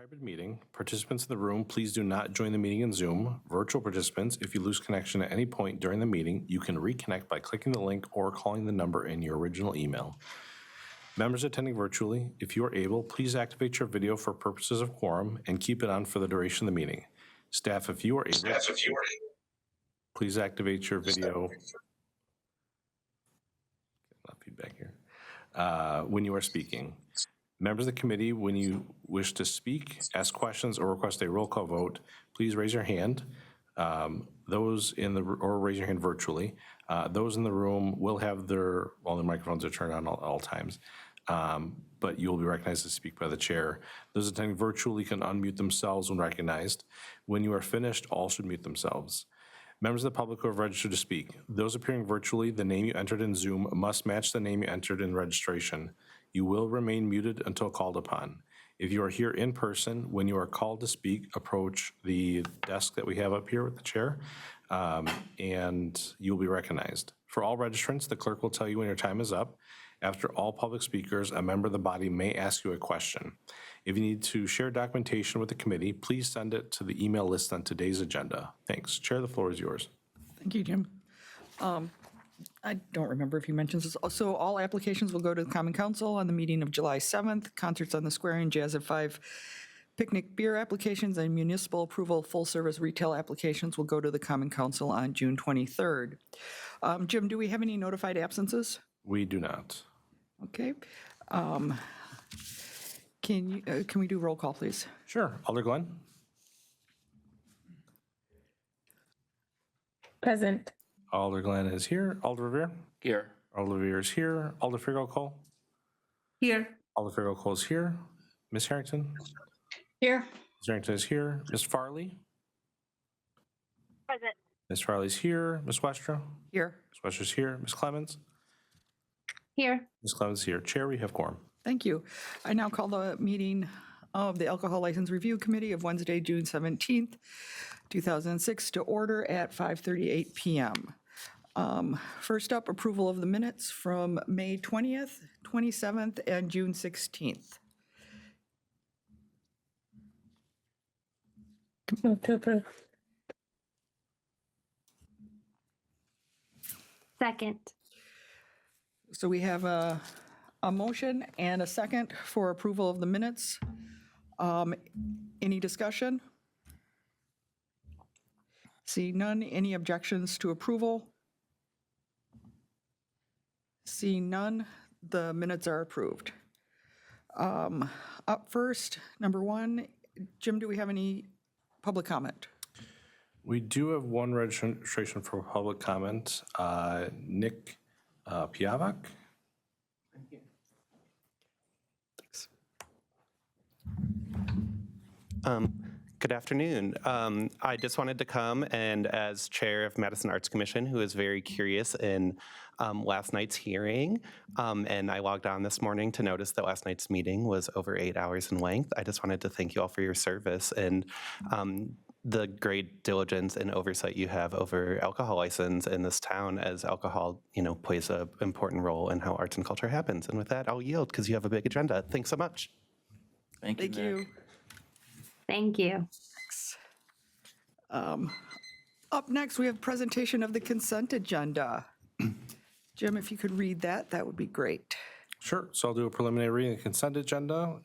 hybrid meeting. Participants in the room, please do not join the meeting in Zoom. Virtual participants, if you lose connection at any point during the meeting, you can reconnect by clicking the link or calling the number in your original email. Members attending virtually, if you are able, please activate your video for purposes of quorum and keep it on for the duration of the meeting. Staff, if you are able, please activate your video. Feedback here. When you are speaking. Members of the committee, when you wish to speak, ask questions, or request a roll call vote, please raise your hand. Or raise your hand virtually. Those in the room will have their microphones are turned on all times, but you will be recognized to speak by the chair. Those attending virtually can unmute themselves when recognized. When you are finished, all should mute themselves. Members of the public who have registered to speak, those appearing virtually, the name you entered in Zoom must match the name you entered in registration. You will remain muted until called upon. If you are here in person, when you are called to speak, approach the desk that we have up here with the chair, and you'll be recognized. For all registrants, the clerk will tell you when your time is up. After all public speakers, a member of the body may ask you a question. If you need to share documentation with the committee, please send it to the email list on today's agenda. Thanks. Chair, the floor is yours. Thank you, Jim. I don't remember if you mentioned this. So all applications will go to the Common Council on the meeting of July 7th, concerts on the square and Jazz at 5. Picnic beer applications and municipal approval full-service retail applications will go to the Common Council on June 23rd. Jim, do we have any notified absences? We do not. Okay. Can we do roll call, please? Sure. Alder Glenn? Present. Alder Glenn is here. Alder Revere? Here. Alder Revere is here. Alder Figel-Cole? Here. Alder Figel-Cole is here. Ms. Harrington? Here. Ms. Harrington is here. Ms. Farley? Present. Ms. Farley's here. Ms. Westra? Here. Ms. Westra's here. Ms. Clemens? Here. Ms. Clemens is here. Chair, we have quorum. Thank you. I now call the meeting of the Alcohol License Review Committee of Wednesday, June 17th, 2006 to order at 5:38 p.m. First up, approval of the minutes from May 20th, 27th, and June 16th. Move to approve. Second. So we have a motion and a second for approval of the minutes. Any discussion? See none. Any objections to approval? See none. The minutes are approved. Up first, number one, Jim, do we have any public comment? We do have one registration for public comment. Nick Piavak. Thanks. Good afternoon. I just wanted to come and as chair of Madison Arts Commission, who is very curious in last night's hearing, and I logged on this morning to notice that last night's meeting was over 8 hours in length. I just wanted to thank you all for your service and the great diligence and oversight you have over alcohol license in this town, as alcohol, plays an important role in how arts and culture happens. And with that, I'll yield because you have a big agenda. Thanks so much. Thank you. Thank you. Nick. Thank you. Up next, we have presentation of the consent agenda. Jim, if you could read that, that would be great. Sure. So I'll do a preliminary reading of the consent agenda.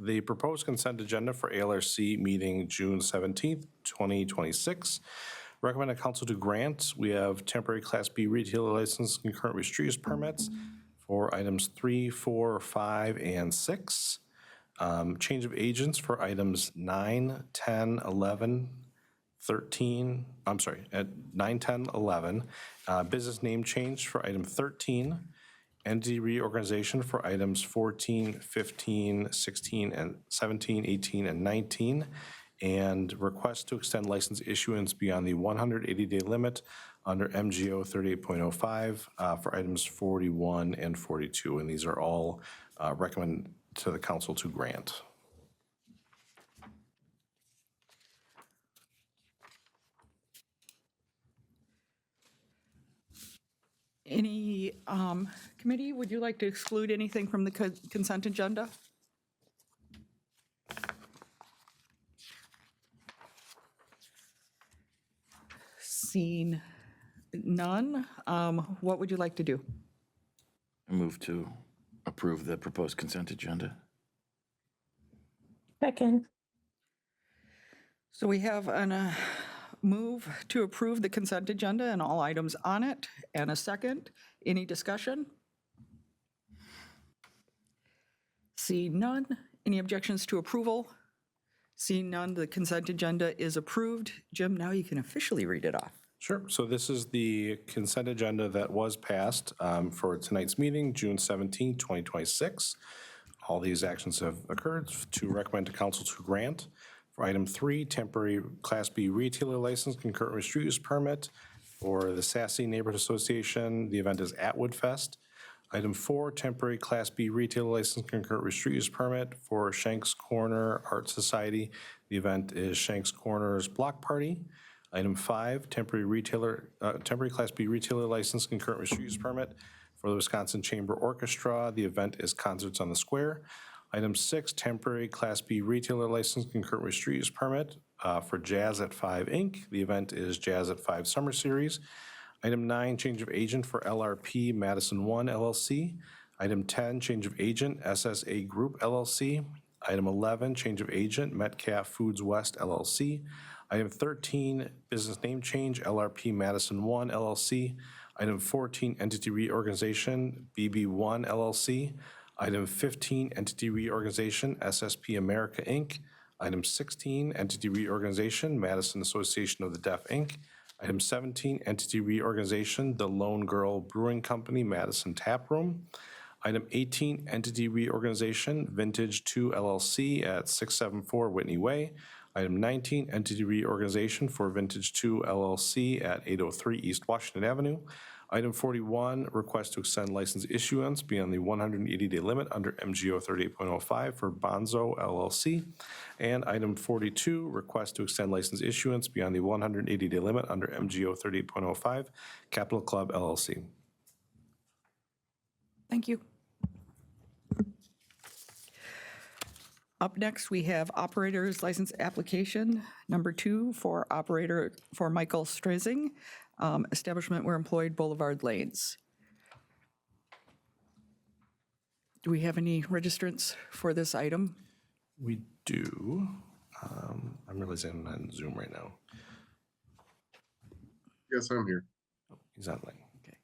The proposed consent agenda for ALRC meeting June 17th, 2026. Recommended council to grant. We have temporary Class B retailer license concurrent restricted use permits for items 3, 4, 5, and 6. Change of agents for items 9, 10, 11, 13, at 9, 10, 11. Business name change for item 13. Entity reorganization for items 14, 15, 16, and 17, 18, and 19. And request to extend license issuance beyond the 180-day limit under MGO 38.05 for items 41 and 42. And these are all recommended to the council to grant. Any committee, would you like to exclude anything from the consent agenda? Seeing none, what would you like to do? I move to approve the proposed consent agenda. Second. So we have a move to approve the consent agenda and all items on it, and a second. Any discussion? Seeing none. Any objections to approval? Seeing none, the consent agenda is approved. Jim, now you can officially read it off. Sure. So this is the consent agenda that was passed for tonight's meeting, June 17, 2026. All these actions have occurred to recommend to council to grant. For item 3, temporary Class B retailer license, concurrent with street use permit for the Sassy Neighborhood Association. The event is Atwood Fest. Item 4, temporary Class B retailer license, concurrent with street use permit for Shanks Corner Art Society. The event is Shanks Corner's Block Party. Item 5, temporary Class B retailer license, concurrent with street use permit for the Wisconsin Chamber Orchestra. The event is Concerts on the Square. Item 6, temporary Class B retailer license, concurrent with street use permit for Jazz at 5 Inc. The event is Jazz at 5 Summer Series. Item 9, change of agent for LRP Madison 1 LLC. Item 10, change of agent SSA Group LLC. Item 11, change of agent Metcalf Foods West LLC. Item 13, business name change LRP Madison 1 LLC. Item 14, entity reorganization BB1 LLC. Item 15, entity reorganization SSP America Inc. Item 16, entity reorganization Madison Association of the Deaf Inc. Item 17, entity reorganization The Lone Girl Brewing Company Madison Tap Room. Item 18, entity reorganization Vintage 2 LLC at 674 Whitney Way. Item 19, entity reorganization for Vintage 2 LLC at 803 East Washington Avenue. Item 41, request to extend license issuance beyond the 180-day limit under MGO 38.05 for Bonzo LLC. And item 42, request to extend license issuance beyond the 180-day limit under MGO 38.05 Capital Club LLC. Thank you. Up next, we have operator's license application number 2 for operator for Michael Strazing, establishment where employed Boulevard Lanes. Do we have any registrants for this item? We do. I'm realizing I'm not in Zoom right now. Yes, I'm here. He's online. Okay.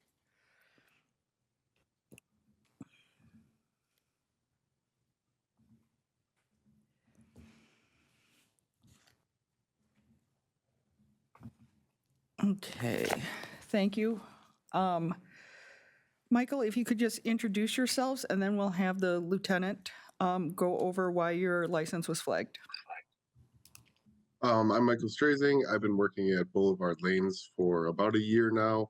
Okay, thank you. Michael, if you could just introduce yourselves, and then we'll have the lieutenant go over why your license was flagged. I'm Michael Strazing. I've been working at Boulevard Lanes for about a year now.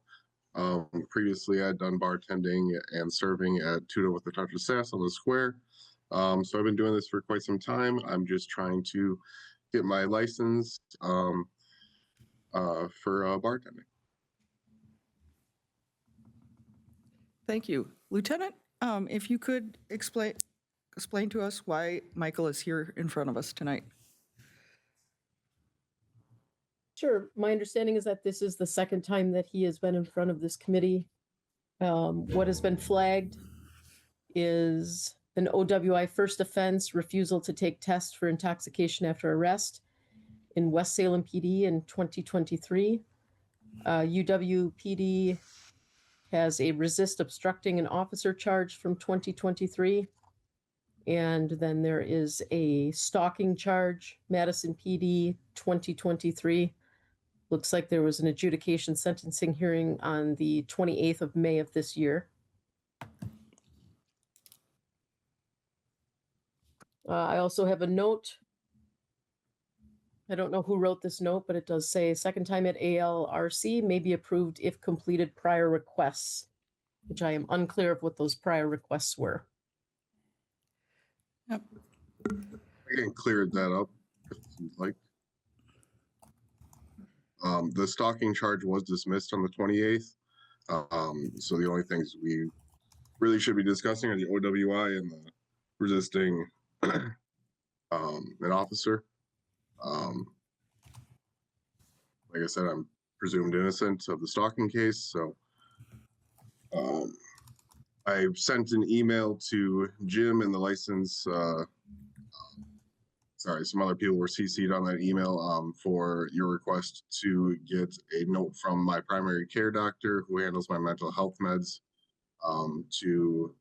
Previously, I'd done bartending and serving at Tudo with a Touch of Sass on the Square. So I've been doing this for quite some time. I'm just trying to get my license for bartending. Thank you. Lieutenant, if you could explain to us why Michael is here in front of us tonight. Sure. My understanding is that this is the second time that he has been in front of this committee. What has been flagged is an OWI first offense, refusal to take test for intoxication after arrest in West Salem PD in 2023. UWPD has a resist obstructing an officer charge from 2023. And then there is a stalking charge, Madison PD 2023. Looks like there was an adjudication sentencing hearing on the 28th of May of this year. I also have a note. I don't know who wrote this note, but it does say second time at ALRC may be approved if completed prior requests, which I am unclear of what those prior requests were. Yep. I can clear that up if you'd like. The stalking charge was dismissed on the 28th. So the only things we really should be discussing are the OWI and the resisting an officer. Like I said, I'm presumed innocent of the stalking case. So I sent an email to Jim and the license. Sorry, some other people were CC'd on that email for your request to get a note from my primary care doctor who handles my mental health meds to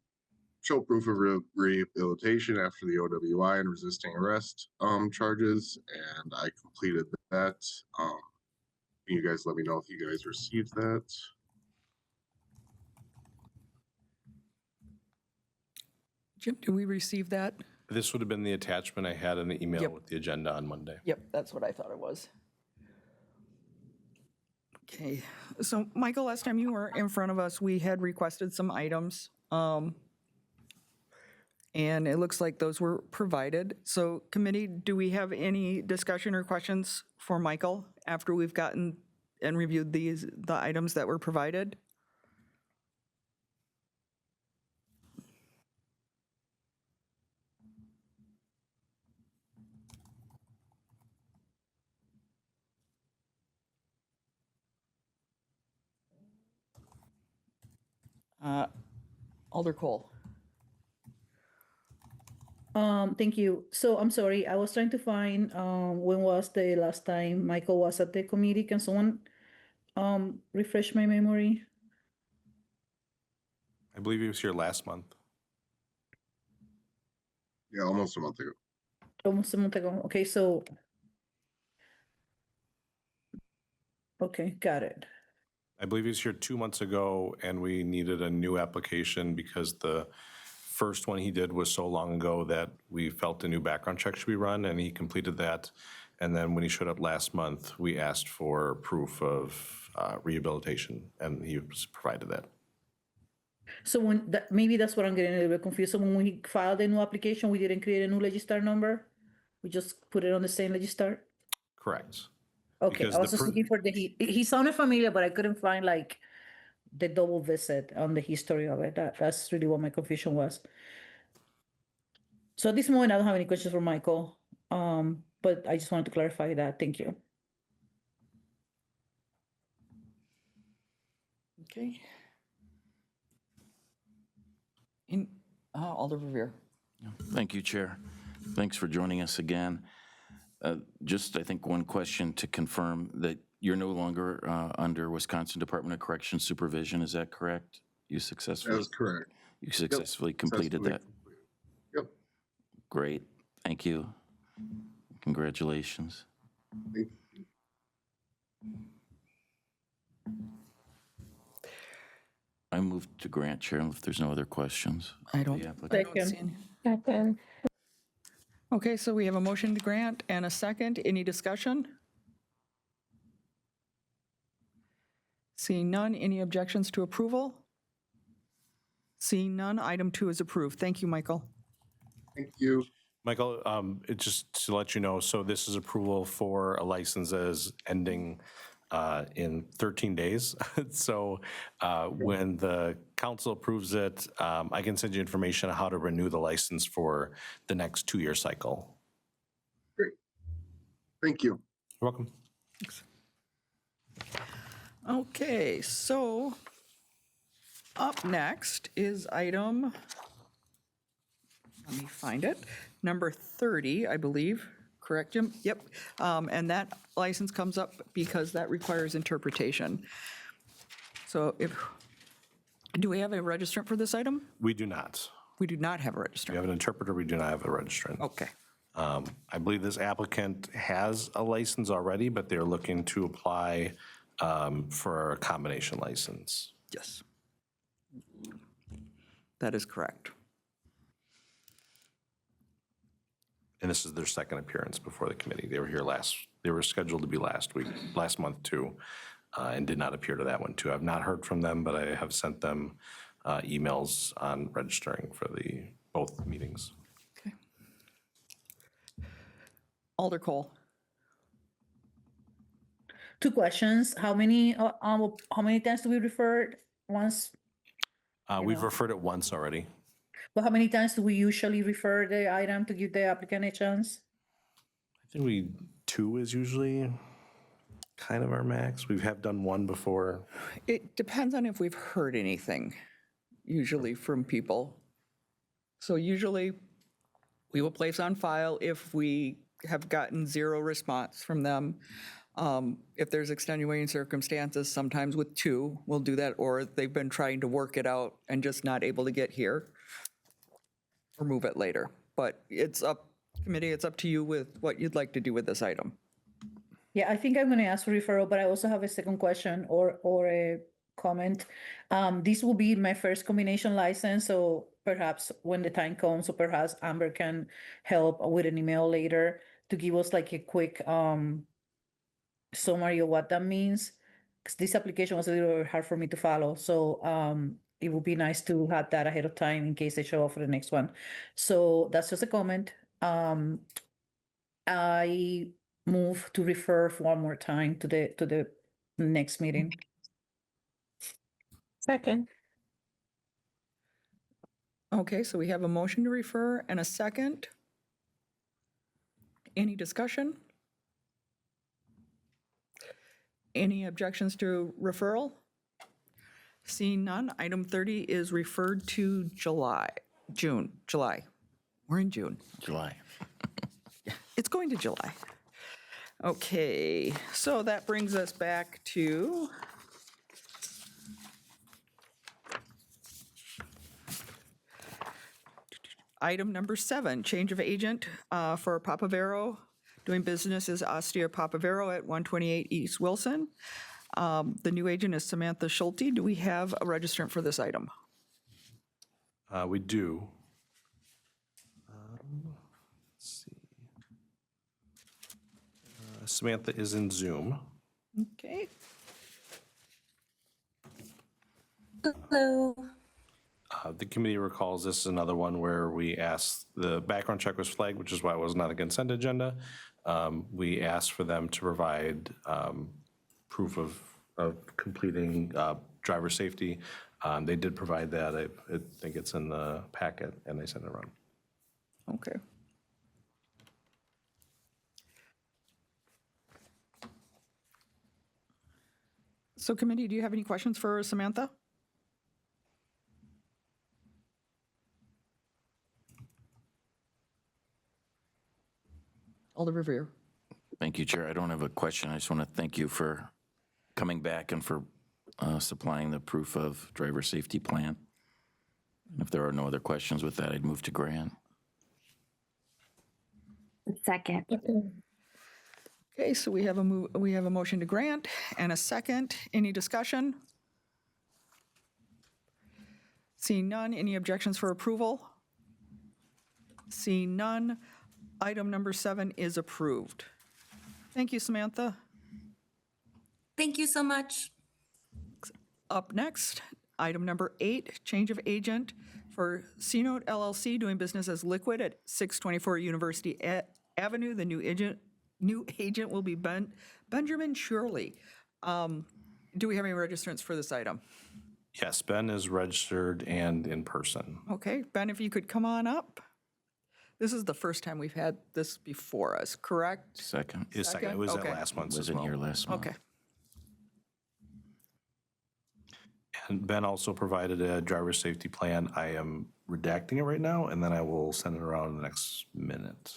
show proof of rehabilitation after the OWI and resisting arrest charges, and I completed that. Can you guys let me know if you guys received that? Jim, do we receive that? This would have been the attachment I had in the email Yep. with the agenda on Monday. Yep, that's what I thought it was. Okay, so Michael, last time you were in front of us, we had requested some items. And it looks like those were provided. So committee, do we have any discussion or questions for Michael after we've gotten and reviewed the items that were provided? Alder Cole. Thank you. So I'm sorry, I was trying to find when was the last time Michael was at the committee. Can someone refresh my memory? I believe he was here last month. Yeah, almost a month ago. Almost a month ago. Okay, so okay, got it. I believe he was here 2 months ago, and we needed a new application because the first one he did was so long ago that we felt a new background check should be run, and he completed that. And then when he showed up last month, we asked for proof of rehabilitation, and he provided that. So when that, maybe that's what I'm getting a little bit confused. So when we filed a new application, we didn't create a new Legistar number. We just put it on the same Legistar. Correct. Okay, Because I the was just per- looking for the he sounded familiar, but I couldn't find like the double visit on the history of it. That's really what my confusion was. So at this moment, I don't have any questions for Michael, but I just wanted to clarify that. Thank you. Okay. In Alder Revere. Thank you, Chair. Thanks for joining us again. Just, I think, one question to confirm that you're no longer under Wisconsin Department of Corrections supervision. Is that correct? You successfully? That's correct. You successfully completed Successfully that? completed. Yep. Great. Thank you. Congratulations. Thank you. I move to grant, Chair, if there's no other questions. I don't, The I applicant. don't see any. Second. Okay, so we have a motion to grant and a second. Any discussion? Seeing none, any objections to approval? Seeing none, item 2 is approved. Thank you, Michael. Thank you. Michael, just to let you know, so this is approval for a license that is ending in 13 days. So when the council approves it, I can send you information on how to renew the license for the next 2-year cycle. Great. Thank you. You're welcome. Okay, so up next is item, let me find it, number 30, I believe. Correct, Jim? Yep. And that license comes up because that requires interpretation. So do we have a registrant for this item? We do not. We do not have a We registrant. have an interpreter, we do not have a registrant. Okay. I believe this applicant has a license already, but they're looking to apply for a combination license. Yes. That is correct. And this is their second appearance before the committee. They were here they were scheduled to be last month too, and did not appear to that one too. I've not heard from them, but I have sent them emails on registering for both meetings. Okay. Alder Cole. 2 questions. How many times do we refer once? We've referred it once already. But how many times do we usually refer the item to give the applicant a chance? I think 2 is usually kind of our max. We have done one before. It depends on if we've heard anything, usually from people. So usually, we will place on file if we have gotten zero response from them. If there's extenuating circumstances, sometimes with two, we'll do that, or they've been trying to work it out and just not able to get here, or move it later. But it's up, committee, it's up to you with what you'd like to do with this item. Yeah, I think I'm going to ask for referral, but I also have a second question or a comment. This will be my first combination license, so perhaps when the time comes, or perhaps Amber can help with an email later to give us like a quick summary of what that means. Because this application was a little hard for me to follow, so it would be nice to have that ahead of time in case they show up for the next one. So that's just a comment. I move to refer for one more time to the next meeting. Second. Okay, so we have a motion to refer and a second. Any discussion? Any objections to referral? Seeing none, item 30 is referred to July. We're in June. July. It's going to July. Okay, so that brings us back to item number 7, change of agent for Papavero, doing business as Ostia Papavero at 128 East Wilson. The new agent is Samantha Schulte. Do we have a registrant for this item? We do. Let's see. Samantha is in Zoom. Okay, Hello. The committee recalls this is another one where we asked, the background check was flagged, which is why it was not a consent agenda. We asked for them to provide proof of completing driver safety. They did provide that. I think it's in the packet, and they sent it around. okay. So committee, do you have any questions for Samantha? Alder Revere. Thank you, Chair. I don't have a question. I just want to thank you for coming back and for supplying the proof of driver safety plan. And if there are no other questions with that, I'd move to grant. Second. Okay, so we have a motion to grant and a second. Any discussion? Seeing none, any objections for approval? Seeing none, item number 7 is approved. Thank you, Samantha. Thank you so much. Up next, item number 8, change of agent for C-Note LLC, doing business as Liquid at 624 University Avenue. The new agent will be Benjamin Shirley. Do we have any registrants for this item? Yes, Ben is registered and in person. Okay, Ben, if you could come on up. This is the first time we've had this before us, correct? Second. His second, it was Okay. at last month's as Wasn't well. here last month. Okay, And Ben also provided a driver safety plan. I am redacting it right now, and then I will send it around in the next minute.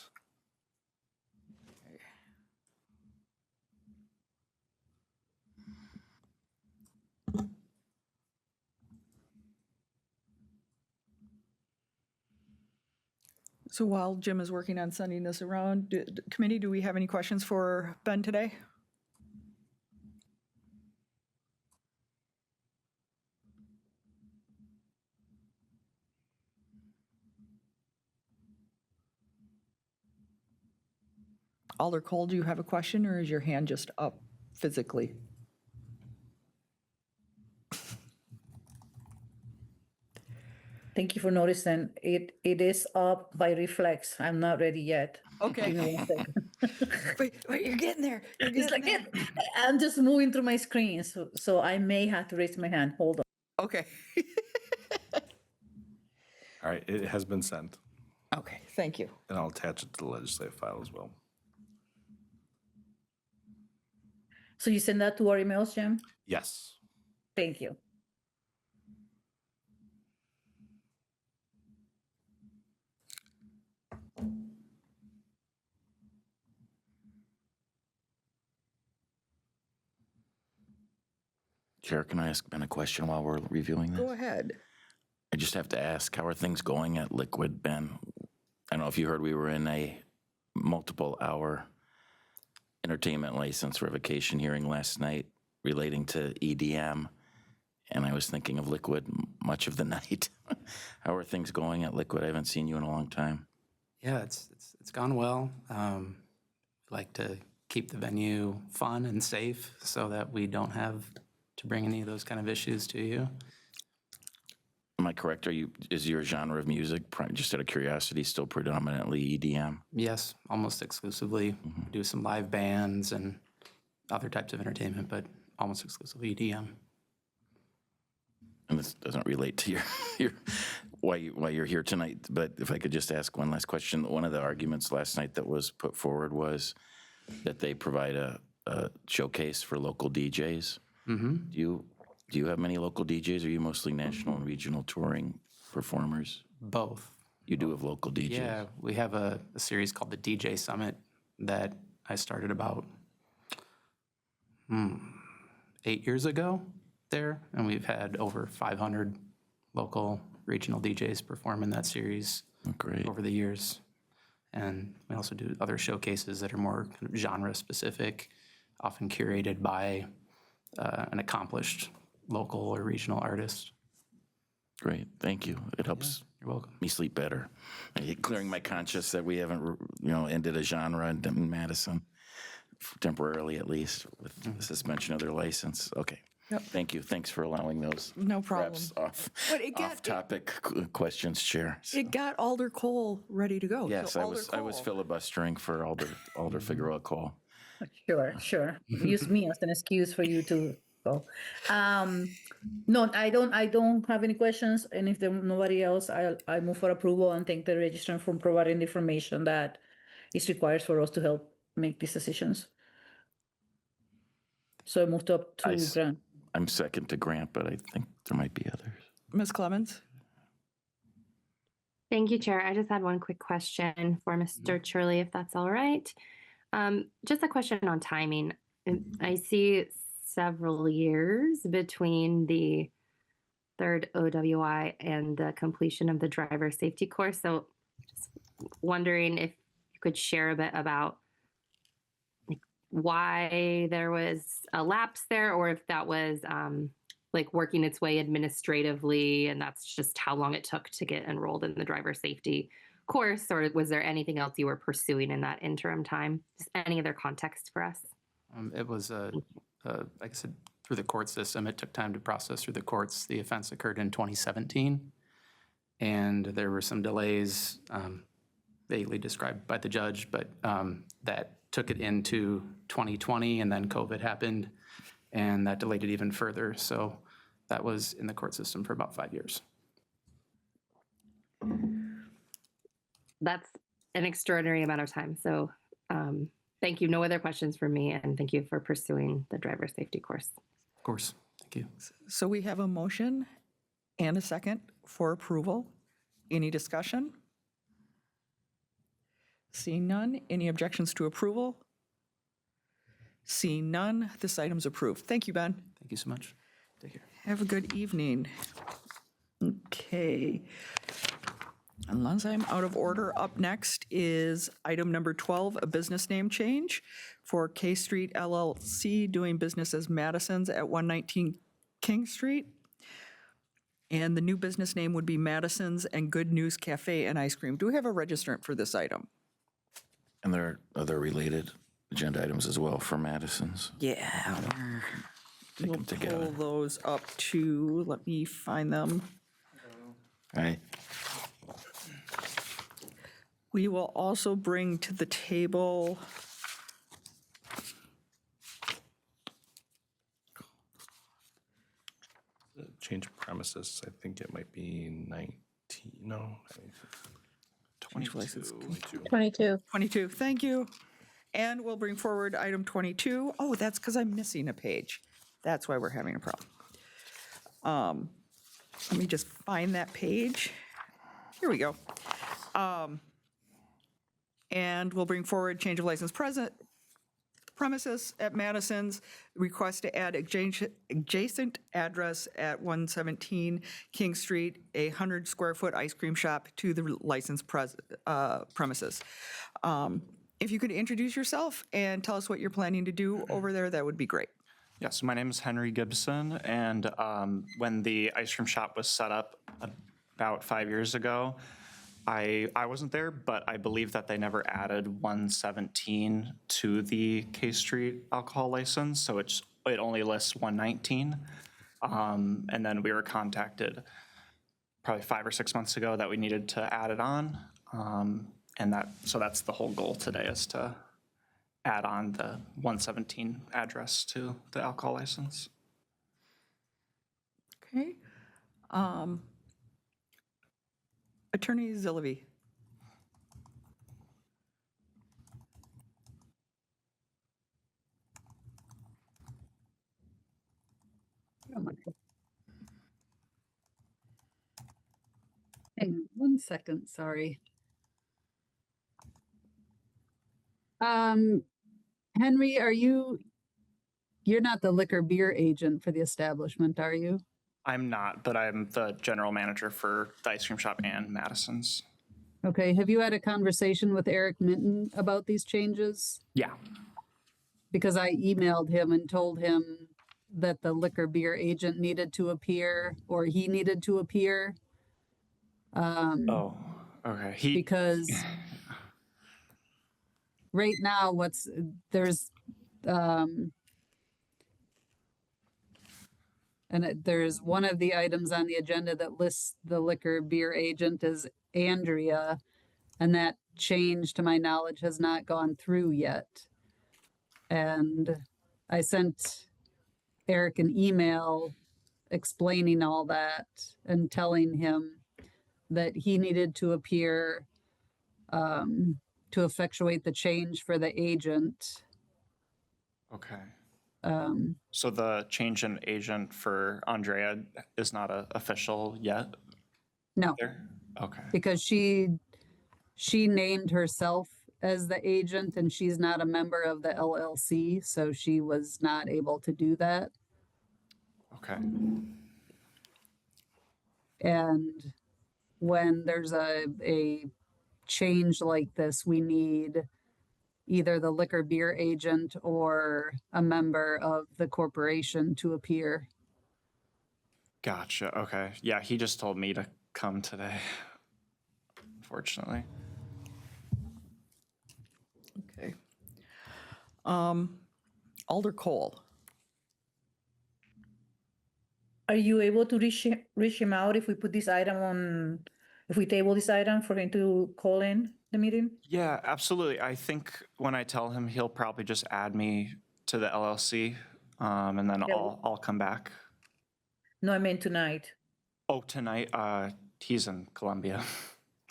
so while Jim is working on sending this around, committee, do we have any questions for Ben today? Alder Cole, do you have a question, or is your hand just up physically? Thank you for noticing. It is up by reflex. I'm not ready yet. Give me Okay. 1 second. Wait, you're getting there. You're It's getting like there. I'm just moving through my screen, so I may have to raise my hand. Hold on. Okay. All right, it has been sent, Okay, thank you. and I'll attach it to the legislative file as well. So you send that to our emails, Jim? Yes. Thank you. Chair, can I ask Ben a question while we're reviewing this? Go ahead. I just have to ask, how are things going at Liquid, Ben? I don't know if you heard we were in a multiple-hour entertainment license revocation hearing last night relating to EDM, and I was thinking of Liquid much of the night. How are things going at Liquid? I haven't seen you in a long time. Yeah, it's gone well. Like to keep the venue fun and safe so that we don't have to bring any of those kind of issues to you. Am I correct? Is your genre of music, just out of curiosity, still predominantly EDM? Yes, almost exclusively. We do some live bands and other types of entertainment, but almost exclusively EDM. And this doesn't relate to your why you're here tonight, but if I could just ask one last question. One of the arguments last night that was put forward was that they provide a showcase for local DJs. Mm-hmm. Do you have many local DJs, or are you mostly national and regional touring performers? Both. You do have local DJs? Yeah, we have a series called the DJ Summit that I started about 8 years ago there, and we've had over 500 local regional DJs perform in that series over the years. And we also do other showcases that are more kind of genre specific, often curated by an accomplished local or regional artist. Great, thank you. It helps You're welcome. me sleep better. Clearing my conscience that we haven't, ended a genre in Madison, temporarily at least, with the suspension of their license. Okay. Yep. Thank you. Thanks for allowing those. No problem. Perhaps But it got- off-topic questions, Chair. So, It got Alder Cole ready to go. yes, So I Alder was Cole. filibustering for Alder Figueroa Cole. Sure. Use me as an excuse for you to go. No, I don't have any questions, and if there's nobody else, I move for approval and thank the registrant for providing the information that is required for us to help make these decisions. So I moved up to grant. I'm second to grant, but I think there might be others. Ms. Clemens? Thank you, Chair. I just had one quick question for Mr. Churley, if that's all right. Just a question on timing. I see several years between the third OWI and the completion of the driver safety course. So just wondering if you could share a bit about why there was a lapse there, or if that was working its way administratively, and that's just how long it took to get enrolled in the driver safety course, or was there anything else you were pursuing in that interim time? Just any other context for us? It was, like I said, through the court system. It took time to process through the courts. The offense occurred in 2017, and there were some delays vaguely described by the judge, but that took it into 2020, and then COVID happened, and that delayed it even further. So that was in the court system for about 5 years. That's an extraordinary amount of time. So thank you. No other questions for me, and thank you for pursuing the driver safety course. Of course. Thank you. So we have a motion and a second for approval. Any discussion? Seeing none, any objections to approval? Seeing none, this item's approved. Thank you, Ben. Thank you so much. Take care. Have a good evening. Okay. Unless I'm out of order, up next is item number 12, a business name change for K Street LLC, doing business as Madison's at 119 King Street. And the new business name would be Madison's and Good News Cafe and Ice Cream. Do we have a registrant for this item? And there are other related agenda items as well for Madison's. Yeah. Take We'll them together. pull those up too. Let me find them. Right. We will also bring to the table Change premises, I think it might be 19, no, 20 license. 22. 22, thank you. And we'll bring forward item 22. Oh, that's because I'm missing a page. That's why we're having a problem. Let me just find that page. Here we go. And we'll bring forward change of license premises at Madison's, request to add adjacent address at 117 King Street, a 100-square-foot ice cream shop to the licensed premises. If you could introduce yourself and tell us what you're planning to do over there, that would be great. Yeah, so my name is Henry Gibson, and when the ice cream shop was set up about 5 years ago, I wasn't there, but I believe that they never added 117 to the K Street alcohol license, so it only lists 119. And then we were contacted probably 5 or 6 months ago that we needed to add it on, so that's the whole goal today, is to add on the 117 address to the alcohol license. Okay. Attorney Zillaby. Hang on 1 second, sorry. Henry, you're not the liquor beer agent for the establishment, are you? I'm not, but I'm the general manager for the ice cream shop and Madison's. Okay, have you had a conversation with Eric Minton about these changes? Yeah. Because I emailed him and told him that the liquor beer agent needed to appear, or he needed to appear. Oh, okay. Because right now there's one of the items on the agenda that lists the liquor beer agent as Andrea, and that change, to my knowledge, has not gone through yet. And I sent Eric an email explaining all that and telling him that he needed to appear to effectuate the change for the agent. Okay. So the change in agent for Andrea is not official yet? No. There? Okay. Because she named herself as the agent, and she's not a member of the LLC, so she was not able to do that. Okay. And when there's a change like this, we need either the liquor beer agent or a member of the corporation to appear. Gotcha. Okay. Yeah, he just told me to come today, unfortunately. Okay. Alder Cole. Are you able to reach him out if we put this item on, if we table this item for him to call in the meeting? Yeah, absolutely. I think when I tell him, he'll probably just add me to the LLC, and then Yeah. I'll come back. No, I meant tonight. Oh, tonight, he's in Columbia.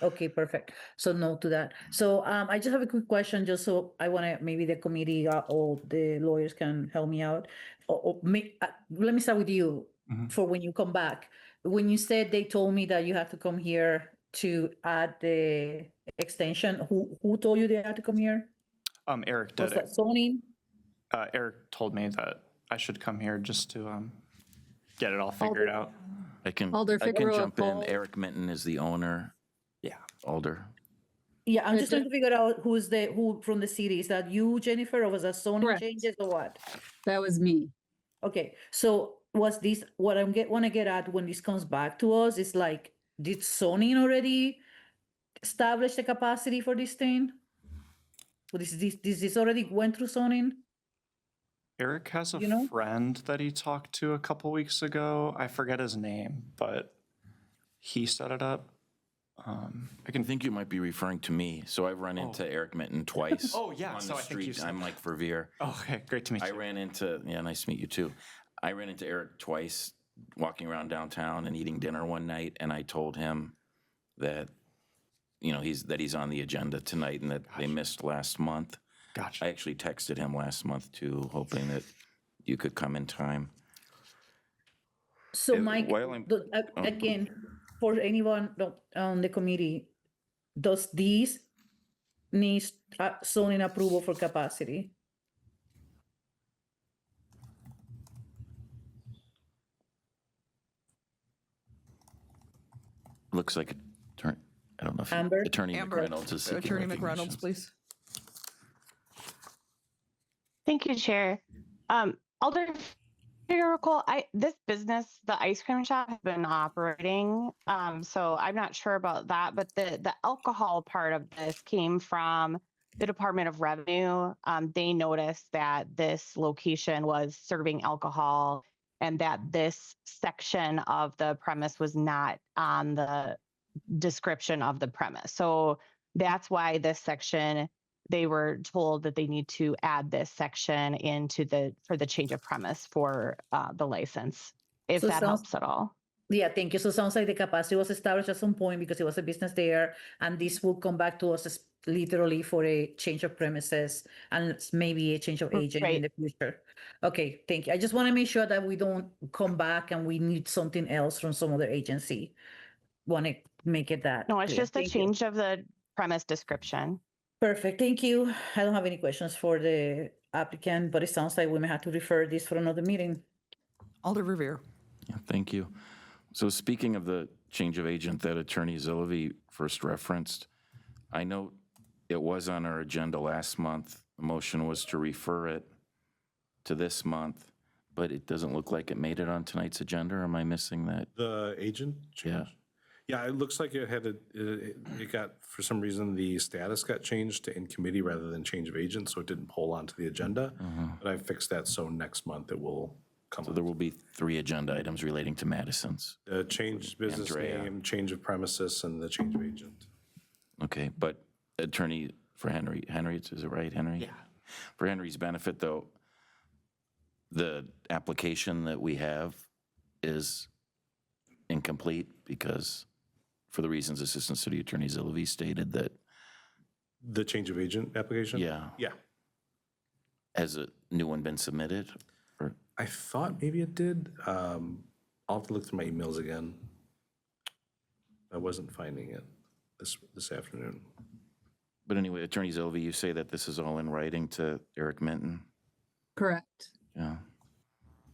Okay, perfect. So no to that. So I just have a quick question, just so I want to, maybe the committee or the lawyers can help me out. Let me start with you for when you come back. When you said they told me that you have to come here to add the extension, who told you they had to come here? Eric Was did that it. zoning? Eric told me that I should come here just to get it all figured out. I can Alder Figueroa jump in. Paul. Eric Minton is the owner. Yeah. Alder. Yeah, I'm Is just trying it- to figure out who from the city. Is that you, Jennifer, or was that zoning Correct. changes or what? That was me. Okay, so was this, what I'm want to get at when this comes back to us is like, did zoning already establish the capacity for this thing? This already went through zoning? Eric has a You know? friend that he talked to a couple weeks ago. I forget his name, but he set it up. I think you might be referring to me. So I've run into Eric Minton twice. Oh, yeah, On so the I think you street. said I'm that. Mike Verveer. Okay, great to meet I you. ran into, yeah, nice to meet you too. I ran into Eric twice walking around downtown and eating dinner one night, and I told him that, he's on the agenda tonight and that they missed last month. Gotcha. I actually texted him last month too, hoping that you could come in time. So Mike, while I'm- again, for anyone on the committee, does these need zoning approval for capacity? Looks like I don't know if Amber? Attorney Amber, McReynolds is seeking Attorney recognition. McReynolds, please. Thank you, Chair. Alder Miracle, this business, the ice cream shop, has been operating, so I'm not sure about that. But the alcohol part of this came from the Department of Revenue. They noticed that this location was serving alcohol, and that this section of the premise was not on the description of the premise. So that's why this section, they were told that they need to add this section into for the change of premise for the license, if So that helps at all. Yeah, thank you. So it sounds like the capacity was established at some point because it was a business there, and this will come back to us as literally for a change of premises and maybe a change of agent in the future. Okay, thank you. I just want to make sure that we don't come back and we need something else from some other agency. Want to make it that No, it's clear. just a Thank you. change of the premise description. Perfect, thank you. I don't have any questions for the applicant, but it sounds like we may have to refer this for another meeting. Alder Revere. Yeah, thank you. So speaking of the change of agent that Attorney Zillivi first referenced, I know it was on our agenda last month. The motion was to refer it to this month, but it doesn't look like it made it on tonight's agenda. Or am I missing that? The agent change? Yeah. Yeah, it looks like it got, for some reason, the status got changed to in committee rather than change of agent, so it didn't pull onto the agenda. But I fixed that, so next month it will come. So there will be 3 agenda items relating to Madison's. Change business Andrea. name, change of premises, and the change of agent. Okay, but Attorney for Henry, is it right, Henry? Yeah. For Henry's benefit, though, the application that we have is incomplete because, for the reasons Assistant City Attorney Zillivi stated, that, The change of agent application? yeah, Yeah. has a new one been submitted? Or, I thought maybe it did. I'll have to look through my emails again. I wasn't finding it this afternoon. but anyway, Attorney Zillivi, you say that this is all in writing to Eric Minton? Correct. Yeah.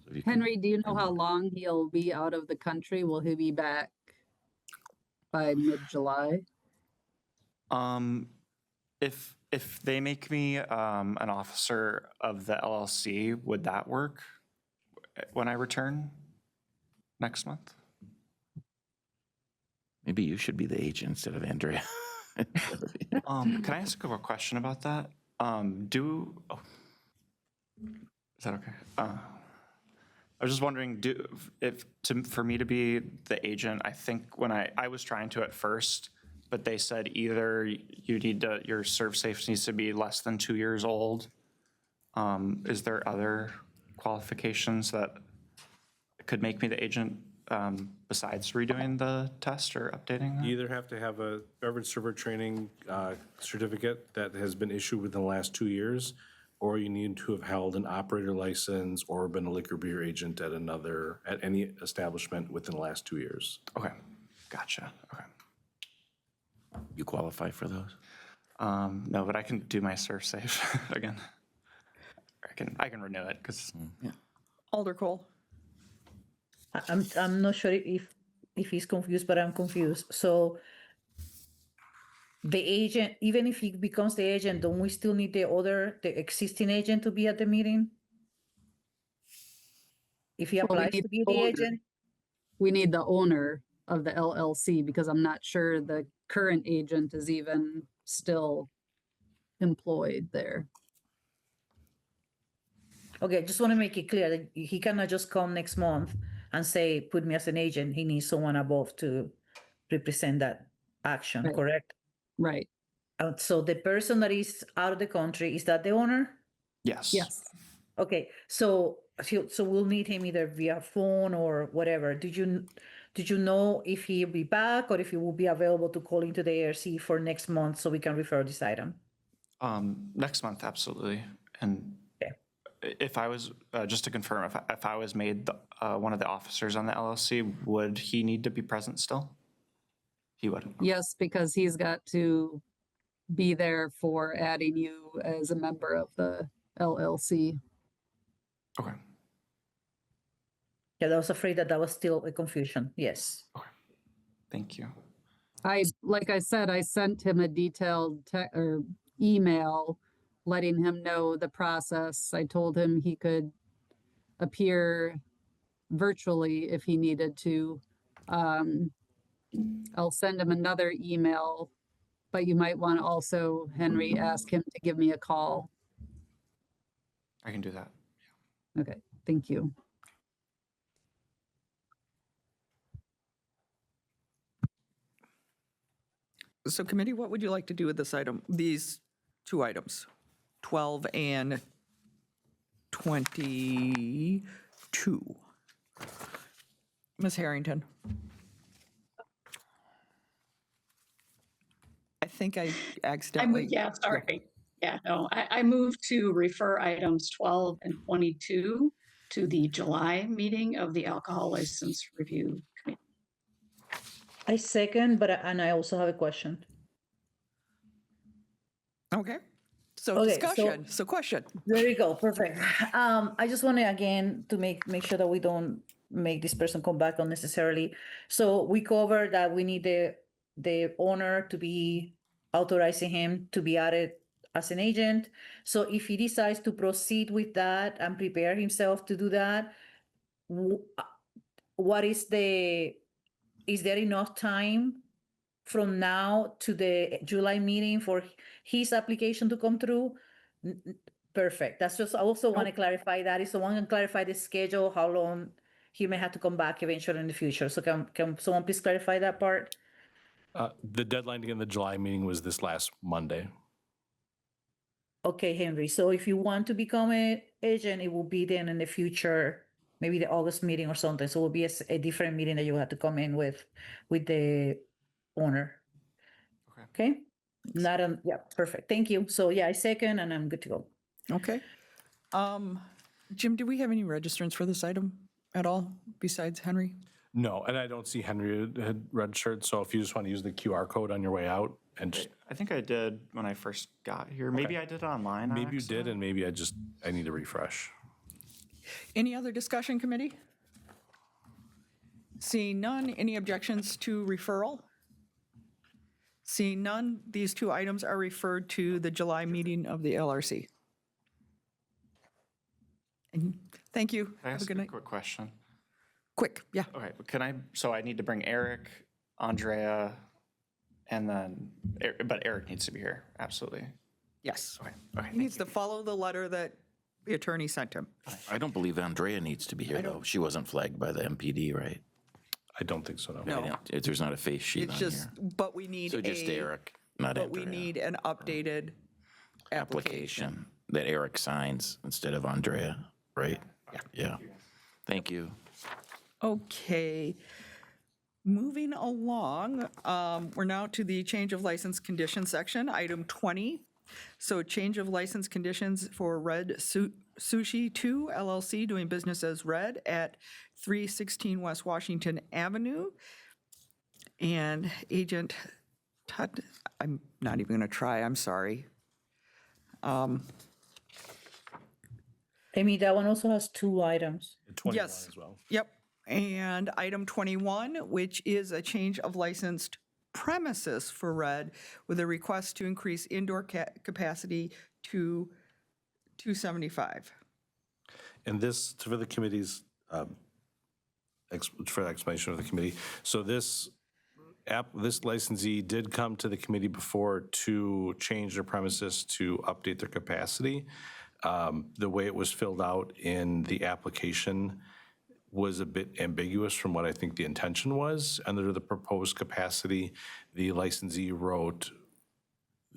So if you can- Henry, do you know how long he'll be out of the country? Will he be back by mid-July? If they make me an officer of the LLC, would that work when I return next month? Maybe you should be the agent instead of Andrea. Can I ask a question about that? Is that okay? I was just wondering, for me to be the agent, I think when I was trying to at first, but they said either your serve safe needs to be less than 2 years old. Is there other qualifications that could make me the agent besides redoing the test or updating that? You either have to have a beverage server training certificate that has been issued within the last 2 years, or you need to have held an operator license or been a liquor beer agent at any establishment within the last 2 years. Okay, gotcha, okay. You qualify for those? No, but I can do my serve safe again. I can renew it because. Alder Cole. I'm not sure if he's confused, but I'm confused. So the agent, even if he becomes the agent, don't we still need the existing agent to be at the meeting? If he Well, we applies need to be the the owner. agent? We need the owner of the LLC because I'm not sure the current agent is even still employed there. Okay, just want to make it clear that he cannot just come next month and say, put me as an agent. He needs someone above to represent that action, Right. correct? Right. So the person that is out of the country, is that the owner? Yes. Yes. Okay, so we'll need him either via phone or whatever. Did you know if he'll be back or if he will be available to call into the ARC for next month so we can refer this item? Next month, absolutely. And if I was, just to confirm, if I was made one of the officers on the LLC, would he need to be present still? He would. Yes, because he's got to be there for adding you as a member of the LLC. Okay. Yeah, I was afraid that that was still a confusion. Yes. Thank you. Like I said, I sent him a detailed email letting him know the process. I told him he could appear virtually if he needed to. I'll send him another email, but you might want to also, Henry, ask him to give me a call. I can do that. Okay, thank you. So committee, what would you like to do with this item, these two items, 12 and 22? Ms. Harrington? I think I accidentally. Yeah, sorry. Yeah, no, I moved to refer items 12 and 22 to the July meeting of the Alcohol License Review Committee. I second, and I also have a question. Okay. So Okay, discussion, so question. There you go, perfect. I just want to, again, to make sure that we don't make this person come back unnecessarily. So we covered that we need the owner to be authorizing him to be added as an agent. So if he decides to proceed with that and prepare himself to do that, what is there enough time from now to the July meeting for his application to come through? Perfect. That's just, I also want to clarify that. If someone can clarify the schedule, how long he may have to come back eventually in the future. So can someone please clarify that part? The deadline to get in the July meeting was this last Monday. Okay, Henry. So if you want to become an agent, it will be then in the future, maybe the August meeting or something. So it will be a different meeting that you have to come in with the owner. Okay. Yeah, perfect. Thank you. So yeah, I second and I'm good to go. Okay. Jim, do we have any registrants for this item at all besides Henry? No, and I don't see Henry had registered, so if you just want to use the QR code on your way out and just. I think I did when I first got here. Maybe I did it online. Maybe you did, and maybe I need to refresh. Any other discussion, committee? Seeing none, any objections to referral? Seeing none, these two items are referred to the July meeting of the LRC. And thank you. Can I Have a ask good a night. quick question? Quick, yeah. Okay, so I need to bring Eric, Andrea, and then, but Eric needs to be here, absolutely. Yes. Okay. He needs to follow the letter that the attorney sent him. I don't believe Andrea needs to be here, though. She wasn't flagged by the MPD, right? I don't think so, no. No. There's not a face sheet It's on just, here. but we need So just Eric, not But we Andrea. need an updated application. Application that Eric signs instead of Andrea, right? Yeah. Thank you. Okay. Moving along, we're now to the change of license condition section, item 20. So change of license conditions for Red Sushi 2 LLC doing business as Red at 316 West Washington Avenue. And Agent Todd, I'm not even going to try, I'm sorry. Amy, that one also has two items. 21 Yes. as well. Yep. And item 21, which is a change of licensed premises for Red with a request to increase indoor capacity to 275. And this, for the committee's, for the explanation of the committee, so this licensee did come to the committee before to change their premises to update their capacity. The way it was filled out in the application was a bit ambiguous from what I think the intention was. Under the proposed capacity, the licensee wrote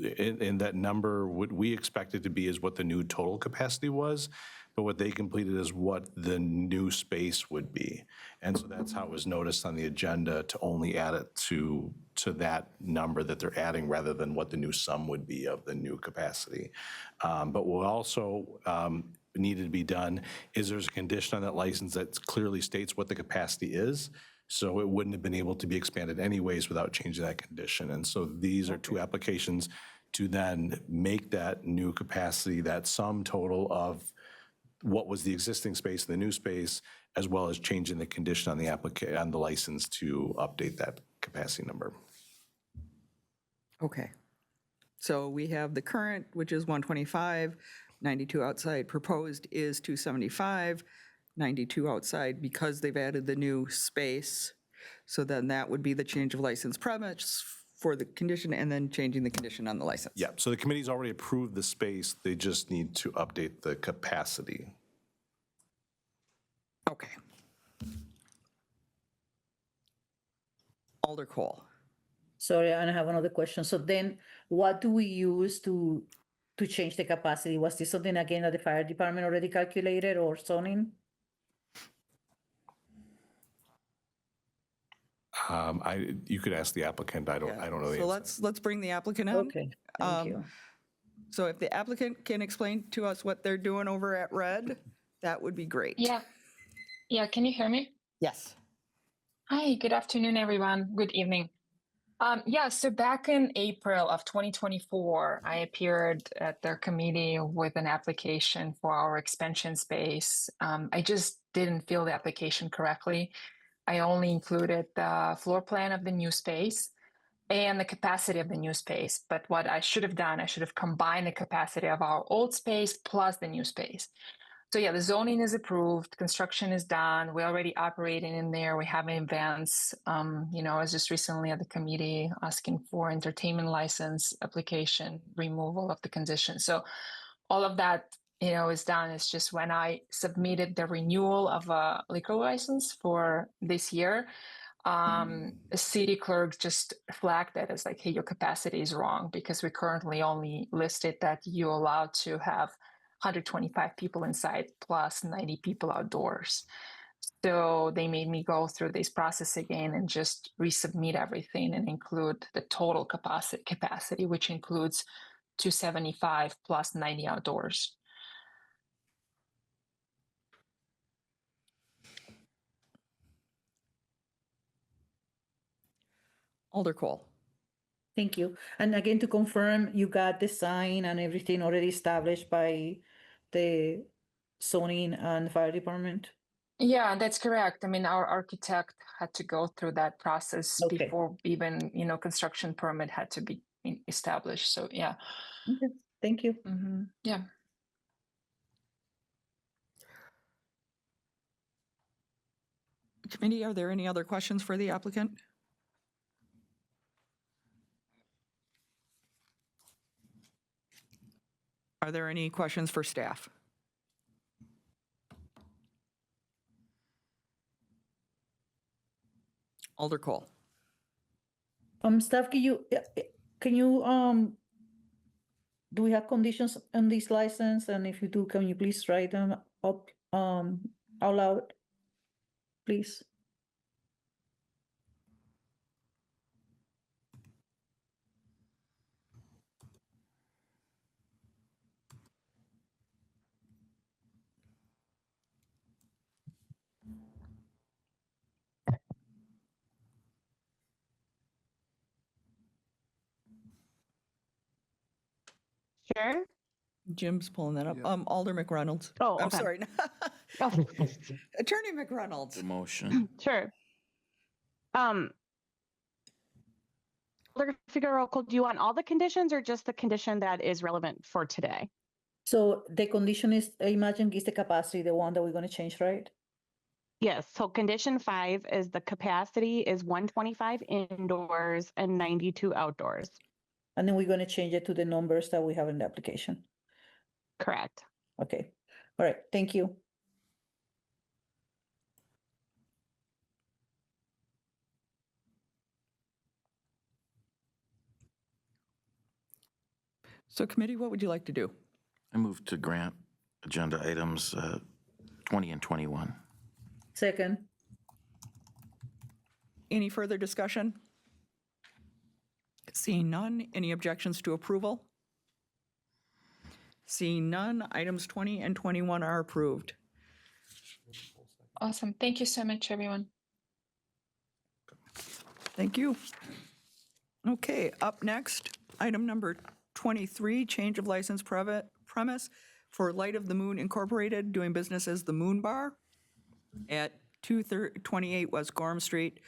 and that number, what we expected to be is what the new total capacity was, but what they completed is what the new space would be. And so that's how it was noticed on the agenda, to only add it to that number that they're adding, rather than what the new sum would be of the new capacity. But what also needed to be done is there's a condition on that license that clearly states what the capacity is. So it wouldn't have been able to be expanded anyways without changing that condition. And so these are two applications to then make that new capacity, that sum total of what was the existing space, the new space, as well as changing the condition on the on the license to update that capacity number. Okay. So we have the current, which is 125, 92 outside. Proposed is 275, 92 outside, because they've added the new space. So then that would be the change of license premise for the condition, and then changing the condition on the license. Yeah, so the committee's already approved the space, they just need to update the capacity. Okay. Alder Cole. Sorry, and I have another question. So then what do we use to change the capacity? Was this something again that the fire department already calculated, or zoning? You could ask the applicant, I don't know the So answer. let's bring the applicant on. Okay, thank you. So if the applicant can explain to us what they're doing over at Red, that would be great. Yeah. Yeah, can you hear me? Yes. Hi, good afternoon, everyone. Good evening. Yeah, so back in April of 2024, I appeared at their committee with an application for our expansion space. I just didn't fill the application correctly. I only included the floor plan of the new space and the capacity of the new space. But what I should have done, I should have combined the capacity of our old space plus the new space. So yeah, the zoning is approved, construction is done. We're already operating in there. We have events. You know, I was just recently at the committee asking for entertainment license application, removal of the condition. So all of that, you know, is done. It's just when I submitted the renewal of a liquor license for this year, the city clerk just flagged that as like, hey, your capacity is wrong, because we currently only listed that you're allowed to have 125 people inside plus 90 people outdoors. So they made me go through this process again and just resubmit everything and include the total capacity, which includes 275 plus 90 outdoors. Alder Cole. Thank you. And again, to confirm, you got the sign and everything already established by the zoning and fire department? Yeah, that's correct. I mean, our architect had to go through that process before even, you know, construction permit had to be established. So yeah. Okay, thank you. Yeah. Committee, are there any other questions for the applicant? Are there any questions for staff? Alder Cole. Staff, can you do we have conditions on this license? And if you do, can you please write them up out loud, please? Sure. Jim's pulling that up. Alder McReynolds. Oh, I'm okay. sorry. Attorney McReynolds. The motion. Sure. Alder Figueroa, do you want all the conditions or just the condition that is relevant for today? So the condition is, I imagine, is the capacity, the one that we're going to change, right? Yes. So condition 5 is the capacity is 125 indoors and 92 outdoors. And then we're going to change it to the numbers that we have in the application. Correct. Okay. All right. Thank you. So committee, what would you like to do? I move to grant agenda items 20 and 21. Second. Any further discussion? Seeing none, any objections to approval? Seeing none, items 20 and 21 are approved. Awesome. Thank you so much, everyone. Thank you. Okay, up next, item number 23, change of license premise for Light of the Moon Incorporated, doing business as the Moon Bar at 228 West Gorham Street.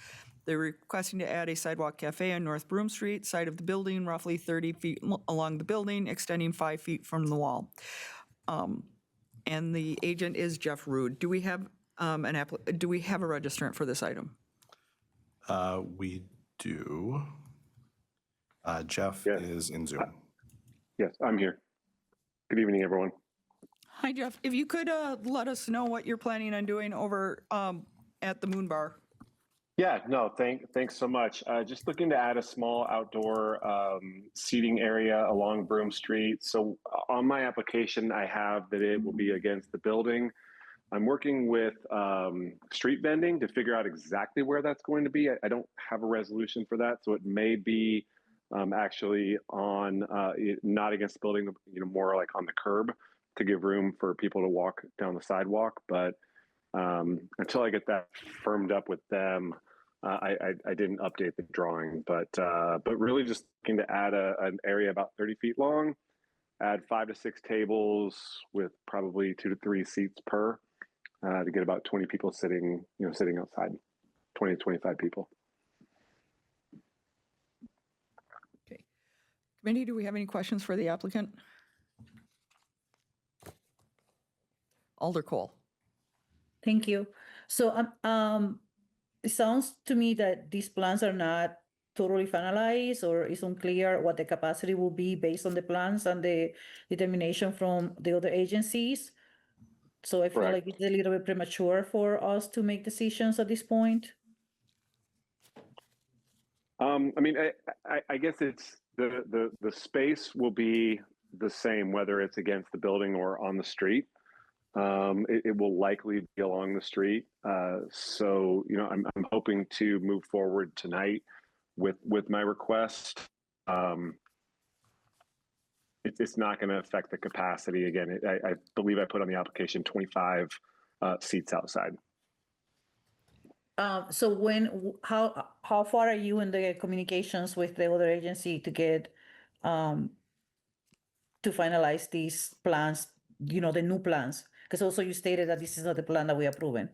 They're requesting to add a sidewalk cafe on North Broome Street, side of the building, roughly 30 feet along the building, extending 5 feet from the wall. And the agent is Jeff Rude. Do we have a registrant for this item? We do. Jeff is in Zoom. Yes, I'm here. Good evening, everyone. Hi, Jeff. If you could let us know what you're planning on doing over at the Moon Bar. Yeah, no, thanks so much. Just looking to add a small outdoor seating area along Broome Street. So on my application, I have that it will be against the building. I'm working with street vending to figure out exactly where that's going to be. I don't have a resolution for that, so it may be actually on not against the building, more like on the curb to give room for people to walk down the sidewalk. But until I get that firmed up with them, I didn't update the drawing. But really just looking to add an area about 30 feet long, add 5 to 6 tables with probably 2 to 3 seats per to get about 20 people sitting outside, 20 to 25 people. Okay. Committee, do we have any questions for the applicant? Alder Cole. Thank you. So it sounds to me that these plans are not totally finalized, or it's unclear what the capacity will be based on the plans and the determination from the other agencies. So I feel like it's a little bit premature for us to make decisions at this point. I mean, I guess it's the space will be the same whether it's against the building or on the street. It will likely be along the street. So, I'm hoping to move forward tonight with my request. It's not going to affect the capacity. Again, I believe I put on the application 25 seats outside. So how far are you in the communications with the other agency to get to finalize these plans, the new plans? Because also you stated that this is not the plan that we are approving.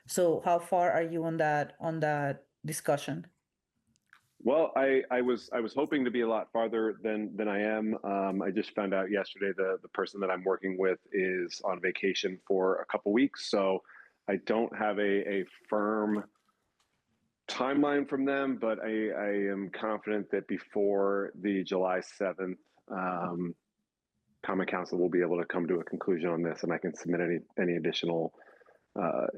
So how far are you on that discussion? Well, I was hoping to be a lot farther than I am. I just found out yesterday the person that I'm working with is on vacation for a couple weeks, so I don't have a firm timeline from them. But I am confident that before the July 7th Common Council will be able to come to a conclusion on this, and I can submit any additional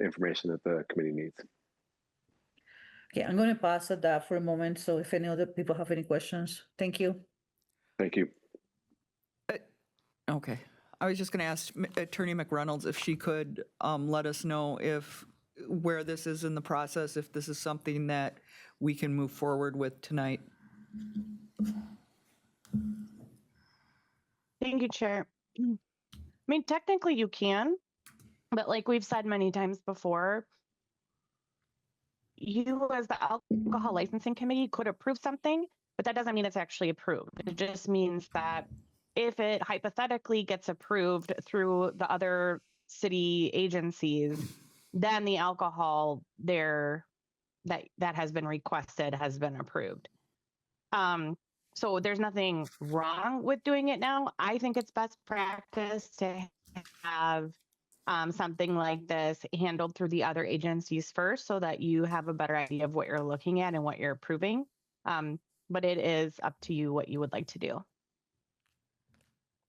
information that the committee needs. Okay, I'm going to pass at that for a moment. So if any other people have any questions, thank you. Thank you. Okay. I was just going to ask Attorney McReynolds if she could let us know where this is in the process, if this is something that we can move forward with tonight. Thank you, Chair. I mean, technically you can, but like we've said many times before, you as the Alcohol Licensing Committee could approve something, but that doesn't mean it's actually approved. It just means that if it hypothetically gets approved through the other city agencies, then the alcohol there that has been requested has been approved. So there's nothing wrong with doing it now. I think it's best practice to have something like this handled through the other agencies first so that you have a better idea of what you're looking at and what you're approving. But it is up to you what you would like to do.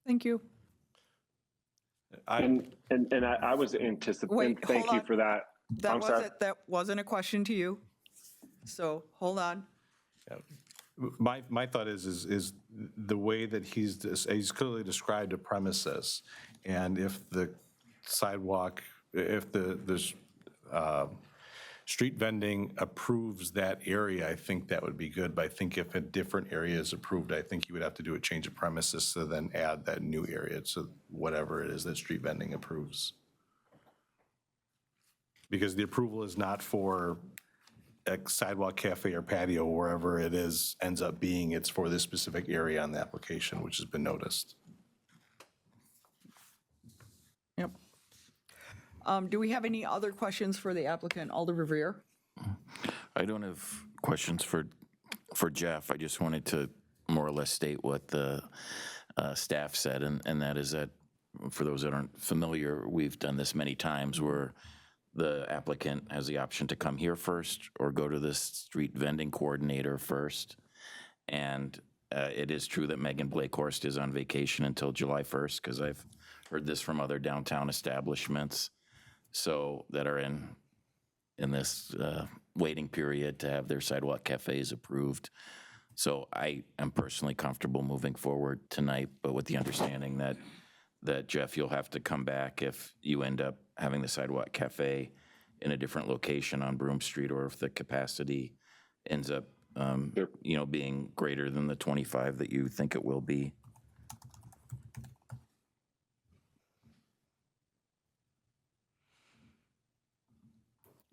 Thank you. I was anticipating. Thank you for that. That wasn't a question to you. So hold on. My thought is the way that he's clearly described a premises, and if the sidewalk, if the street vending approves that area, I think that would be good. But I think if a different area is approved, I think you would have to do a change of premises to then add that new area to whatever it is that street vending approves. Because the approval is not for a sidewalk, cafe, or patio, wherever it is, ends up being, it's for this specific area on the application, which has been noticed. Yep. Do we have any other questions for the applicant, Alder Revere? I don't have questions for Jeff. I just wanted to more or less state what the staff said, and that is that, for those that aren't familiar, we've done this many times where the applicant has the option to come here first or go to the street vending coordinator first. And it is true that Megan Blakehorst is on vacation until July 1st, because I've heard this from other downtown establishments so that are in this waiting period to have their sidewalk cafes approved. So I am personally comfortable moving forward tonight, but with the understanding that Jeff, you'll have to come back if you end up having the sidewalk cafe in a different location on Broome Street, or if the capacity ends up, being greater than the 25 that you think it will be.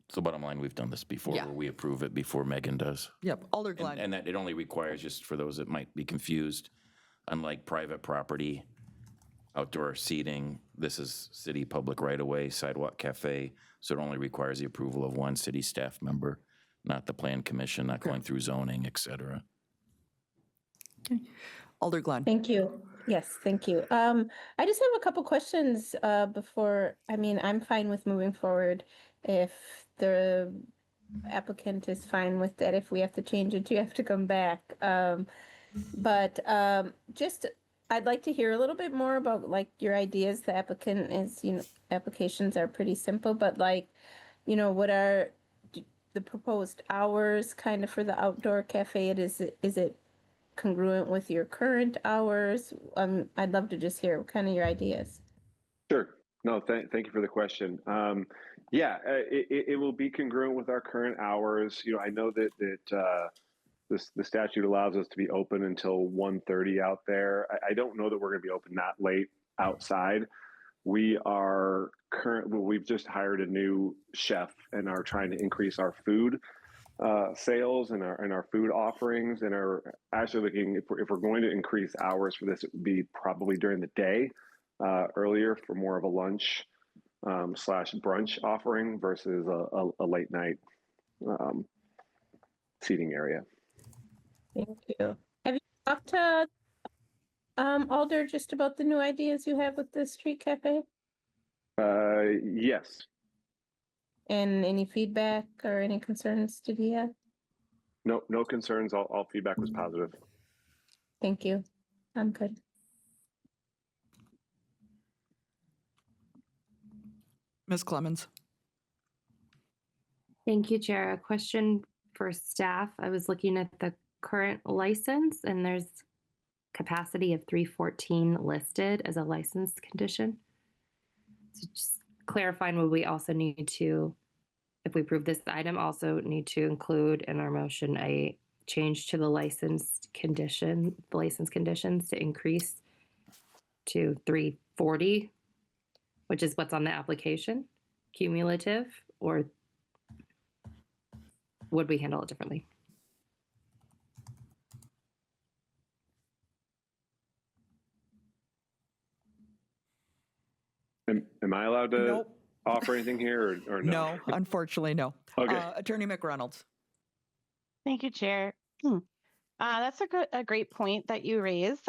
So bottom line, we've done this before, Yeah. where we approve it before Megan does. Yep, Alder Glenn. And that it only requires, just for those that might be confused, unlike private property, outdoor seating, this is city public right-of-way, sidewalk cafe, so it only requires the approval of one city staff member, not the plan commission, not going through zoning, et cetera. Alder Glenn. Thank you. Yes, thank you. I just have a couple questions before, I'm fine with moving forward if the applicant is fine with that. If we have to change it, you have to come back. But I'd like to hear a little bit more about like your ideas. The applicant is, applications are pretty simple, but what are the proposed hours kind of for the outdoor cafe? Is it congruent with your current hours? I'd love to just hear kind of your ideas. Sure. No, thank you for the question. It will be congruent with our current hours. I know that the statute allows us to be open until 1:30 out there. I don't know that we're going to be open that late outside. We've just hired a new chef and are trying to increase our food sales and our food offerings, and are actually looking, if we're going to increase hours for this, it would be probably during the day, earlier, for more of a lunch / brunch offering versus a late night seating area. Thank you. Have you talked to Alder just about the new ideas you have with the street cafe? Yes. And any feedback or any concerns did he have? No concerns. All feedback was positive. Thank you. I'm good. Ms. Clemens. Thank you, Chair. A question for staff. I was looking at the current license, and there's capacity of 314 listed as a license condition. So just clarifying, would we also need to, if we approve this item, also need to include in our motion a change to the license conditions to increase to 340, which is what's on the application, cumulative, or would we handle it differently? Am I allowed to offer anything here or no? No, unfortunately, no. Okay. Attorney McReynolds. Thank you, Chair. That's a great point that you raised.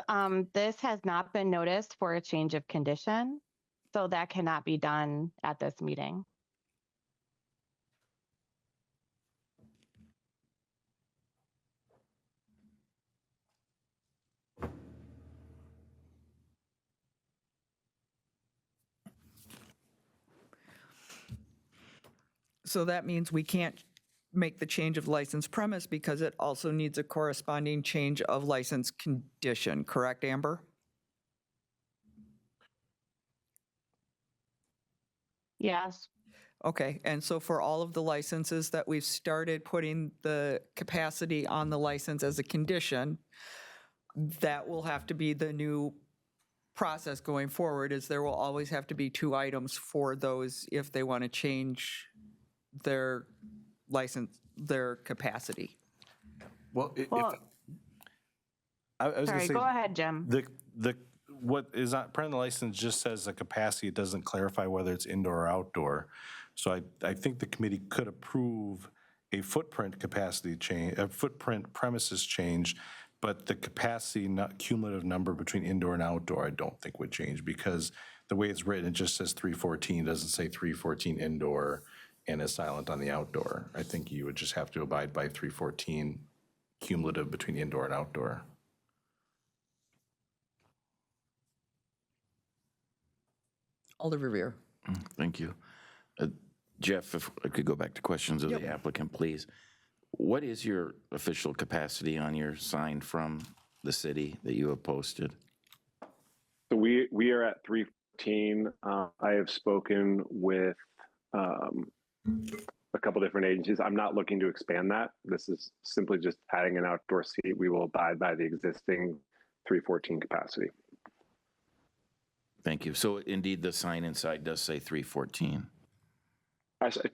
This has not been noticed for a change of condition, so that cannot be done at this meeting. So that means we can't make the change of license premise because it also needs a corresponding change of license condition, correct, Amber? Yes. Okay, and so for all of the licenses that we've started putting the capacity on the license as a condition, that will have to be the new process going forward, is there will always have to be 2 items for those if they want to change their license, their capacity. Well, Well, I was going sorry, to say. go ahead, Jim. What is on, part of the license just says the capacity, it doesn't clarify whether it's indoor or outdoor. So I think the committee could approve a footprint capacity change, a footprint premises change, but the capacity, not cumulative number between indoor and outdoor, I don't think would change because the way it's written, it just says 314, doesn't say 314 indoor and is silent on the outdoor. I think you would just have to abide by 314 cumulative between indoor and outdoor. Alder Revere. Thank you. Jeff, if I could go back to questions of the applicant, please. What is your official capacity on your sign from the city that you have posted? So we are at 314. I have spoken with a couple different agencies. I'm not looking to expand that. This is simply just adding an outdoor seat. We will abide by the existing 314 capacity. Thank you. So indeed, the sign inside does say 314.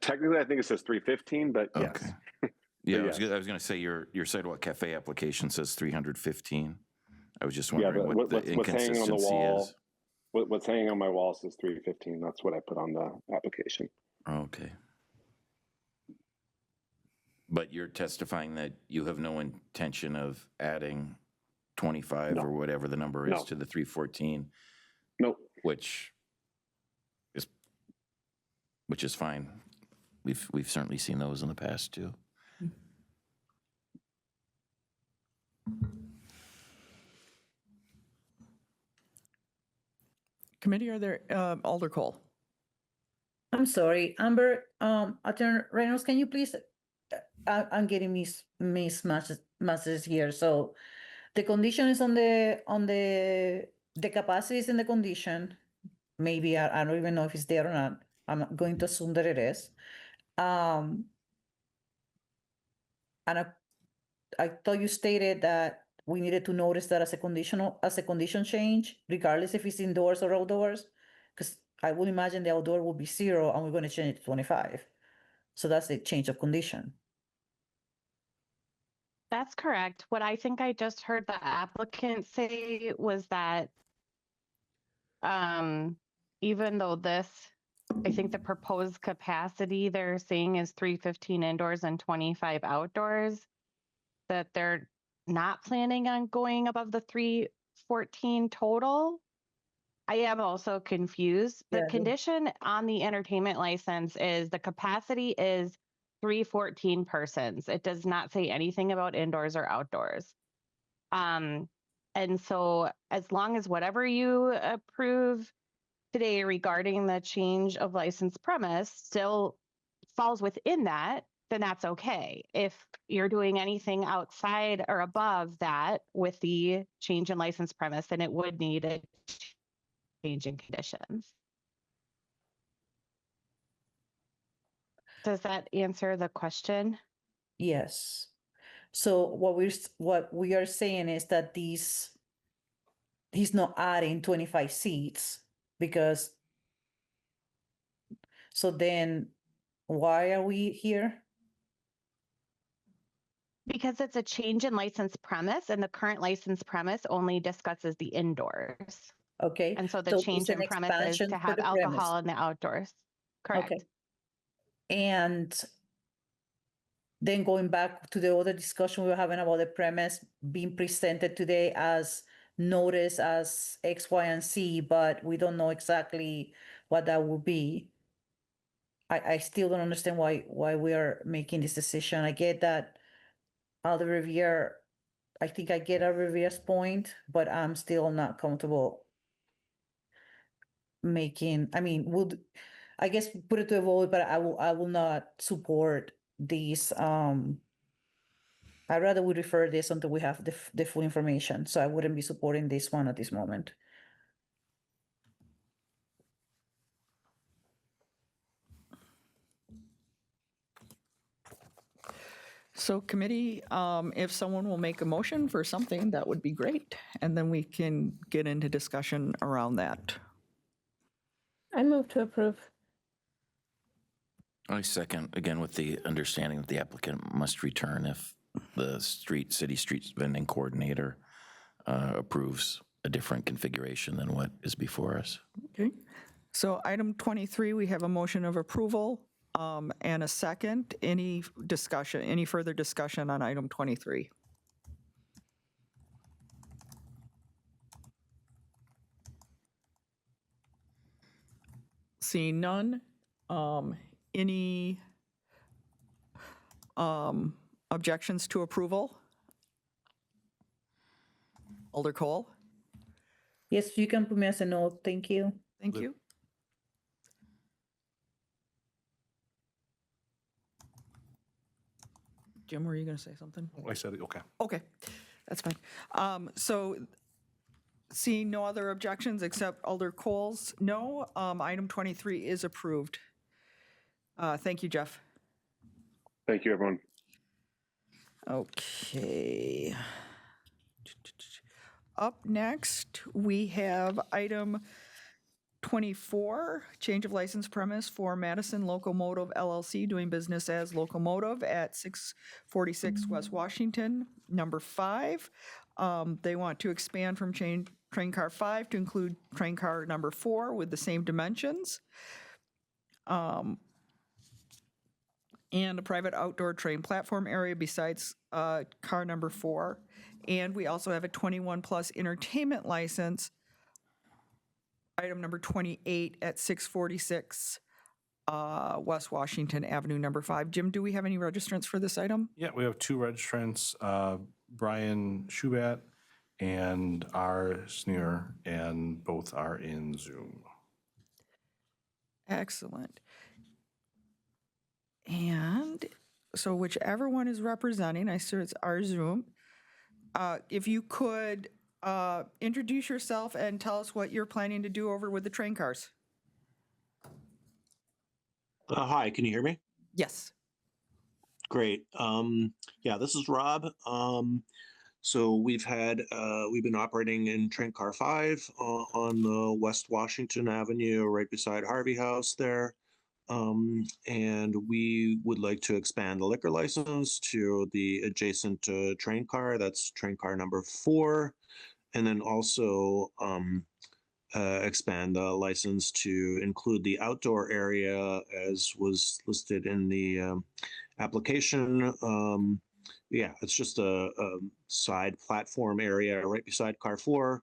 Technically, I think it says 315, but yes. Okay. Yeah, But I was going to say your Sidewalk Cafe application says 315. I was just wondering what the inconsistency is. What's hanging on my wall says 315. That's what I put on the application. Okay. But you're testifying that you have no intention of adding 25 or whatever the number is to the 314? Nope. Which is fine. We've certainly seen those in the past too. Committee, are there, Alder Cole? I'm sorry, Amber, Attorney Reynolds, can you please, I'm getting messages here. So the condition is on the capacity is in the condition. Maybe, I don't even know if it's there or not. I'm going to assume that it is. And I thought you stated that we needed to notice that as a condition change, regardless if it's indoors or outdoors, because I would imagine the outdoor will be 0 and we're going to change it to 25. So that's a change of condition. That's correct. What I think I just heard the applicant say was that even though I think the proposed capacity they're saying is 315 indoors and 25 outdoors, that they're not planning on going above the 314 total. I am also confused. The condition on the entertainment license is the capacity is 314 persons. It does not say anything about indoors or outdoors. And so as long as whatever you approve today regarding the change of license premise still falls within that, then that's okay. If you're doing anything outside or above that with the change in license premise, then it would need a change in conditions. Does that answer the question? Yes. So what we are saying is that he's not adding 25 seats because, so then why are we here? Because it's a change in license premise and the current license premise only discusses the indoors. Okay. And so the change in premise is to have alcohol in the outdoors. Correct. Okay. And then going back to the other discussion we were having about the premise being presented today as notice as X, Y, and Z, but we don't know exactly what that will be. I still don't understand why we are making this decision. I get that Alder Revere, I think I get Alder Revere's point, but I'm still not comfortable making, I mean, I guess put it to a vote, but I will not support these, I'd rather we refer this until we have the full information. So I wouldn't be supporting this one at this moment. So committee, if someone will make a motion for something, that would be great. And then we can get into discussion around that. I move to approve. I second, again, with the understanding that the applicant must return if the city street vending coordinator approves a different configuration than what is before us. Okay. So item 23, we have a motion of approval and a second. Any discussion, any further discussion on item 23? Seeing none. Any objections to approval? Alder Cole? Yes, you can put me as a no. Thank you. Thank you. Jim, were you going to say something? I said, okay. Okay, that's fine. So seeing no other objections except Alder Cole's no, item 23 is approved. Thank you, Jeff. Thank you, everyone. Okay. Up next, we have item 24, change of license premise for Madison Locomotive LLC doing business as Locomotive at 646 West Washington. Number 5, they want to expand from train car 5 to include train car number 4 with the same dimensions. And a private outdoor train platform area besides car number 4. And we also have a 21-plus entertainment license, item number 28 at 646 West Washington Avenue, number 5. Jim, do we have any registrants for this item? Yeah, we have 2 registrants, Brian Schubat and R. Sneer, and both are in Zoom. Excellent. And so whichever one is representing, I see it's our Zoom. If you could introduce yourself and tell us what you're planning to do over with the train cars. Hi, can you hear me? Yes. Great. Yeah, this is Rob. So we've been operating in train car 5 on the West Washington Avenue, right beside Harvey House there. And we would like to expand the liquor license to the adjacent train car. That's train car number 4. And then also expand the license to include the outdoor area as was listed in the application. Yeah, it's just a side platform area right beside car 4.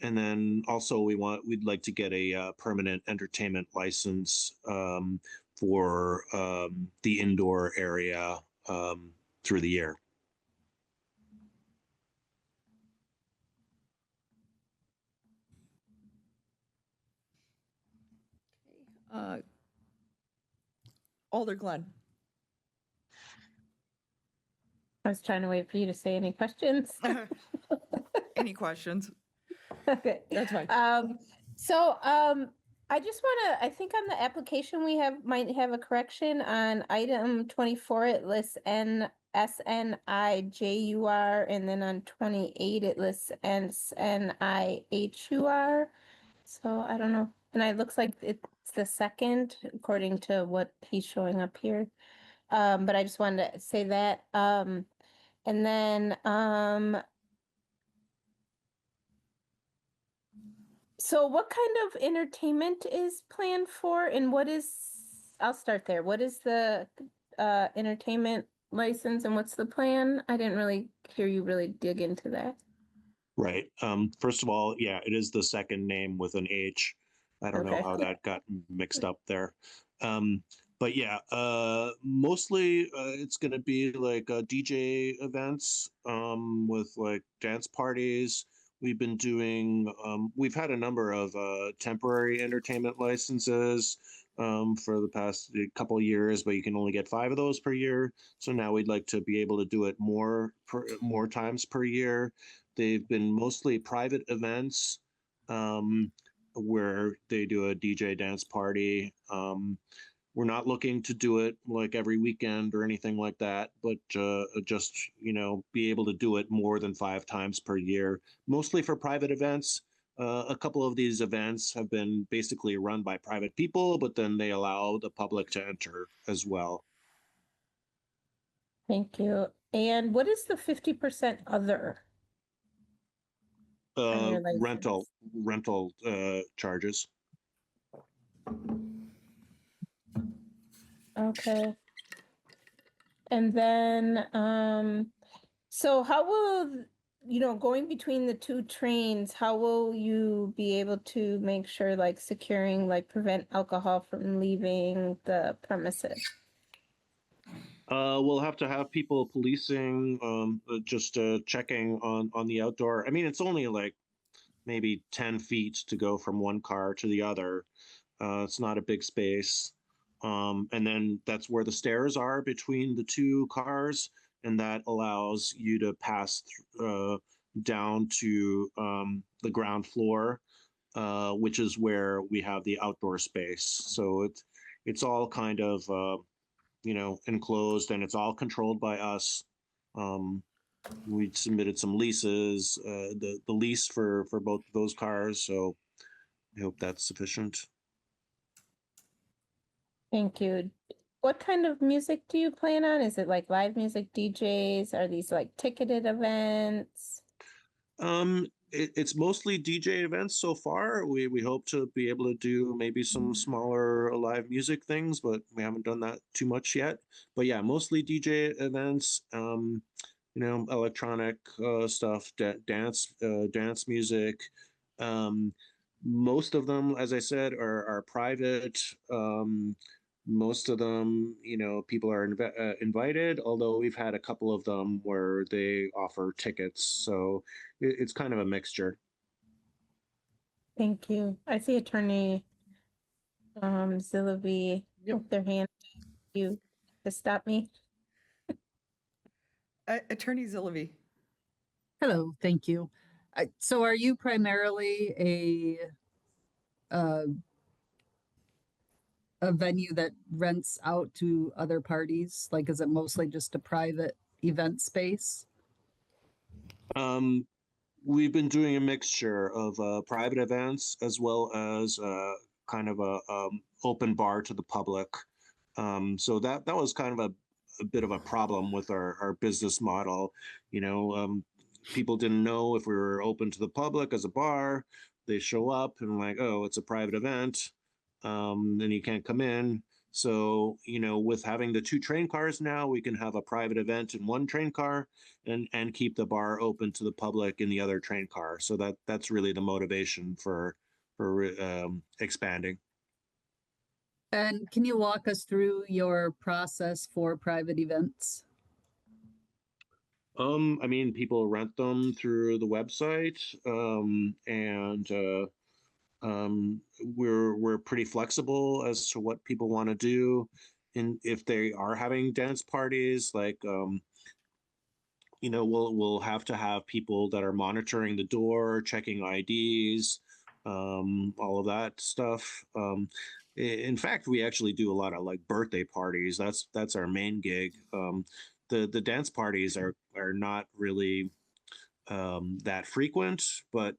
And then also we'd like to get a permanent entertainment license for the indoor area through the year. Alder Glenn. I was trying to wait for you to say any questions. Any questions? Okay. That's fine. I just want to, I think on the application we might have a correction on item 24, it lists SNIJUR, and then on 28 it lists SNIHUR. So I don't know. And it looks like it's the second according to what he's showing up here. But I just wanted to say that. And then so what kind of entertainment is planned for, and I'll start there. What is the entertainment license and what's the plan? I didn't really hear you really dig into that. Right. First of all, yeah, it is the second name with an H. I don't know how that got mixed up there. But yeah, mostly it's going to be like DJ events with like dance parties. We've had a number of temporary entertainment licenses for the past couple of years, but you can only get 5 of those per year. So now we'd like to be able to do it more times per year. They've been mostly private events where they do a DJ dance party. We're not looking to do it like every weekend or anything like that, but just, be able to do it more than 5 times per year, mostly for private events. A couple of these events have been basically run by private people, but then they allow the public to enter as well. Thank you. And what is the 50% other? On your license? Rental charges. Okay. And then, so how will, going between the 2 trains, how will you be able to make sure, like, securing, like, prevent alcohol from leaving the premises? We'll have to have people policing, just checking on the outdoor. I mean, it's only like maybe 10 feet to go from one car to the other. It's not a big space. And then that's where the stairs are between the 2 cars, and that allows you to pass down to the ground floor, which is where we have the outdoor space. So it's all kind of enclosed, and it's all controlled by us. We submitted some leases, the lease for both of those cars, so I hope that's sufficient. Thank you. What kind of music do you plan on? Is it like live music, DJs? Are these like ticketed events? It's mostly DJ events so far. We hope to be able to do maybe some smaller live music things, but we haven't done that too much yet. But yeah, mostly DJ events. Electronic stuff, dance music. Most of them, as I said, are private. Most of them, people are invited, although we've had a couple of them where they offer tickets. So it's kind of a mixture. Thank you. I see Attorney Zillaby with their hand. You to stop me. Attorney Zillaby. Hello, thank you. So are you primarily a venue that rents out to other parties? Like, is it mostly just a private event space? We've been doing a mixture of private events as well as kind of a open bar to the public. So that was kind of a bit of a problem with our business model. People didn't know if we were open to the public as a bar. They show up and like, oh, it's a private event, and you can't come in. So, with having the 2 train cars now, we can have a private event in one train car and keep the bar open to the public in the other train car. So that's really the motivation for expanding. And can you walk us through your process for private events? I mean, people rent them through the website, and we're pretty flexible as to what people want to do. And if they are having dance parties, like we'll have to have people that are monitoring the door, checking IDs, all of that stuff. In fact, we actually do a lot of like birthday parties. That's our main gig. The dance parties are not really that frequent, but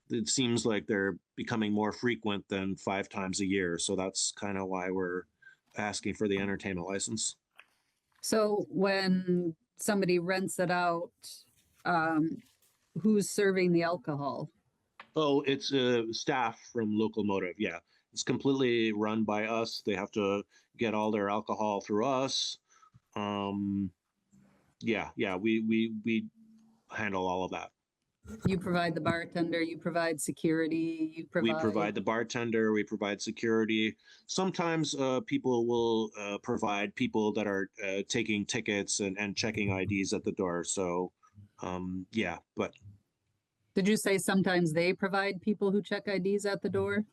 it seems like they're becoming more frequent than 5 times a year. So that's kind of why we're asking for the entertainment license. So when somebody rents it out, who's serving the alcohol? Oh, it's staff from Locomotive. Yeah, it's completely run by us. They have to get all their alcohol through us. Yeah, we handle all of that. You provide the bartender, you provide security, We provide the bartender, we provide security. Sometimes people will provide people that are taking tickets and checking IDs at the door. So, yeah, but. Did you say sometimes they provide people who check IDs at the door?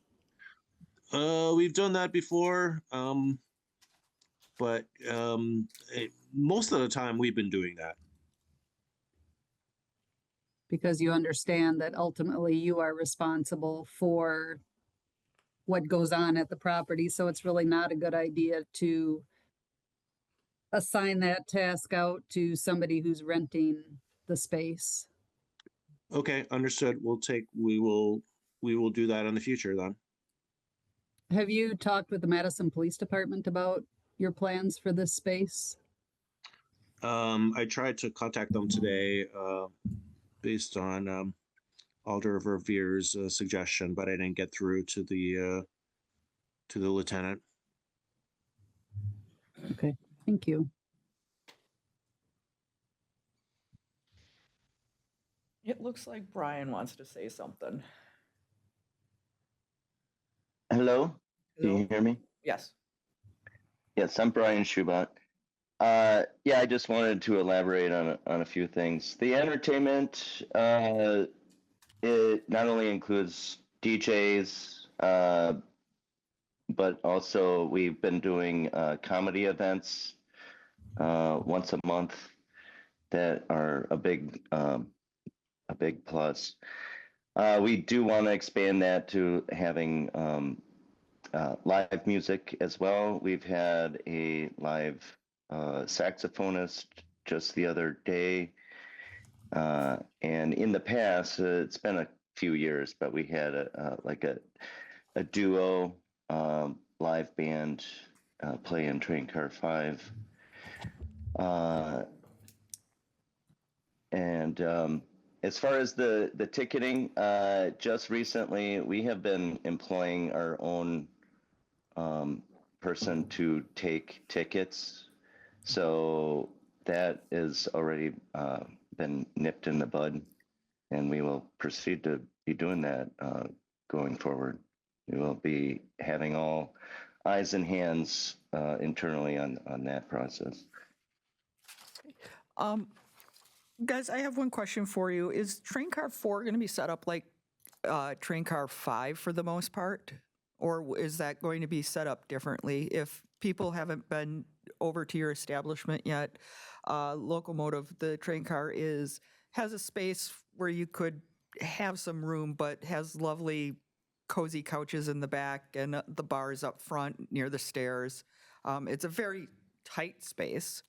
We've done that before, but most of the time we've been doing that. Because you understand that ultimately you are responsible for what goes on at the property. So it's really not a good idea to assign that task out to somebody who's renting the space. Okay, understood. We will do that in the future then. Have you talked with the Madison Police Department about your plans for this space? I tried to contact them today based on Alder Verveer's suggestion, but I didn't get through to the lieutenant. Okay, thank you. It looks like Brian wants to say something. Hello? Can Hello? you hear me? Yes. Yes, I'm Brian Schubert. Yeah, I just wanted to elaborate on a few things. The entertainment, it not only includes DJs, but also we've been doing comedy events once a month that are a big plus. We do want to expand that to having live music as well. We've had a live saxophonist just the other day. And in the past, it's been a few years, but we had a duo live band play in Train Car 5. And as far as the ticketing, just recently we have been employing our own person to take tickets. So that is already been nipped in the bud, and we will proceed to be doing that going forward. We will be having all eyes and hands internally on that process. Guys, I have one question for you. Is train car 4 going to be set up like train car 5 for the most part? Or is that going to be set up differently? If people haven't been over to your establishment yet, Locomotive, the train car has a space where you could have some room, but has lovely cozy couches in the back and the bars up front near the stairs. It's a very tight space.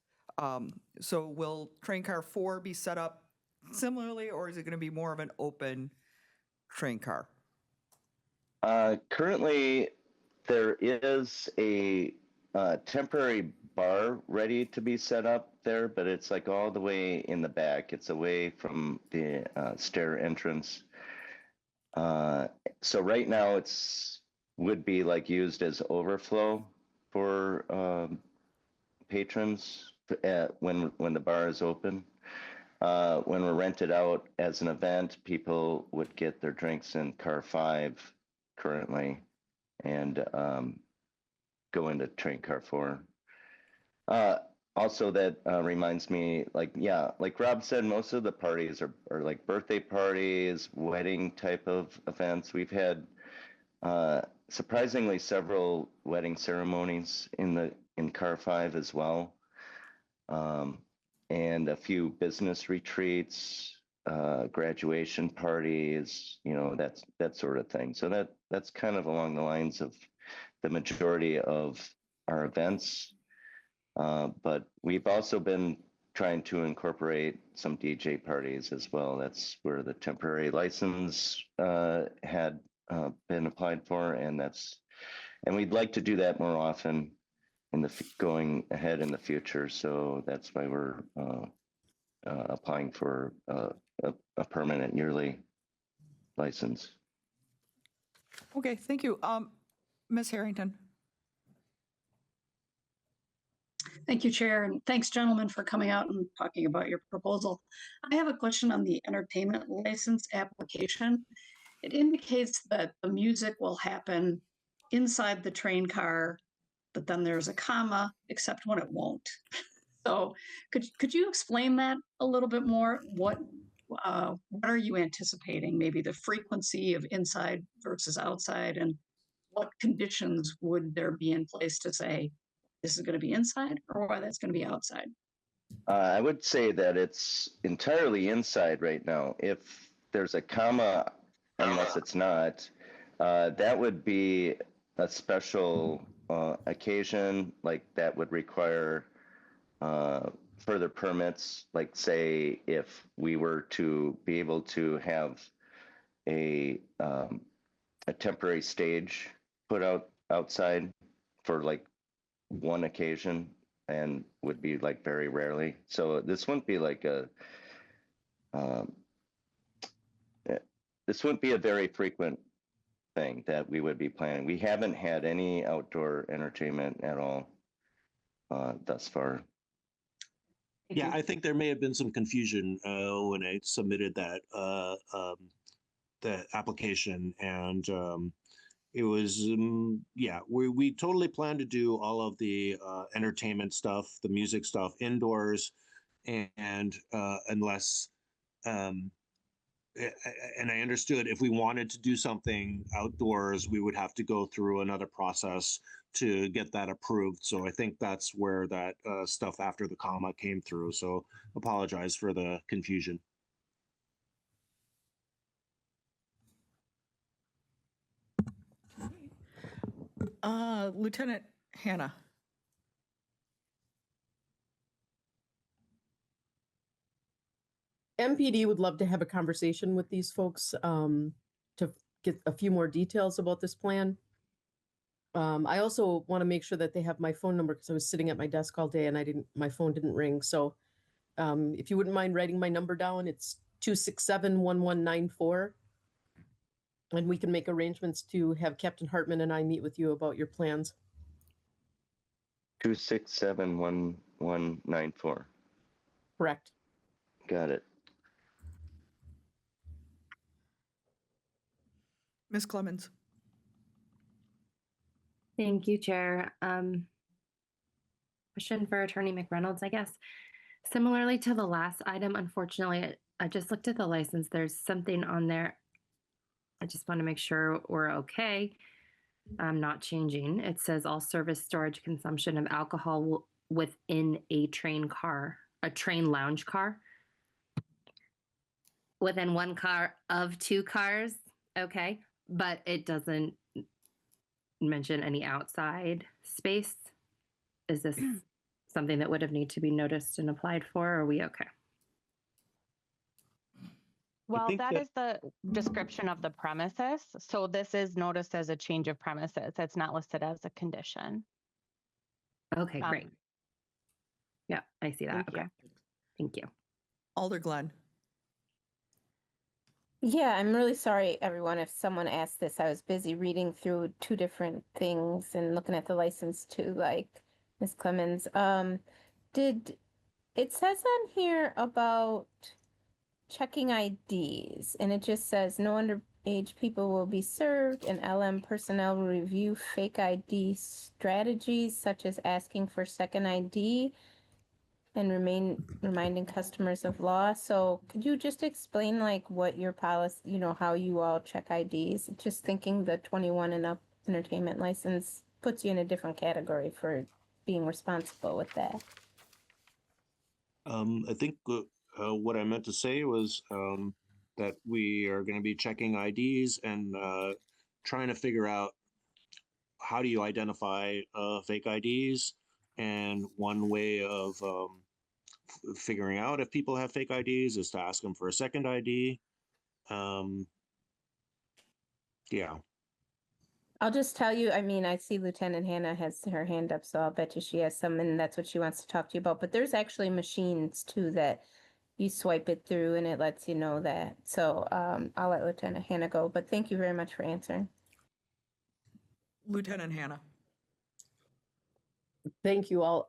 So will train car 4 be set up similarly, or is it going to be more of an open train car? Currently, there is a temporary bar ready to be set up there, but it's like all the way in the back. It's away from the stair entrance. So right now would be like used as overflow for patrons when the bar is open. When we're rented out as an event, people would get their drinks in car 5 currently and go into train car 4. Also, that reminds me, like Rob said, most of the parties are like birthday parties, wedding type of events. We've had surprisingly several wedding ceremonies in car 5 as well, and a few business retreats, graduation parties, that sort of thing. So that's kind of along the lines of the majority of our events. But we've also been trying to incorporate some DJ parties as well. That's where the temporary license had been applied for, and we'd like to do that more often going ahead in the future. So that's why we're applying for a permanent yearly license. Okay, thank you. Ms. Harrington. Thank you, Chair, and thanks, gentlemen, for coming out and talking about your proposal. I have a question on the entertainment license application. It indicates that the music will happen inside the train car, but then there's a comma, except when it won't. So could you explain that a little bit more? What are you anticipating? Maybe the frequency of inside versus outside, and what conditions would there be in place to say this is going to be inside or whether it's going to be outside? I would say that it's entirely inside right now. If there's a comma, unless it's not, that would be a special occasion, like that would require further permits. Like say, if we were to be able to have a temporary stage put outside for like one occasion, and would be like very rarely. So this wouldn't be like this wouldn't be a very frequent thing that we would be planning. We haven't had any outdoor entertainment at all thus far. Yeah, I think there may have been some confusion when I submitted that the application, and it was yeah, we totally plan to do all of the entertainment stuff, the music stuff indoors, and unless and I understood if we wanted to do something outdoors, we would have to go through another process to get that approved. So I think that's where that stuff after the comma came through. So apologize for the confusion. Lieutenant Hannah. MPD would love to have a conversation with these folks to get a few more details about this plan. I also want to make sure that they have my phone number because I was sitting at my desk all day and my phone didn't ring. So if you wouldn't mind writing my number down, it's 267-1194. And we can make arrangements to have Captain Hartman and I meet with you about your plans. 267-1194. Correct. Got it. Ms. Clemens. Thank you, Chair. Question for Attorney McReynolds, I guess. Similarly to the last item, unfortunately, I just looked at the license. There's something on there. I just want to make sure we're okay. I'm not changing. It says all service, storage, consumption of alcohol within a train lounge car. Within one car of two cars, okay, but it doesn't mention any outside space. Is this something that would have need to be noticed and applied for, or are we okay? Well, that is the description of the premises. So this is noticed as a change of premises. It's not listed as a condition. Okay, great. Yeah, I see that. Thank you. Thank you. Alder Glenn. Yeah, I'm really sorry, everyone, if someone asked this. I was busy reading through two different things and looking at the license too, like Ms. Clemens. It says on here about checking IDs, and it just says no underage people will be served, and LM personnel will review fake ID strategies such as asking for second ID and reminding customers of law. So could you just explain like what your policy, how you all check IDs? Just thinking the 21 and up entertainment license puts you in a different category for being responsible with that. I think what I meant to say was that we are going to be checking IDs and trying to figure out how do you identify fake IDs, and one way of figuring out if people have fake IDs is to ask them for a second ID. Yeah. I'll just tell you, I see Lieutenant Hannah has her hand up, so I'll bet you she has some, and that's what she wants to talk to you about. But there's actually machines too that you swipe it through and it lets you know that. So I'll let Lieutenant Hannah go, but thank you very much for answering. Lieutenant Hannah. Thank you all.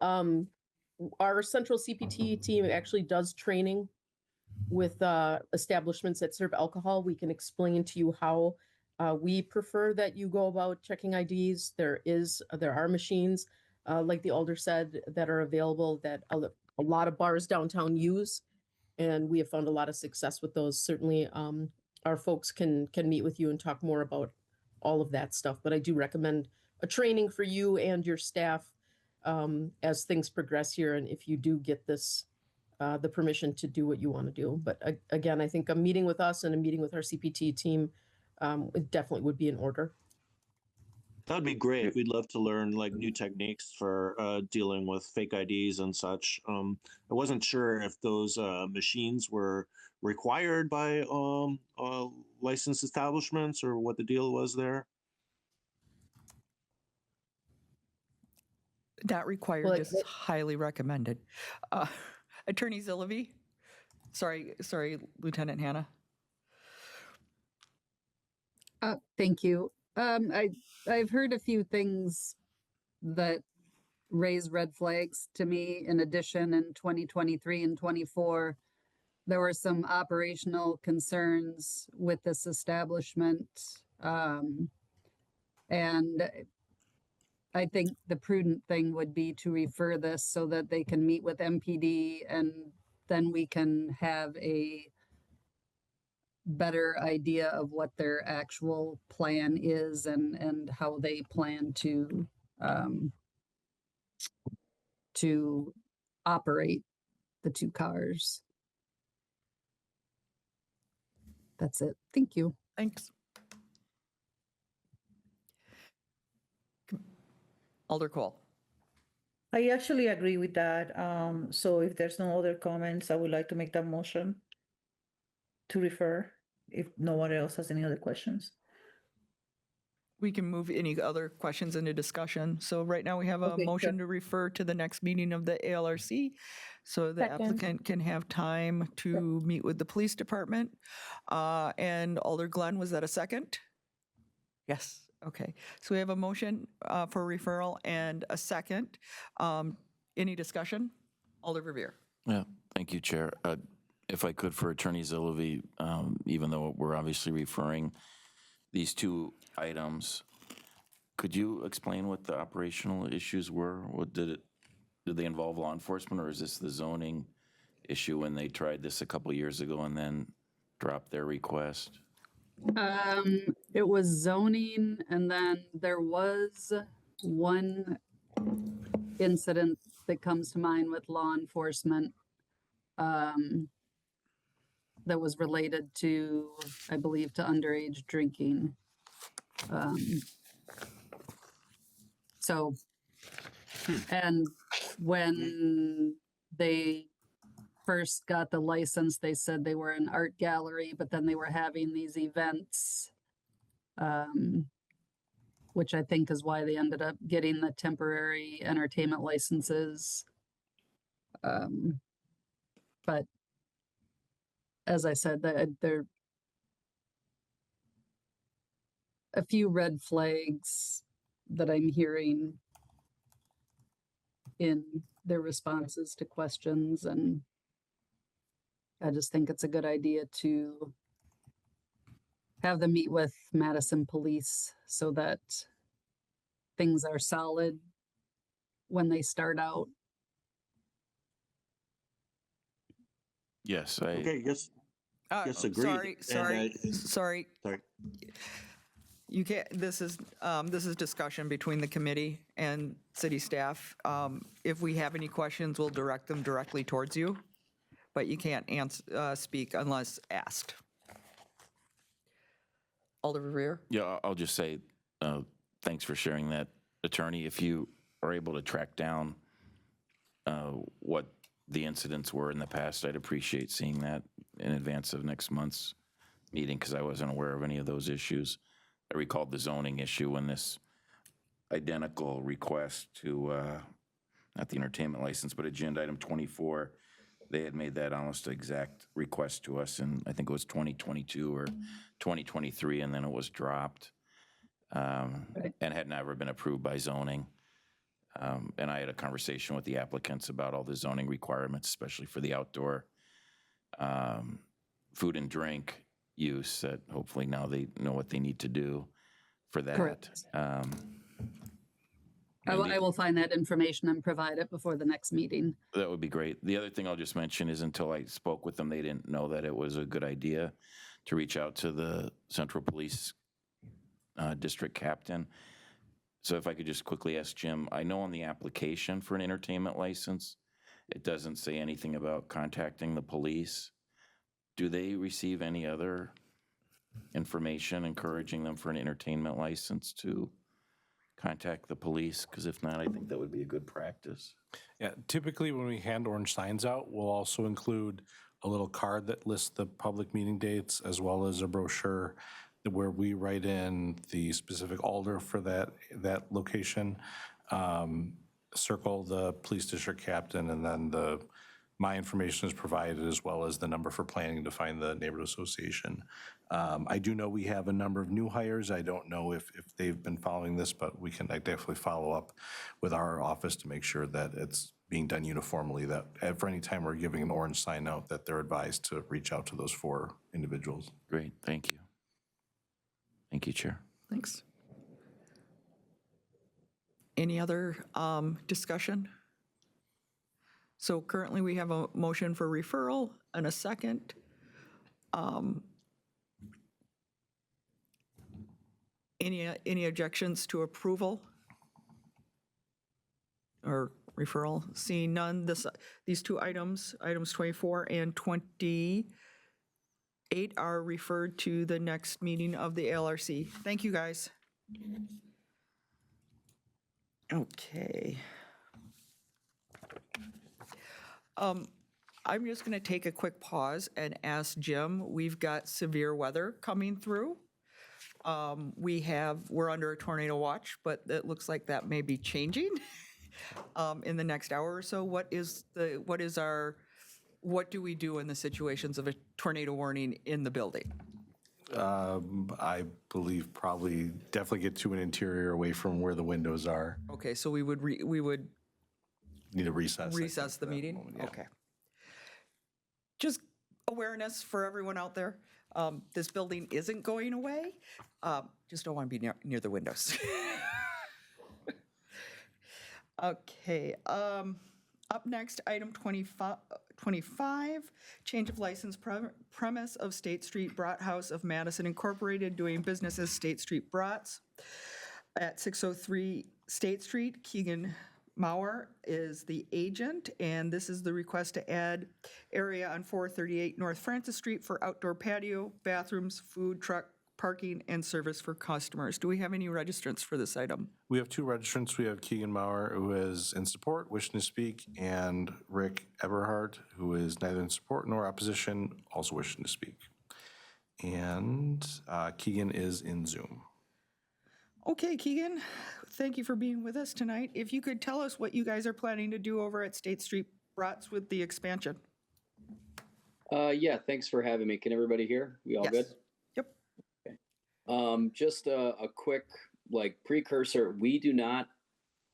Our central CPT team actually does training with establishments that serve alcohol. We can explain to you how we prefer that you go about checking IDs. There are machines, like the Alder said, that are available that a lot of bars downtown use, and we have found a lot of success with those. Certainly, our folks can meet with you and talk more about all of that stuff. But I do recommend a training for you and your staff as things progress here, and if you do get this, the permission to do what you want to do. But again, I think a meeting with us and a meeting with our CPT team, it definitely would be in order. That'd be great. We'd love to learn like new techniques for dealing with fake IDs and such. I wasn't sure if those machines were required by licensed establishments or what the deal was there. Not required, just highly recommended. Attorney Zillivi? Sorry, Lieutenant Hannah. Thank you. I've heard a few things that raise red flags to me. In addition, in 2023 and 24, there were some operational concerns with this establishment. And I think the prudent thing would be to refer this so that they can meet with MPD, and then we can have a better idea of what their actual plan is and how they plan to operate the two cars. That's it. Thank you. Thanks. Alder Cole. I actually agree with that. So if there's no other comments, I would like to make that motion to refer, if no one else has any other questions. We can move any other questions into discussion. So right now we have a Okay, motion sure. to refer to the next meeting of the ALRC, so the Second. applicant can have time to meet with the police department. And Alder Glenn, was that a second? Yes. Okay. So we have a motion for referral and a second. Any discussion? Alder Verveer. Yeah, thank you, Chair. If I could, for Attorney Zillivi, even though we're obviously referring these two items, could you explain what the operational issues were? Did they involve law enforcement, or is this the zoning issue when they tried this a couple years ago and then dropped their request? It was zoning, and then there was one incident that comes to mind with law enforcement that was related to, I believe, to underage drinking. And when they first got the license, they said they were an art gallery, but then they were having these events, which I think is why they ended up getting the temporary entertainment licenses. But as I said, there a few red flags that I'm hearing in their responses to questions, and I just think it's a good idea to have them meet with Madison Police so that things are solid when they start out. Yes, Okay, yes. Yes, agreed. Sorry. Sorry. You can't, this is discussion between the committee and city staff. If we have any questions, we'll direct them directly towards you, but you can't speak unless asked. Alder Verveer? Yeah, I'll just say, thanks for sharing that, Attorney. If you are able to track down what the incidents were in the past, I'd appreciate seeing that in advance of next month's meeting, because I wasn't aware of any of those issues. I recalled the zoning issue when this identical request to, not the entertainment license, but agenda item 24, they had made that almost exact request to us in, I think it was 2022 or 2023, and then it was dropped and had never been approved by zoning. And I had a conversation with the applicants about all the zoning requirements, especially for the outdoor food and drink use, that hopefully now they know what they need to do for that. Correct. I will find that information and provide it before the next meeting. That would be great. The other thing I'll just mention is, until I spoke with them, they didn't know that it was a good idea to reach out to the Central Police district captain. So if I could just quickly ask Jim, I know on the application for an entertainment license, it doesn't say anything about contacting the police. Do they receive any other information encouraging them for an entertainment license to contact the police? Because if not, I think that would be a good practice. Yeah, typically when we hand orange signs out, we'll also include a little card that lists the public meeting dates as well as a brochure where we write in the specific alder for that location, circle the police district captain, and then my information is provided as well as the number for planning to find the neighborhood association. I do know we have a number of new hires. I don't know if they've been following this, but I definitely follow up with our office to make sure that it's being done uniformly, that for any time we're giving an orange sign out, that they're advised to reach out to those 4 individuals. Great, thank you. Thank you, Chair. Thanks. Any other discussion? So currently we have a motion for referral and a second. Any objections to approval or referral? Seeing none, these 2 items, items 24 and 28, are referred to the next meeting of the ALRC. Thank you, guys. Okay. I'm just going to take a quick pause and ask Jim, we've got severe weather coming through. We're under a tornado watch, but it looks like that may be changing in the next hour or so. What do we do in the situations of a tornado warning in the building? I believe probably definitely get to an interior away from where the windows are. Okay, so we would Need a recess. recess the meeting? moment, yeah. Okay. Just awareness for everyone out there. This building isn't going away. Just don't want to be near the windows. Okay. Up next, item 25, change of license premise of State Street Brat House of Madison Incorporated, doing business as State Street Brats at 603 State Street. Keegan Mauer is the agent, and this is the request to add area on 438 North Francis Street for outdoor patio, bathrooms, food truck, parking, and service for customers. Do we have any registrants for this item? We have 2 registrants. We have Keegan Mauer, who is in support, wishing to speak, and Rick Eberhardt, who is neither in support nor opposition, also wishing to speak. And Keegan is in Zoom. Okay, Keegan, thank you for being with us tonight. If you could tell us what you guys are planning to do over at State Street Brats with the expansion. Yeah, thanks for having me. Can everybody hear? We all Yes. good? Yep. Okay. Just a quick precursor. We do not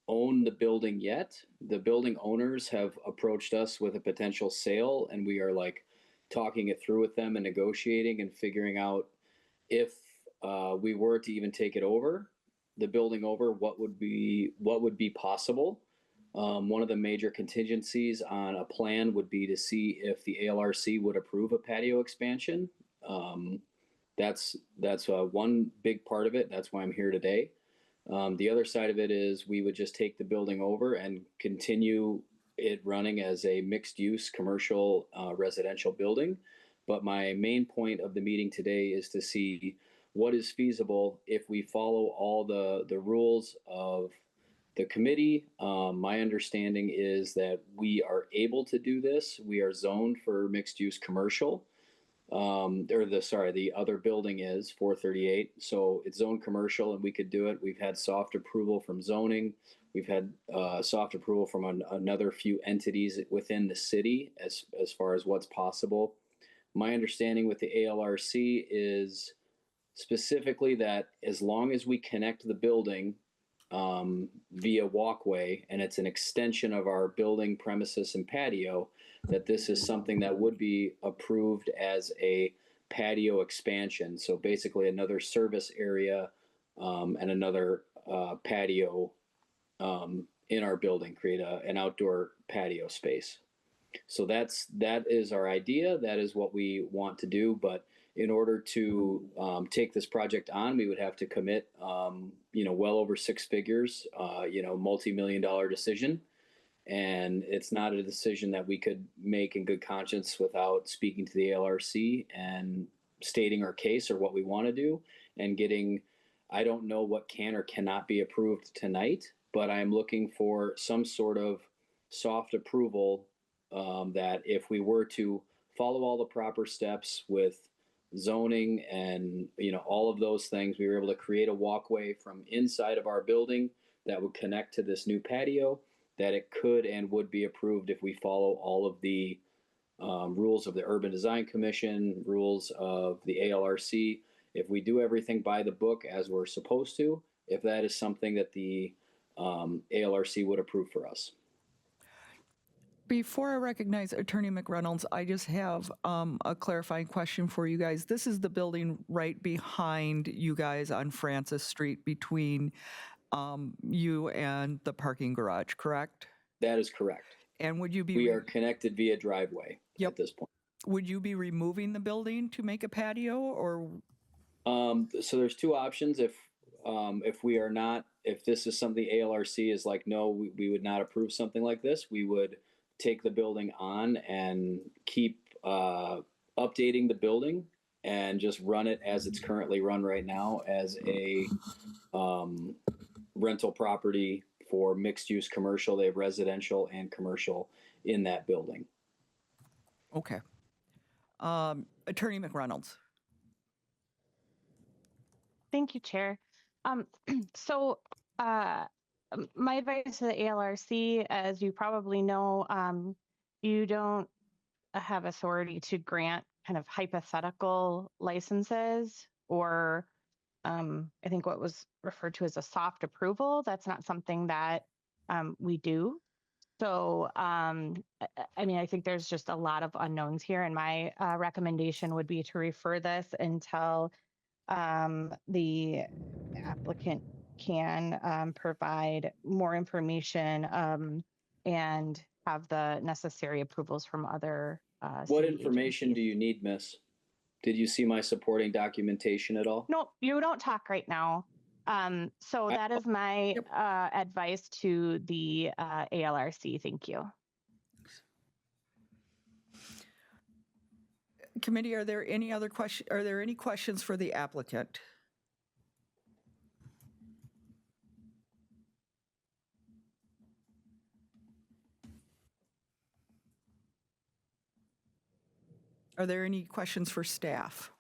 own the building yet. The building owners have approached us with a potential sale, and we are talking it through with them and negotiating and figuring out if we were to even take it over, the building over, what would be possible. One of the major contingencies on a plan would be to see if the ALRC would approve a patio expansion. That's one big part of it. That's why I'm here today. The other side of it is we would just take the building over and continue it running as a mixed-use commercial residential building. But my main point of the meeting today is to see what is feasible if we follow all the rules of the committee. My understanding is that we are able to do this. We are zoned for mixed-use commercial. The other building is 438. So it's zoned commercial and we could do it. We've had soft approval from zoning. We've had soft approval from another few entities within the city as far as what's possible. My understanding with the ALRC is specifically that as long as we connect the building via walkway and it's an extension of our building premises and patio, that this is something that would be approved as a patio expansion. So basically another service area and another patio in our building, create an outdoor patio space. So that is our idea. That is what we want to do. But in order to take this project on, we would have to commit, well over six figures, multi-million-dollar decision. And it's not a decision that we could make in good conscience without speaking to the ALRC and stating our case or what we want to do and getting, I don't know what can or cannot be approved tonight, but I'm looking for some sort of soft approval that if we were to follow all the proper steps with zoning and all of those things, we were able to create a walkway from inside of our building that would connect to this new patio, that it could and would be approved if we follow all of the rules of the Urban Design Commission, rules of the ALRC. If we do everything by the book as we're supposed to, if that is something that the ALRC would approve for us. Before I recognize Attorney McReynolds, I just have a clarifying question for you guys. This is the building right behind you guys on Francis Street between you and the parking garage, correct? That is correct. And would you be... We are connected via driveway at this point. Would you be removing the building to make a patio or... So there's two options. If we are not, if this is something ALRC is like, no, we would not approve something like this, we would take the building on and keep updating the building and just run it as it's currently run right now as a rental property for mixed use commercial. They have residential and commercial in that building. Okay. Attorney McReynolds. Thank you, Chair. So my advice to the ALRC, as you probably know, you don't have authority to grant kind of hypothetical licenses or I think what was referred to as a soft approval. That's not something that we do. So, I think there's just a lot of unknowns here, and my recommendation would be to refer this until the applicant can provide more information and have the necessary approvals from other What city information agencies. do you need, Miss? Did you see my supporting documentation at all? No, you don't talk right now. So that is my advice to the ALRC. Thank you. Committee, are there any other questions? Are there any questions for the applicant? Are there any questions for staff?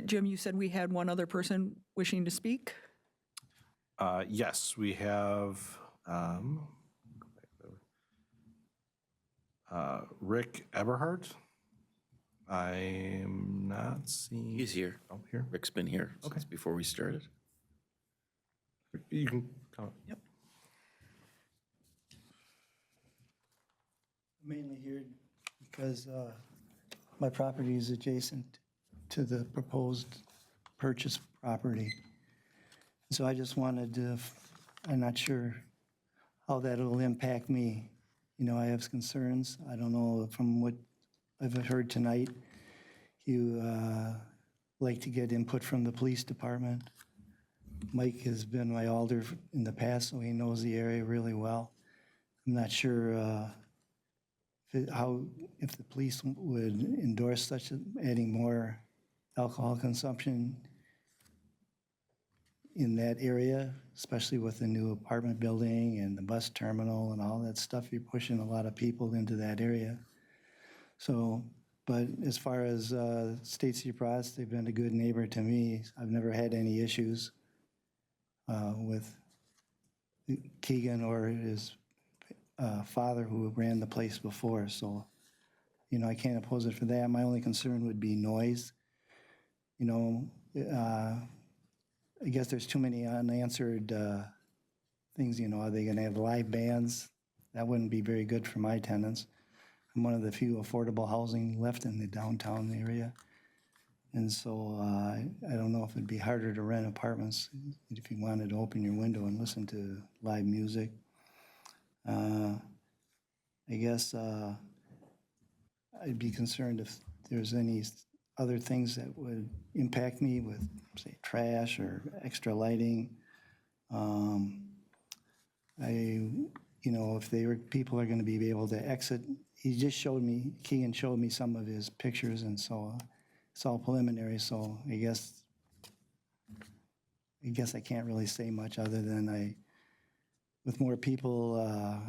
Jim, you said we had one other person wishing to speak? Yes, we have Rick Eberhardt. I'm not seeing... He's here. Oh, here. Rick's been here since before we started. You can come. Yep. Mainly here because my property is adjacent to the proposed purchase property. So I just wanted to, I'm not sure how that'll impact me. I have concerns. I don't know, from what I've heard tonight, you like to get input from the police department. Mike has been my alder in the past, so he knows the area really well. I'm not sure if the police would endorse adding more alcohol consumption in that area, especially with the new apartment building and the bus terminal and all that stuff. You're pushing a lot of people into that area. So, but as far as State City Pross, they've been a good neighbor to me. I've never had any issues with Keegan or his father who ran the place before. So, I can't oppose it for that. My only concern would be noise. I guess there's too many unanswered things. Are they going to have live bands? That wouldn't be very good for my tenants. I'm one of the few affordable housing left in the downtown area. And so I don't know if it'd be harder to rent apartments if you wanted to open your window and listen to live music I guess I'd be concerned if there's any other things that would impact me with, say, trash or extra lighting. If people are going to be able to exit, Keegan showed me some of his pictures, and so it's all preliminary, so I guess I can't really say much other than with more people,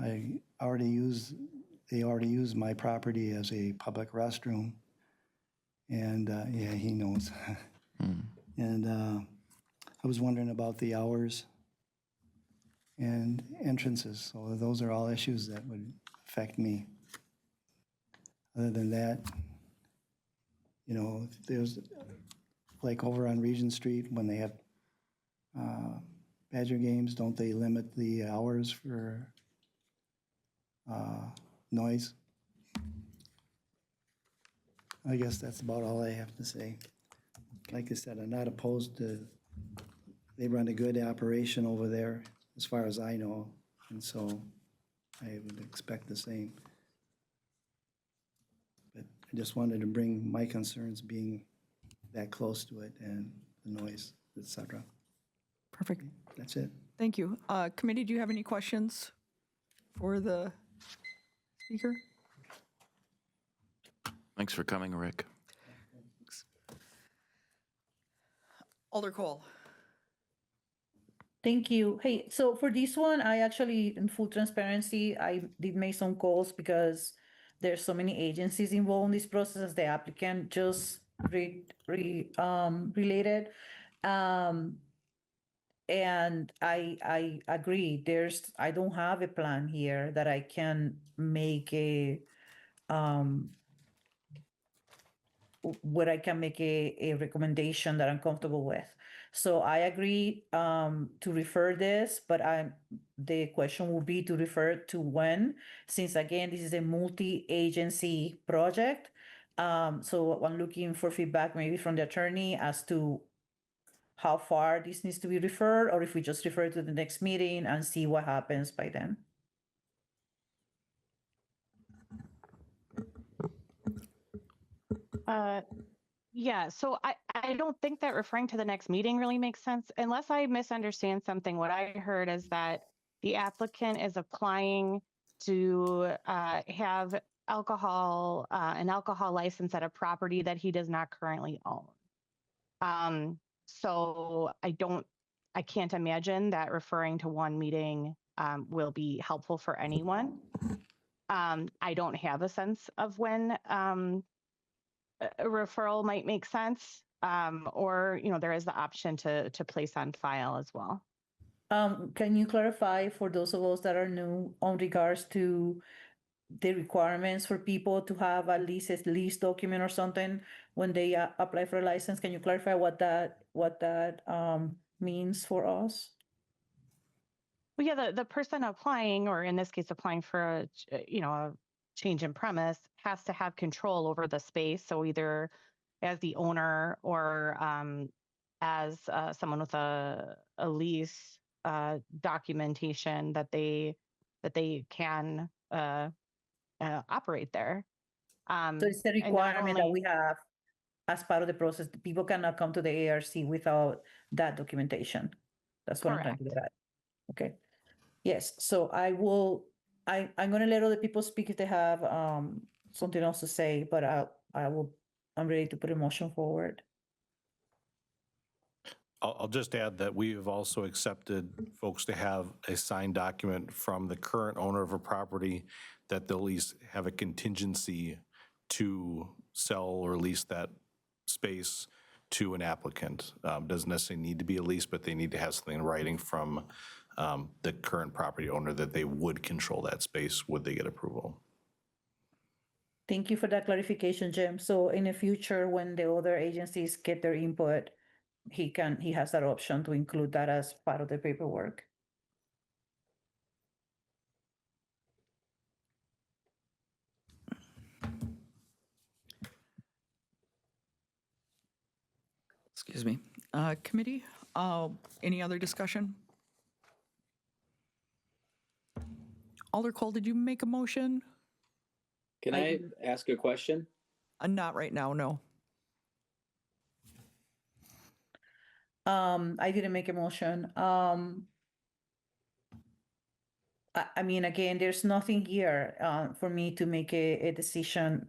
they already use my property as a public restroom. And, yeah, he knows. And I was wondering about the hours and entrances. So those are all issues that would affect me. Other than that, there's, like over on Regent Street, when they have Badger games, don't they limit the hours for noise? I guess that's about all I have to say. Like I said, I'm not opposed to, they run a good operation over there, as far as I know, and so I would expect the same. But I just wanted to bring my concerns being that close to it and the noise, et cetera. Perfect. That's it. Thank you. Committee, do you have any questions for the speaker? Thanks for coming, Rick. Alder Cole. Thank you. Hey, so for this one, I actually, in full transparency, I did make some calls because there's so many agencies involved in this process as the applicant just related. And I agree, I don't have a plan here that I can make where I can make a recommendation that I'm comfortable with. So I agree to refer this, but the question will be to refer to when, since again, this is a multi-agency project. So I'm looking for feedback maybe from the attorney as to how far this needs to be referred, or if we just refer to the next meeting and see what happens by then. Yeah, so I don't think that referring to the next meeting really makes sense, unless I misunderstand something. What I heard is that the applicant is applying to have an alcohol license at a property that he does not currently own. So I can't imagine that referring to one meeting will be helpful for anyone. I don't have a sense of when a referral might make sense, or there is the option to place on file as well. Can you clarify for those of us that are new on regards to the requirements for people to have at least a lease document or something when they apply for a license? Can you clarify what that means for us? Well, yeah, the person applying, or in this case, applying for a change in premise, has to have control over the space. So either as the owner or as someone with a lease documentation that they can operate there. So it's a requirement that we have as part of the process. People cannot come to the ARC without that documentation. That's what I'm trying to get at. Okay. Yes. So I'm going to let other people speak if they have something else to say, but I'm ready to put a motion forward. I'll just add that we have also accepted folks to have a signed document from the current owner of a property that they'll at least have a contingency to sell or lease that space to an applicant. Doesn't necessarily need to be a lease, but they need to have something in writing from the current property owner that they would control that space, would they get approval. Thank you for that clarification, Jim. So in the future, when the other agencies get their input, he has that option to include that as part of the paperwork. Excuse me. Committee, any other discussion? Alder Cole, did you make a motion? Can I ask a question? Not right now, no. I didn't make a motion. I mean, again, there's nothing here for me to make a decision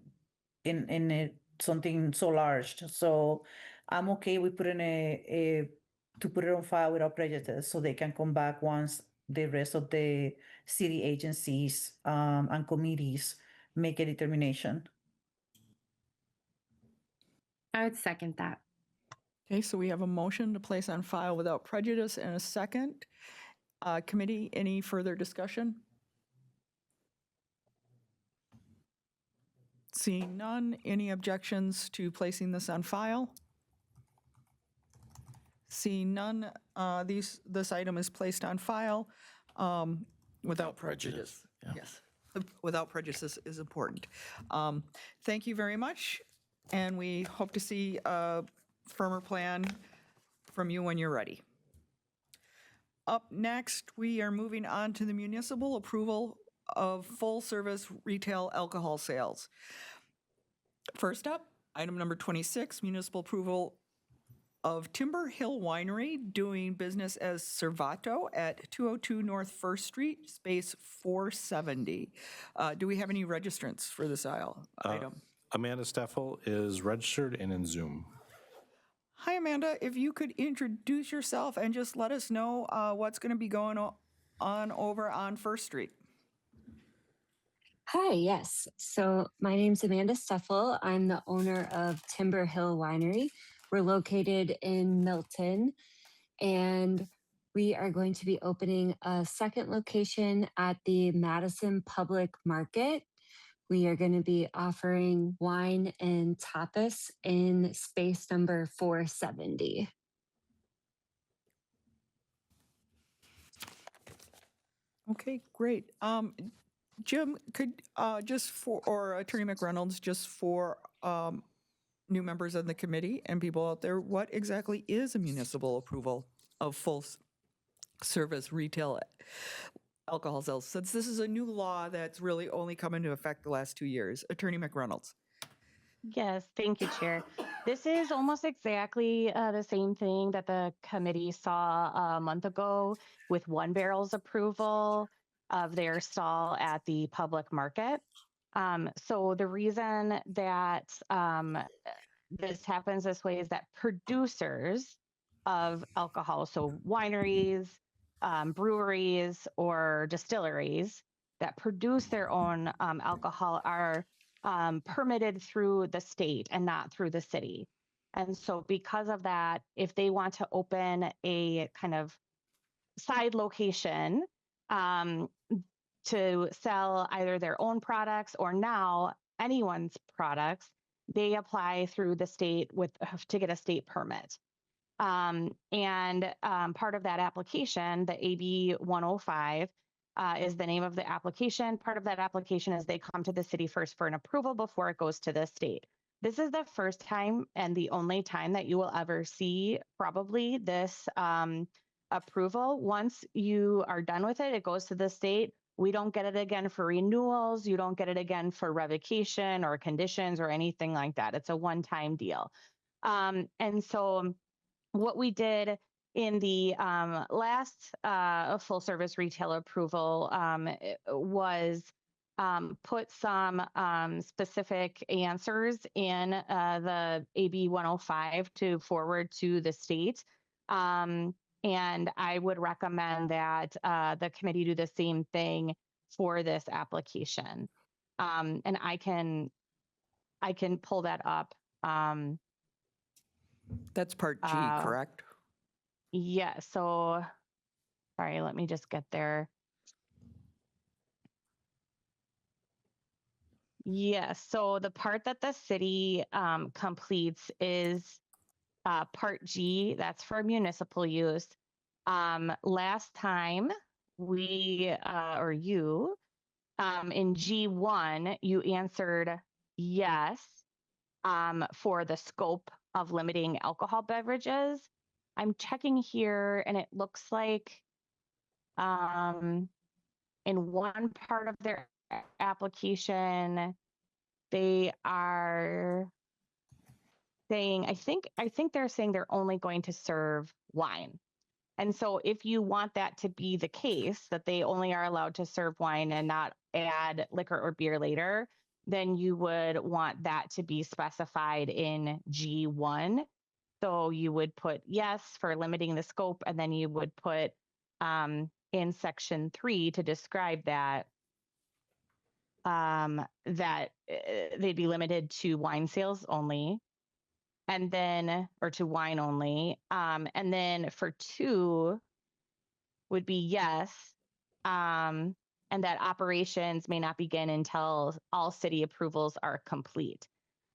in something so large. So I'm okay with putting to put it on file without prejudice so they can come back once the rest of the city agencies and committees make a determination. I would second that. Okay, so we have a motion to place on file without prejudice and a second. Committee, any further discussion? Seeing none, any objections to placing this on file? Seeing none, this item is placed on file without prejudice. Yes, without prejudice is important. Thank you very much, and we hope to see a firmer plan from you when you're ready. Up next, we are moving on to the municipal approval of full-service retail alcohol sales. First up, item number 26, municipal approval of Timber Hill Winery doing business as Servato at 202 North First Street, space 470. Do we have any registrants for this item? Amanda Steffel is registered and in Zoom. Hi, Amanda. If you could introduce yourself and just let us know what's going to be going on over on First Street. Hi, yes. So my name's Amanda Steffel. I'm the owner of Timber Hill Winery. We're located in Milton, and we are going to be opening a second location at the Madison Public Market. We are going to be offering wine and tapas in space number 470. Okay, great. Jim, could or Attorney McReynolds, just for new members of the committee and people out there, what exactly is a municipal approval of full service retail alcohol sales? Since this is a new law that's really only come into effect the last 2 years. Attorney McReynolds. Yes, thank you, Chair. This is almost exactly the same thing that the committee saw a month ago with One Barrel's approval of their stall at the public market. So the reason that this happens this way is that producers of alcohol, so wineries, breweries, or distilleries that produce their own alcohol are permitted through the state and not through the city. And so because of that, if they want to open a kind of side location to sell either their own products or now anyone's products, they apply through the state to get a state permit. And part of that application, the AB 105, is the name of the application. Part of that application is they come to the city first for an approval before it goes to the state. This is the first time and the only time that you will ever see probably this approval. Once you are done with it, it goes to the state. We don't get it again for renewals. You don't get it again for revocation or conditions or anything like that. It's a one-time deal. And so what we did in the last full service retail approval was put some specific answers in the AB 105 to forward to the state. And I would recommend that the committee do the same thing for this application. And I can pull that up. That's part G, correct? Yeah, so, sorry, let me just get there. Yes, so the part that the city completes is part G, that's for municipal use. Last time we, or you, in G1, you answered yes for the scope of limiting alcohol beverages. I'm checking here and it looks like in one part of their application, they are saying, I think they're saying they're only going to serve wine. And so if you want that to be the case, that they only are allowed to serve wine and not add liquor or beer later, then you would want that to be specified in G1. So you would put yes for limiting the scope, and then you would put in section 3 to describe that they'd be limited to wine sales only, and then, or to wine only. And then for 2 would be yes, and that operations may not begin until all city approvals are complete.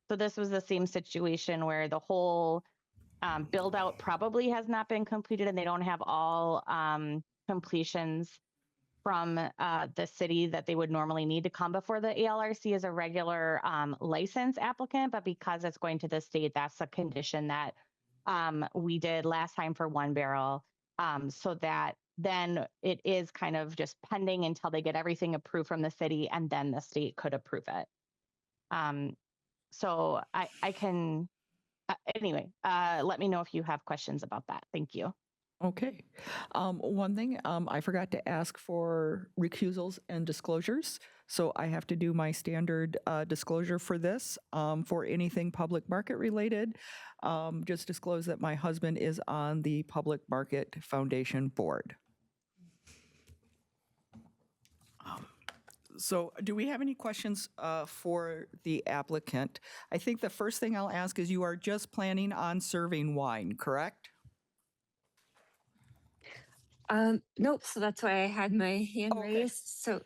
So this was the same situation where the whole build out probably has not been completed, and they don't have all completions from the city that they would normally need to come before the ALRC as a regular license applicant. But because it's going to the state, that's a condition that we did last time for One Barrel, so that then it is kind of just pending until they get everything approved from the city, and then the state could approve it. So I can, anyway, let me know if you have questions about that. Thank you. Okay. One thing, I forgot to ask for recusals and disclosures. So I have to do my standard disclosure for this. For anything public market related, just disclose that my husband is on the Public Market Foundation board. So do we have any questions for the applicant? I think the first thing I'll ask is, you are just planning on serving wine, correct? Nope. So that's why I had my hand raised. So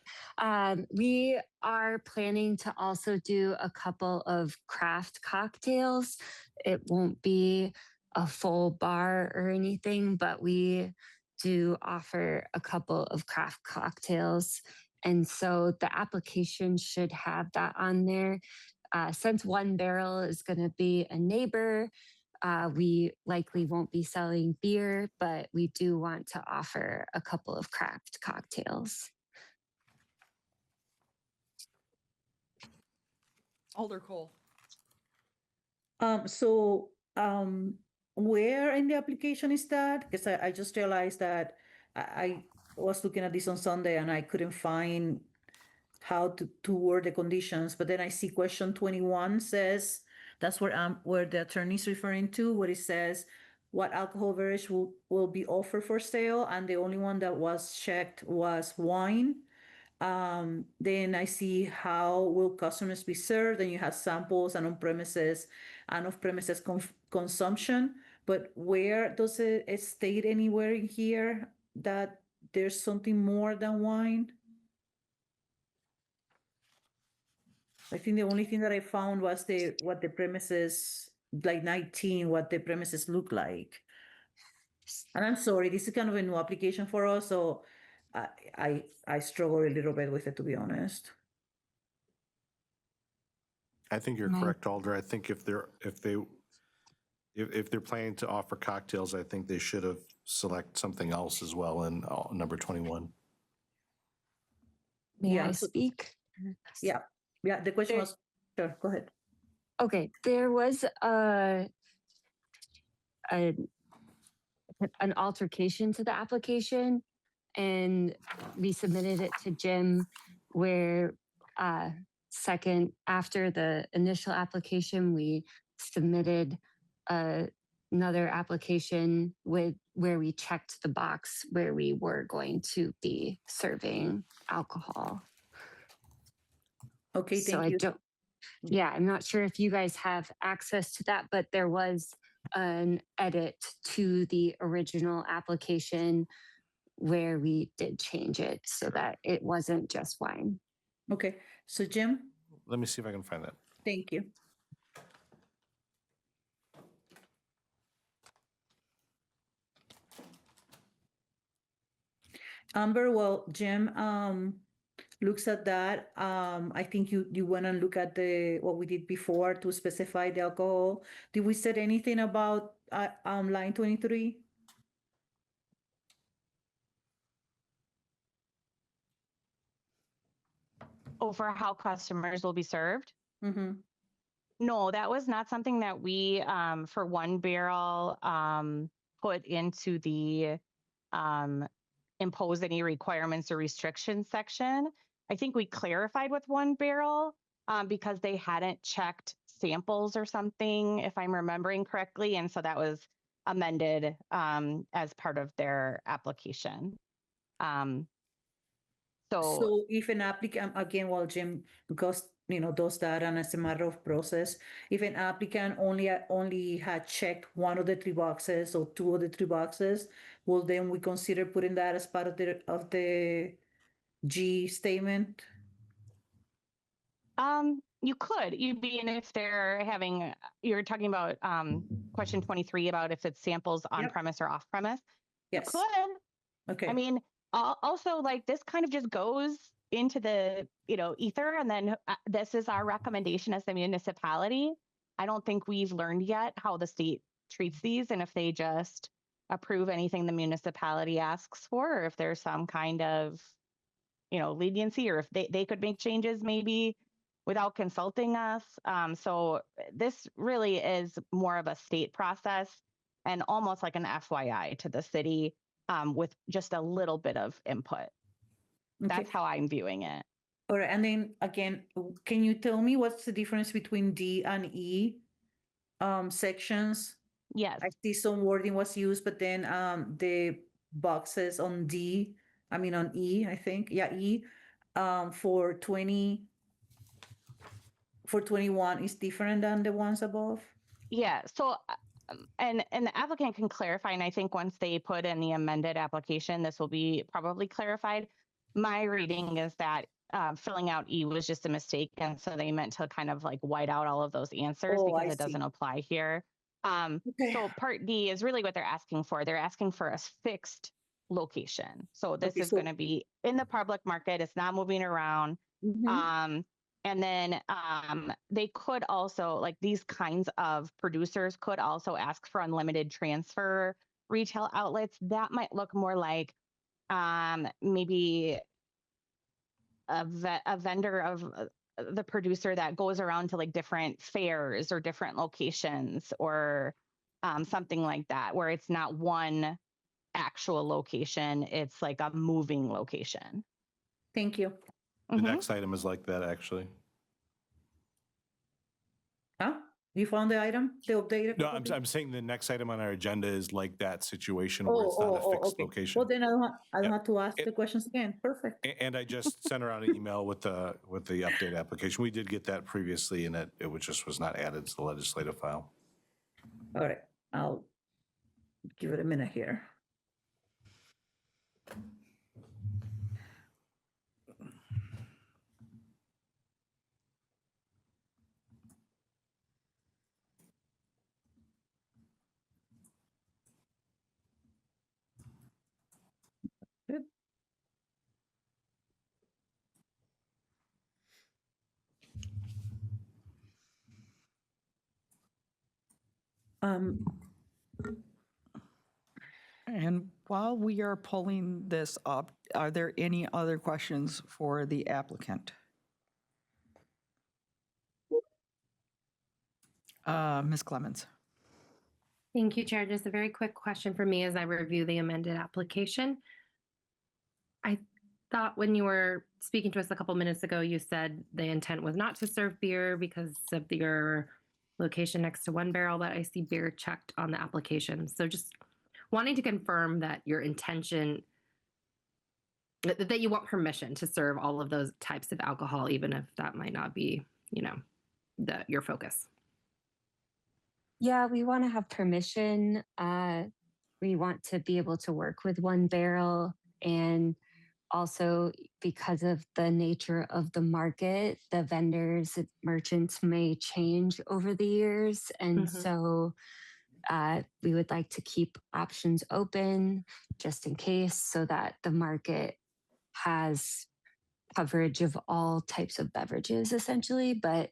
we are planning to also do a couple of craft cocktails. It won't be a full bar or anything, but we do offer a couple of craft cocktails. And so the application should have that on there. Since One Barrel is going to be a neighbor, we likely won't be selling beer, but we do want to offer a couple of craft cocktails. Alder Cole. Where in the application is that? Because I just realized that I was looking at this on Sunday and I couldn't find how to word the conditions, but then I see question 21 says, that's where the attorney is referring to, where it says what alcohol beverage will be offered for sale, and the only one that was checked was wine. Then I see how will customers be served, and you have samples and on-premises and off-premises consumption. But where does it state anywhere in here that there's something more than wine? I think the only thing that I found was what the premises, like 19, what the premises look like. And I'm sorry, this is kind of a new application for us, so I struggle a little bit with it, to be honest. I think you're correct, Alder. I think if they're planning to offer cocktails, I think they should have select something else as well in number 21. May I speak? Yeah. Yeah, the question was, sure, go ahead. Okay, there was an altercation to the application, and we submitted it to Jim, where after the initial application, we submitted another application where we checked the box where we were going to be serving alcohol. Okay, thank you. Yeah, I'm not sure if you guys have access to that, but there was an edit to the original application where we did change it so that it wasn't just wine. Okay, so Jim? Let me see if I can find that. Thank you. Amber, well, Jim looks at that. I think you went and look at what we did before to specify the alcohol. Did we say anything about line 23? over how customers will be served. Mm-hmm. No, that was not something that we, for One Barrel, put into the impose any requirements or restrictions section. I think we clarified with One Barrel because they hadn't checked samples or something, if I'm remembering correctly. And so that was amended as part of their application. So if an applicant, again, while Jim goes, does that, and as a matter of process, if an applicant only had checked one of the three boxes or two of the three boxes, will then we consider putting that as part of the G statement? You could, and if they're having, you're talking about question 23 about if it's samples on premise or off premise. Yes. You could. Okay. I mean, also like this kind of just goes into the, ether. And then this is our recommendation as the municipality. I don't think we've learned yet how the state treats these and if they just approve anything the municipality asks for, or if there's some kind of, leniency, or if they could make changes maybe without consulting us. So this really is more of a state process and almost like an FYI to the city with just a little bit of input. That's how I'm viewing it. All right. And then again, can you tell me what's the difference between D and E sections? Yes. I see some wording was used, but then the boxes on on E, I think. Yeah, E for 21 is different than the ones above. Yeah. So, and the applicant can clarify, and I think once they put in the amended application, this will be probably clarified. My reading is that filling out E was just a mistake, and so they meant to kind of like white out all of those answers because it doesn't apply here. So Part D is really what they're asking for. They're asking for a fixed location. So this is going to be in the public market. It's not moving around. And then they could also, like these kinds of producers could also ask for unlimited transfer retail outlets. That might look more like maybe a vendor of the producer that goes around to like different fairs or different locations or something like that, where it's not one actual location, it's like a moving location. Thank you. The next item is like that, actually. Huh? You found the item? The updated? No, I'm saying the next item on our agenda is like that situation where it's not a fixed okay. location. Well, then I don't have to ask the questions again. Perfect. And I just sent around an email with the update application. We did get that previously, and it was not added to the legislative file. All right. I'll give it a minute here. Good. And while we are pulling this up, are there any other questions for the applicant? Ms. Clemens. Thank you, Chair. Just a very quick question for me as I review the amended application. I thought when you were speaking to us a couple minutes ago, you said the intent was not to serve beer because of your location next to One Barrel, but I see beer checked on the application. So just wanting to confirm that your intention, that you want permission to serve all of those types of alcohol, even if that might not be, your focus. Yeah, we want to have permission. We want to be able to work with One Barrel, and also because of the nature of the market, the vendors, merchants may change over the years. And so we would like to keep options open just in case, so that the market has coverage of all types of beverages essentially. But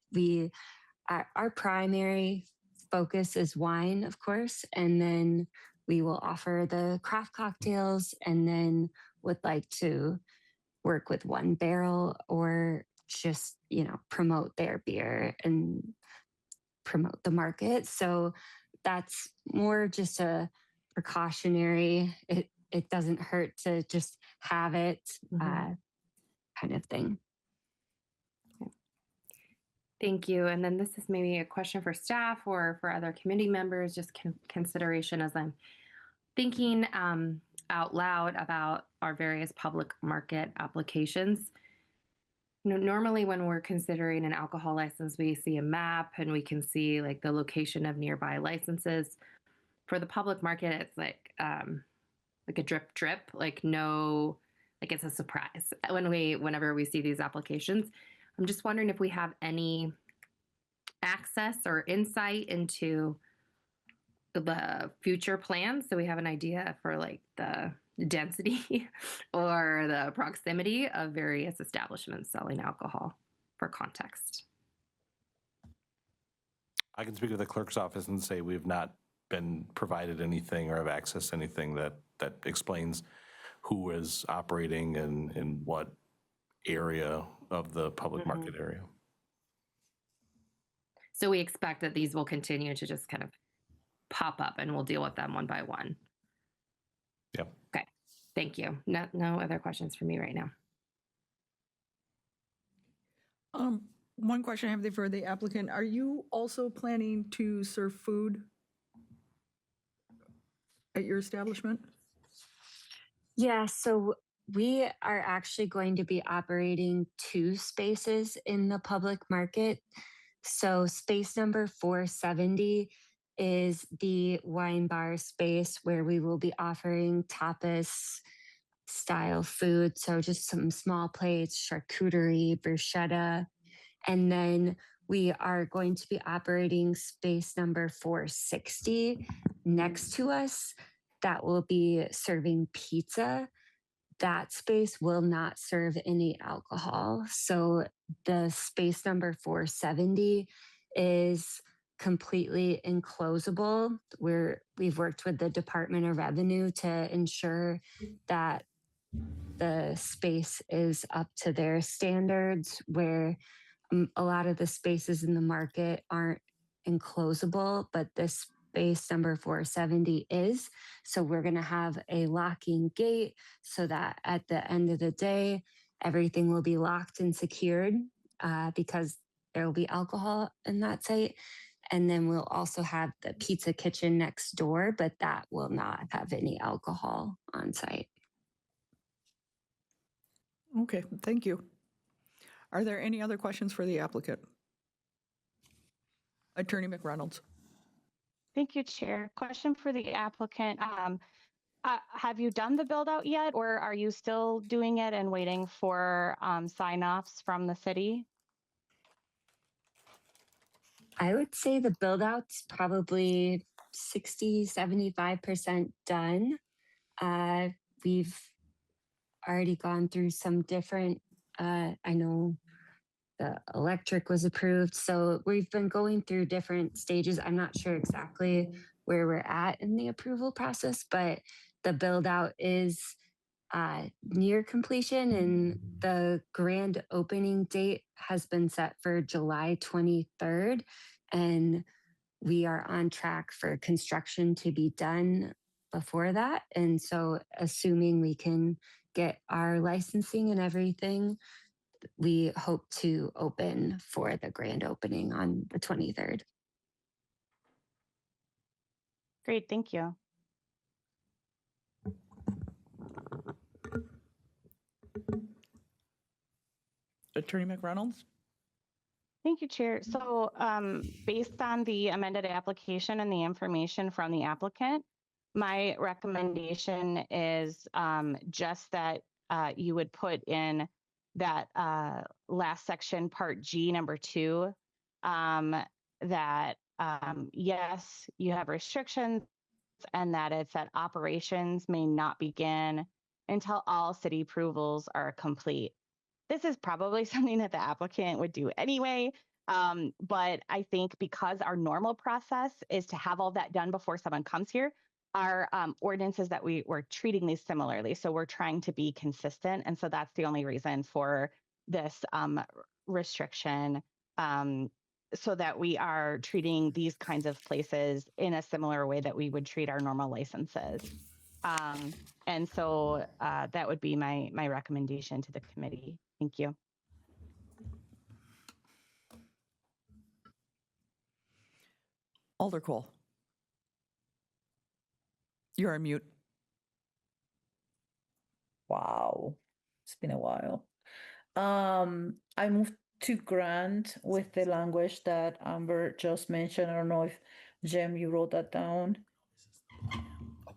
our primary focus is wine, of course, and then we will offer the craft cocktails, and then would like to work with One Barrel or just, promote their beer and promote the market. So that's more just a precautionary, it doesn't hurt to just have it kind of thing. Thank you. And then this is maybe a question for staff or for other committee members, just consideration as I'm thinking out loud about our various public market applications. Normally when we're considering an alcohol license, we see a map and we can see like the location of nearby licenses. For the public market, it's like a drip, like no, like it's a surprise whenever we see these applications. I'm just wondering if we have any access or insight into the future plans, so we have an idea for like the density or the proximity of various establishments selling alcohol for context. I can speak to the clerk's office and say we've not been provided anything or have access to anything that explains who is operating and in what area of the public market area. So we expect that these will continue to just kind of pop up and we'll deal with them one by one. Yeah. Okay. Thank you. No other questions for me right now. One question I have for the applicant. Are you also planning to serve food at your establishment? Yeah, so we are actually going to be operating 2 spaces in the public market. So space number 470 is the wine bar space where we will be offering tapas style food. So just some small plates, charcuterie, bruschetta. And then we are going to be operating space number 460 next to us. That will be serving pizza. That space will not serve any alcohol. So the space number 470 is completely enclosable. We've worked with the Department of Revenue to ensure that the space is up to their standards, where a lot of the spaces in the market aren't enclosable, but this space number 470 is. So we're going to have a locking gate so that at the end of the day, everything will be locked and secured because there will be alcohol in that site. And then we'll also have the pizza kitchen next door, but that will not have any alcohol on site. Okay, thank you. Are there any other questions for the applicant? Attorney McReynolds. Thank you, Chair. Question for the applicant. Have you done the build out yet, or are you still doing it and waiting for sign-offs from the city? I would say the build out's probably 60-75% done. We've already gone through some different, I know the electric was approved. So we've been going through different stages. I'm not sure exactly where we're at in the approval process, but the build out is near completion, and the grand opening date has been set for July 23rd. And we are on track for construction to be done before that. And so assuming we can get our licensing and everything, we hope to open for the grand opening on the 23rd. Great, thank you. Attorney McReynolds. Thank you, Chair. So based on the amended application and the information from the applicant, my recommendation is just that you would put in that last section, part G, number 2, that yes, you have restrictions and that it's that operations may not begin until all city approvals are complete. This is probably something that the applicant would do anyway, but I think because our normal process is to have all that done before someone comes here, our ordinances that we're treating these similarly. So we're trying to be consistent. And so that's the only reason for this restriction, so that we are treating these kinds of places in a similar way that we would treat our normal licenses. And so that would be my recommendation to the committee. Thank you. Alder Cole. You're on mute. Wow, it's been a while. I moved to grant with the language that Amber just mentioned. I don't know if Jem, you wrote that down.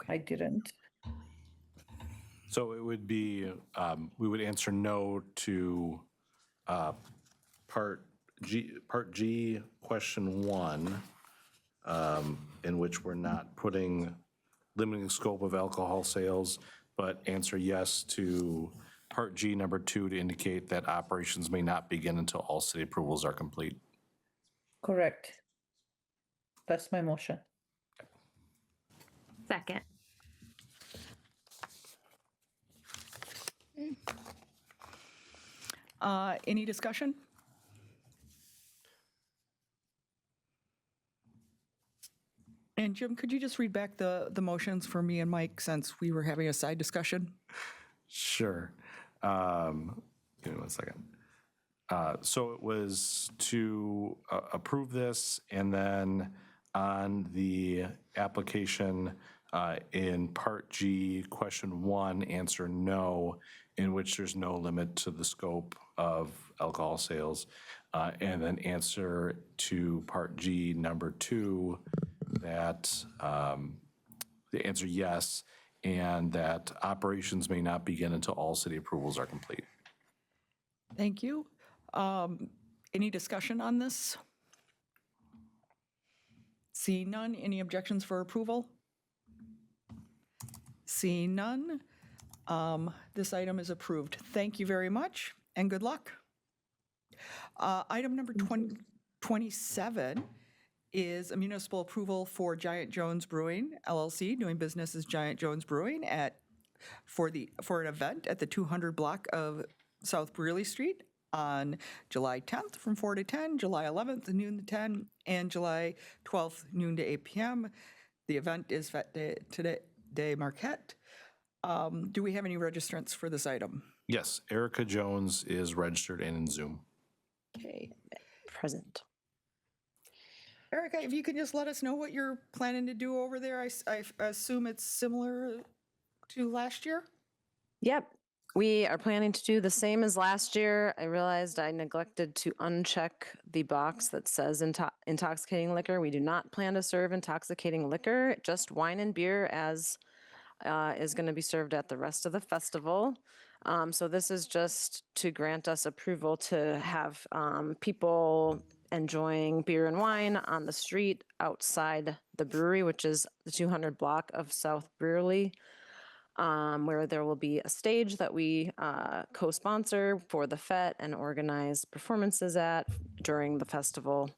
I didn't. So it would be, we would answer no to Part G, question 1, in which we're not putting limiting scope of alcohol sales, but answer yes to Part G, number 2, to indicate that operations may not begin until all city approvals are complete. Correct. That's my motion. Second. Any discussion? And Jim, could you just read back the motions for me and Mike, since we were having a side discussion? Sure. Give me 1 second. So it was to approve this, and then on the application in Part G, question 1, answer no, in which there's no limit to the scope of alcohol sales, and then answer to Part G, number 2, that the answer yes, and that operations may not begin until all city approvals are complete. Thank you. Any discussion on this? Seeing none, any objections for approval? Seeing none, this item is approved. Thank you very much, and good luck. Item number 27 is a municipal approval for Giant Jones Brewing LLC, doing business as Giant Jones Brewing for an event at the 200 block of South Brearley Street on July 10th from 4 to 10, July 11th noon to 10, and July 12th noon to 8 p.m. The event is Fête de Marquette. Do we have any registrants for this item? Yes, Erica Jones is registered and in Zoom. Okay, present. Erica, if you could just let us know what you're planning to do over there. I assume it's similar to last year? Yep, we are planning to do the same as last year. I realized I neglected to uncheck the box that says intoxicating liquor. We do not plan to serve intoxicating liquor, just wine and beer as is going to be served at the rest of the festival. So this is just to grant us approval to have people enjoying beer and wine on the street outside the brewery, which is the 200 block of South Brearley, where there will be a stage that we co-sponsor for the Fête and organize performances at during the festival.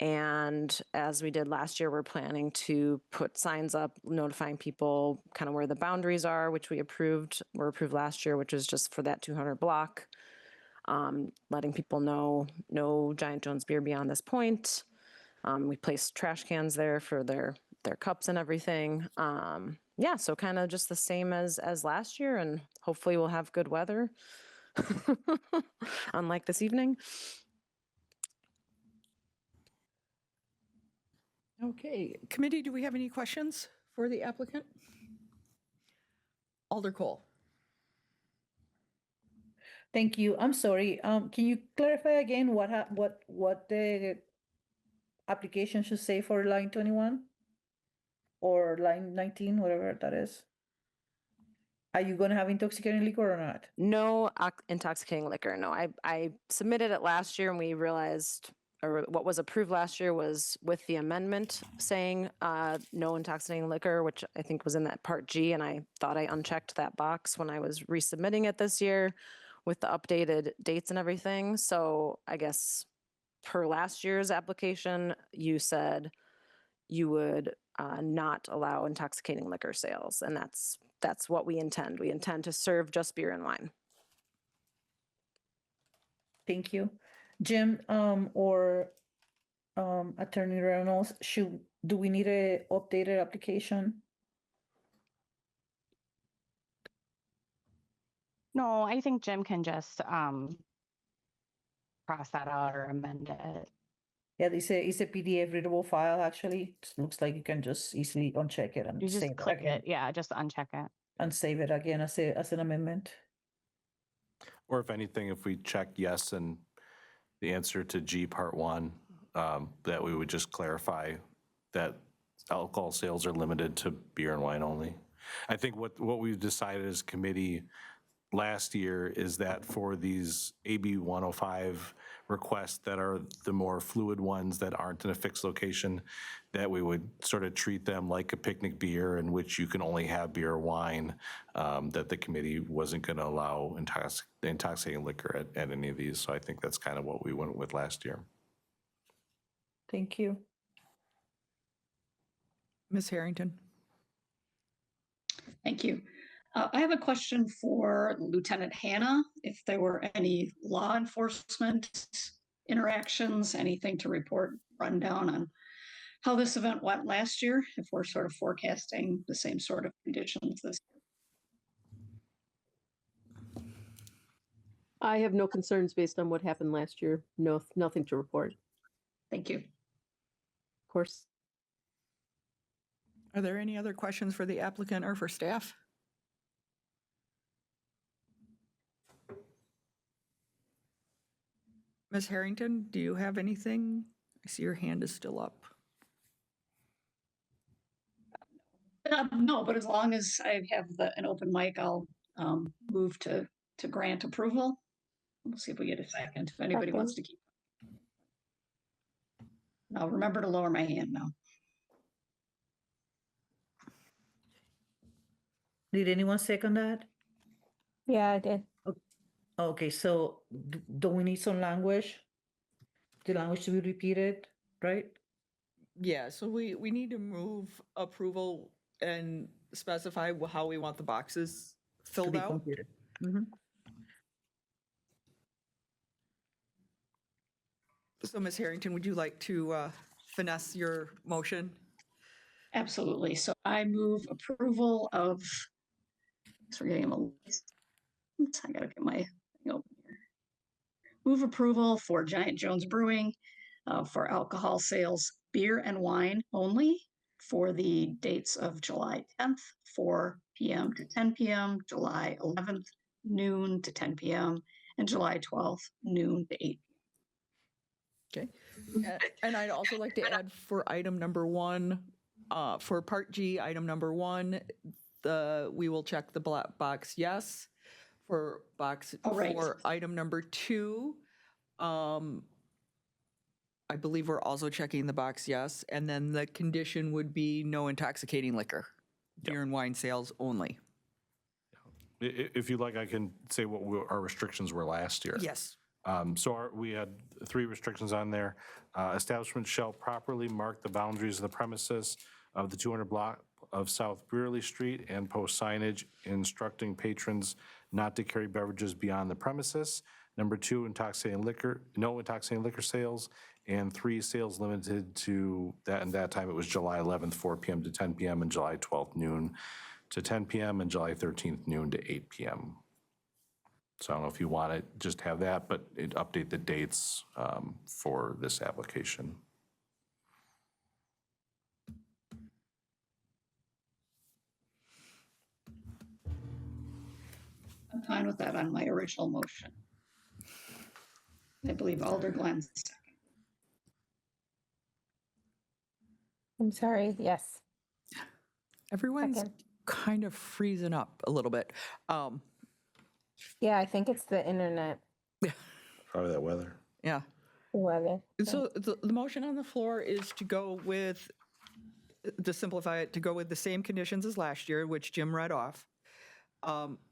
And as we did last year, we're planning to put signs up notifying people kind of where the boundaries are, which were approved last year, which is just for that 200 block. Letting people know no Giant Jones beer beyond this point. We placed trash cans there for their cups and everything. Yeah, so kind of just the same as last year, and hopefully we'll have good weather, unlike this evening. Okay, committee, do we have any questions for the applicant? Alder Cole. Thank you. I'm sorry. Can you clarify again what the application should say for line 21 or line 19, whatever that is? Are you going to have intoxicating liquor or not? No intoxicating liquor. No, I submitted it last year, and we realized, or what was approved last year was with the amendment saying no intoxicating liquor, which I think was in that Part G, and I thought I unchecked that box when I was resubmitting it this year with the updated dates and everything. So I guess per last year's application, you said you would not allow intoxicating liquor sales, and that's what we intend. We intend to serve just beer and wine. Thank you. Jim, or Attorney Reynolds, do we need a updated application? No, I think Jim can just cross that out or amend it. Yeah, it's a PDF readable file, actually. It looks like you can just easily uncheck it and You save just it click again. it. Yeah, just uncheck it. And save it again as an amendment. Or if anything, if we check yes and the answer to G part 1, that we would just clarify that alcohol sales are limited to beer and wine only. I think what we've decided as committee last year is that for these AB 105 requests that are the more fluid ones that aren't in a fixed location, that we would sort of treat them like a picnic beer in which you can only have beer or wine, that the committee wasn't going to allow intoxicating liquor at any of these. So I think that's kind of what we went with last year. Thank you. Ms. Harrington. Thank you. I have a question for Lieutenant Hannah. If there were any law enforcement interactions, anything to report, rundown on how this event went last year, if we're sort of forecasting the same sort of conditions this year. I have no concerns based on what happened last year. No, nothing to report. Thank you. Of course. Are there any other questions for the applicant or for staff? Ms. Harrington, do you have anything? I see your hand is still up. No, but as long as I have an open mic, I'll move to grant approval. We'll see if we get a second, if anybody wants to keep. I'll remember to lower my hand now. Did anyone second that? Yeah, I did. Okay, so do we need some language? The language to be repeated, right? Yeah, so we need to move approval and specify how we want the boxes filled out. So Ms. Harrington, would you like to finesse your motion? Absolutely. So I move approval of, so we're getting a list. I gotta get my thing open here. Move approval for Giant Jones Brewing for alcohol sales, beer and wine only for the dates of July 10th, 4 p.m. to 10 p.m., July 11th, noon to 10 p.m., and July 12th, noon to 8 Okay. And I'd also like to add for item number 1, for part G, item number 1, we will check the black box yes. For for item number 2, I believe we're also checking the box yes, and then the condition would be no intoxicating liquor, beer and wine sales only. If you'd like, I can say what our restrictions were last year. Yes. So we had 3 restrictions on there. Establishment shall properly mark the boundaries of the premises of the 200 block of South Brearley Street and post signage instructing patrons not to carry beverages beyond the premises. Number 2, no intoxicating liquor sales. And 3, sales limited to that, and that time it was July 11th, 4 p.m. to 10 p.m., and July 12th, noon to 10 p.m., and July 13th, noon to 8 p.m. So I don't know if you want to just have that, but update the dates for this application. I'm fine with that on my original motion. I believe Alder Glenn's second. I'm sorry, yes. Everyone's kind of freezing up a little bit. Yeah, I think it's the internet. Probably that weather. Yeah. The weather. So the motion on the floor is to go with, to simplify it, to go with the same conditions as last year, which Jim read off,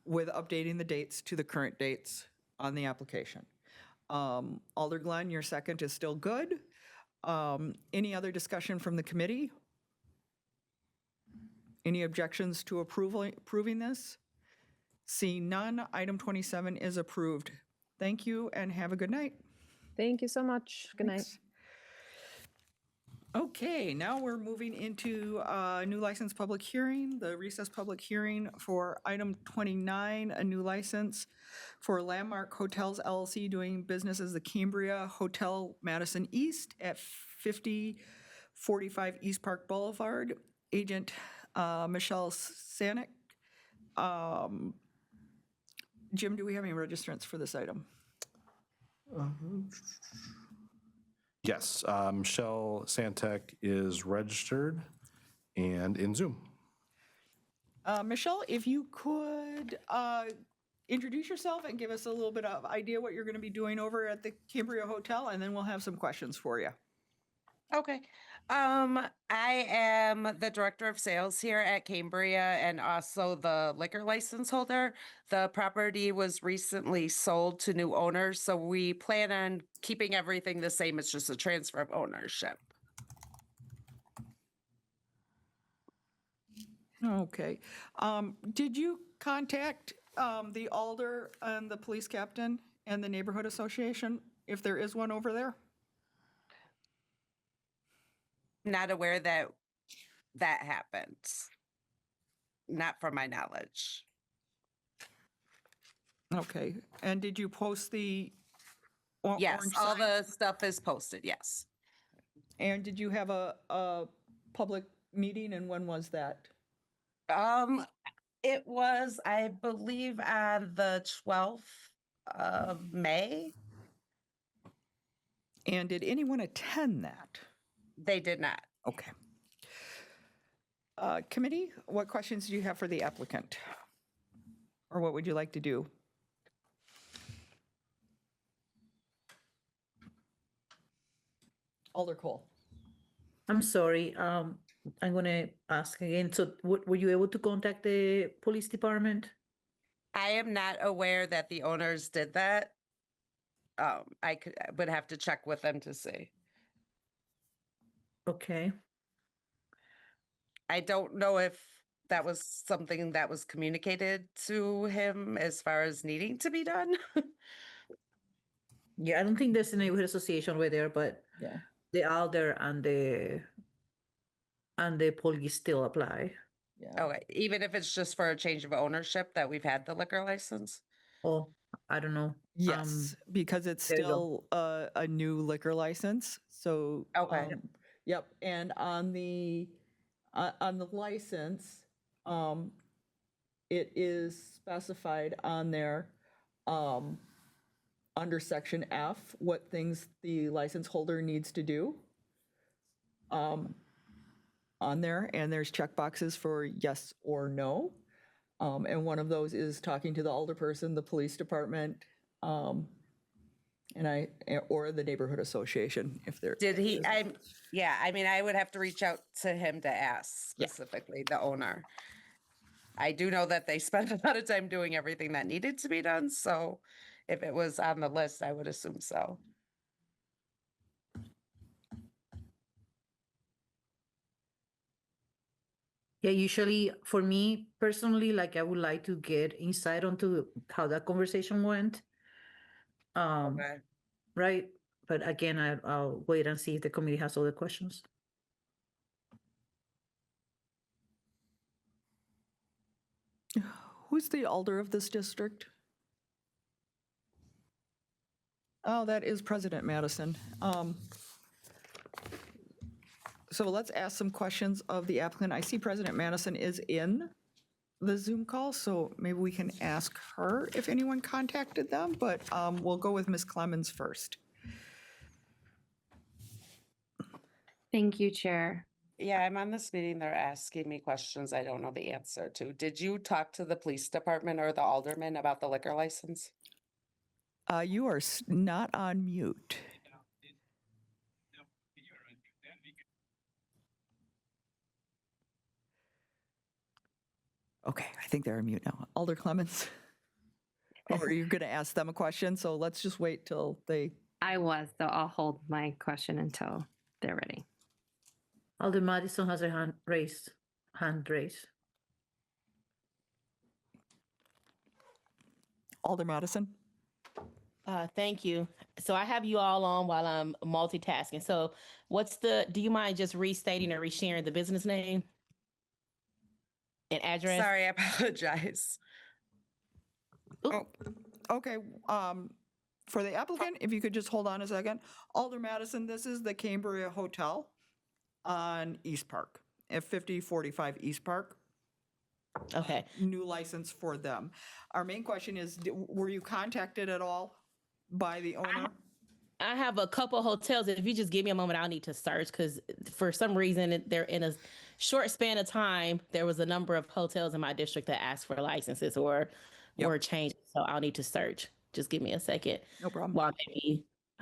with updating the dates to the current dates on the application. Alder Glenn, your second is still good. Any other discussion from the committee? Any objections to approving this? Seeing none, item 27 is approved. Thank you and have a good night. Thank you so much. Good night. Thanks. Okay, now we're moving into a new license public hearing, the recess public hearing for item 29, a new license for Landmark Hotels LLC doing business as the Cambria Hotel Madison East at 5045 East Park Boulevard. Agent Michelle Sanic. Jim, do we have any registrants for this item? Yes, Michelle Santek is registered and in Zoom. Michelle, if you could introduce yourself and give us a little bit of idea what you're going to be doing over at the Cambria Hotel, and then we'll have some questions for you. Okay. I am the director of sales here at Cambria and also the liquor license holder. The property was recently sold to new owners, so we plan on keeping everything the same. It's just a transfer of ownership. Okay. Did you contact the alder and the police captain and the neighborhood association, if there is one over there? Not aware that that happened. Not from my knowledge. Okay. And did you post the Yes, orange all sign? the stuff is posted, yes. And did you have a public meeting, and when was that? It was, I believe, on the 12th of May. And did anyone attend that? They did not. Okay. Committee, what questions do you have for the applicant? Or what would you like to do? Alder Cole. I'm sorry. I'm going to ask again. So were you able to contact the police department? I am not aware that the owners did that. I would have to check with them to see. Okay. I don't know if that was something that was communicated to him as far as needing to be done. Yeah, I don't think there's a neighborhood association over there, but yeah, the alder and the police still apply. Yeah. Okay, even if it's just for a change of ownership that we've had the liquor license? Oh, I don't know. Yes, because it's there you go. still a new liquor license. So Okay. Yep. And on the license, it is specified on there under section F what things the license holder needs to do on there, and there's check boxes for yes or no. And one of those is talking to the alderperson, the police department, or the neighborhood association if there. Did he, yeah, I mean, I would have to reach out to him to ask specifically the owner. I do know that they spent a lot of time doing everything that needed to be done, so if it was on the list, I would assume so. Yeah, usually for me personally, like I would like to get insight onto how that conversation went. Okay. Right. But again, I'll wait and see if the committee has other questions. Who's the alder of this district? Oh, that is President Madison. So let's ask some questions of the applicant. I see President Madison is in the Zoom call, so maybe we can ask her if anyone contacted them, but we'll go with Ms. Clemens first. Thank you, Chair. Yeah, I'm on this meeting. They're asking me questions I don't know the answer to. Did you talk to the police department or the alderman about the liquor license? You are not on mute. Okay, I think they're on mute now. Alder Clemens? Or are you going to ask them a question? So let's just wait till they... I was, so I'll hold my question until they're ready. Alder Madison has her hand raised. Alder Madison? Thank you. So I have you all on while I'm multitasking. So do you mind just restating or resharing the business name and address? Sorry, I apologize. Oh, okay. For the applicant, if you could just hold on a second. Alder Madison, this is the Cambria Hotel on East Park at 5045 East Park. Okay. New license for them. Our main question is, were you contacted at all by the owner? I have a couple hotels. If you just give me a moment, I'll need to search because for some reason they're in a short span of time. There was a number of hotels in my district that asked for licenses or changes. So I'll need to search. Just give me a second. No problem.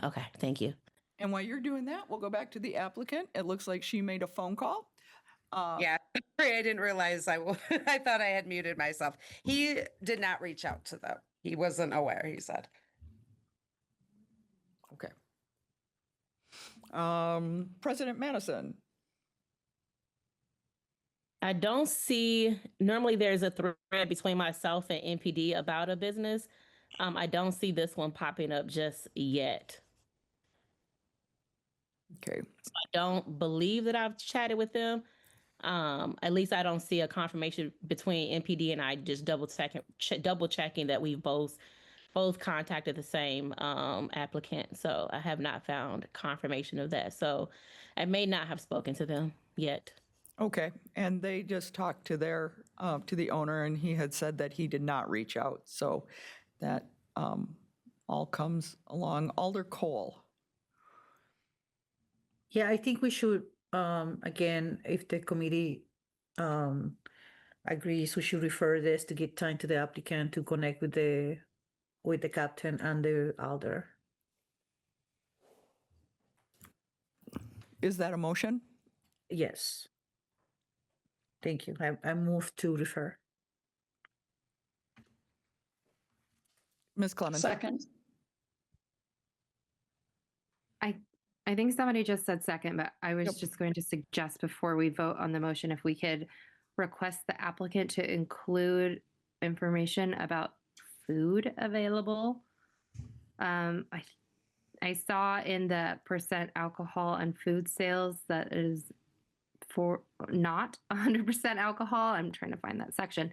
Okay, thank you. And while you're doing that, we'll go back to the applicant. It looks like she made a phone call. Yeah, sorry, I didn't realize I thought I had muted myself. He did not reach out to them. He wasn't aware, he said. Okay. President Madison. I don't see, normally there's a thread between myself and NPD about a business. I don't see this one popping up just yet. Okay. So I don't believe that I've chatted with them. At least I don't see a confirmation between NPD and I just double checking that we've both contacted the same applicant. So I have not found confirmation of that. So I may not have spoken to them yet. Okay, and they just talked to to the owner, and he had said that he did not reach out. So that all comes along. Alder Cole. Yeah, I think we should, again, if the committee agrees, we should refer this to give time to the applicant to connect with the captain and the alder. Is that a motion? Yes. Thank you. I move to refer. Ms. Clemens. Second. I think somebody just said second, but I was just going to suggest before we vote on the motion, if we could request the applicant to include information about food available. I saw in the percent alcohol and food sales that is for not 100% alcohol. I'm trying to find that section.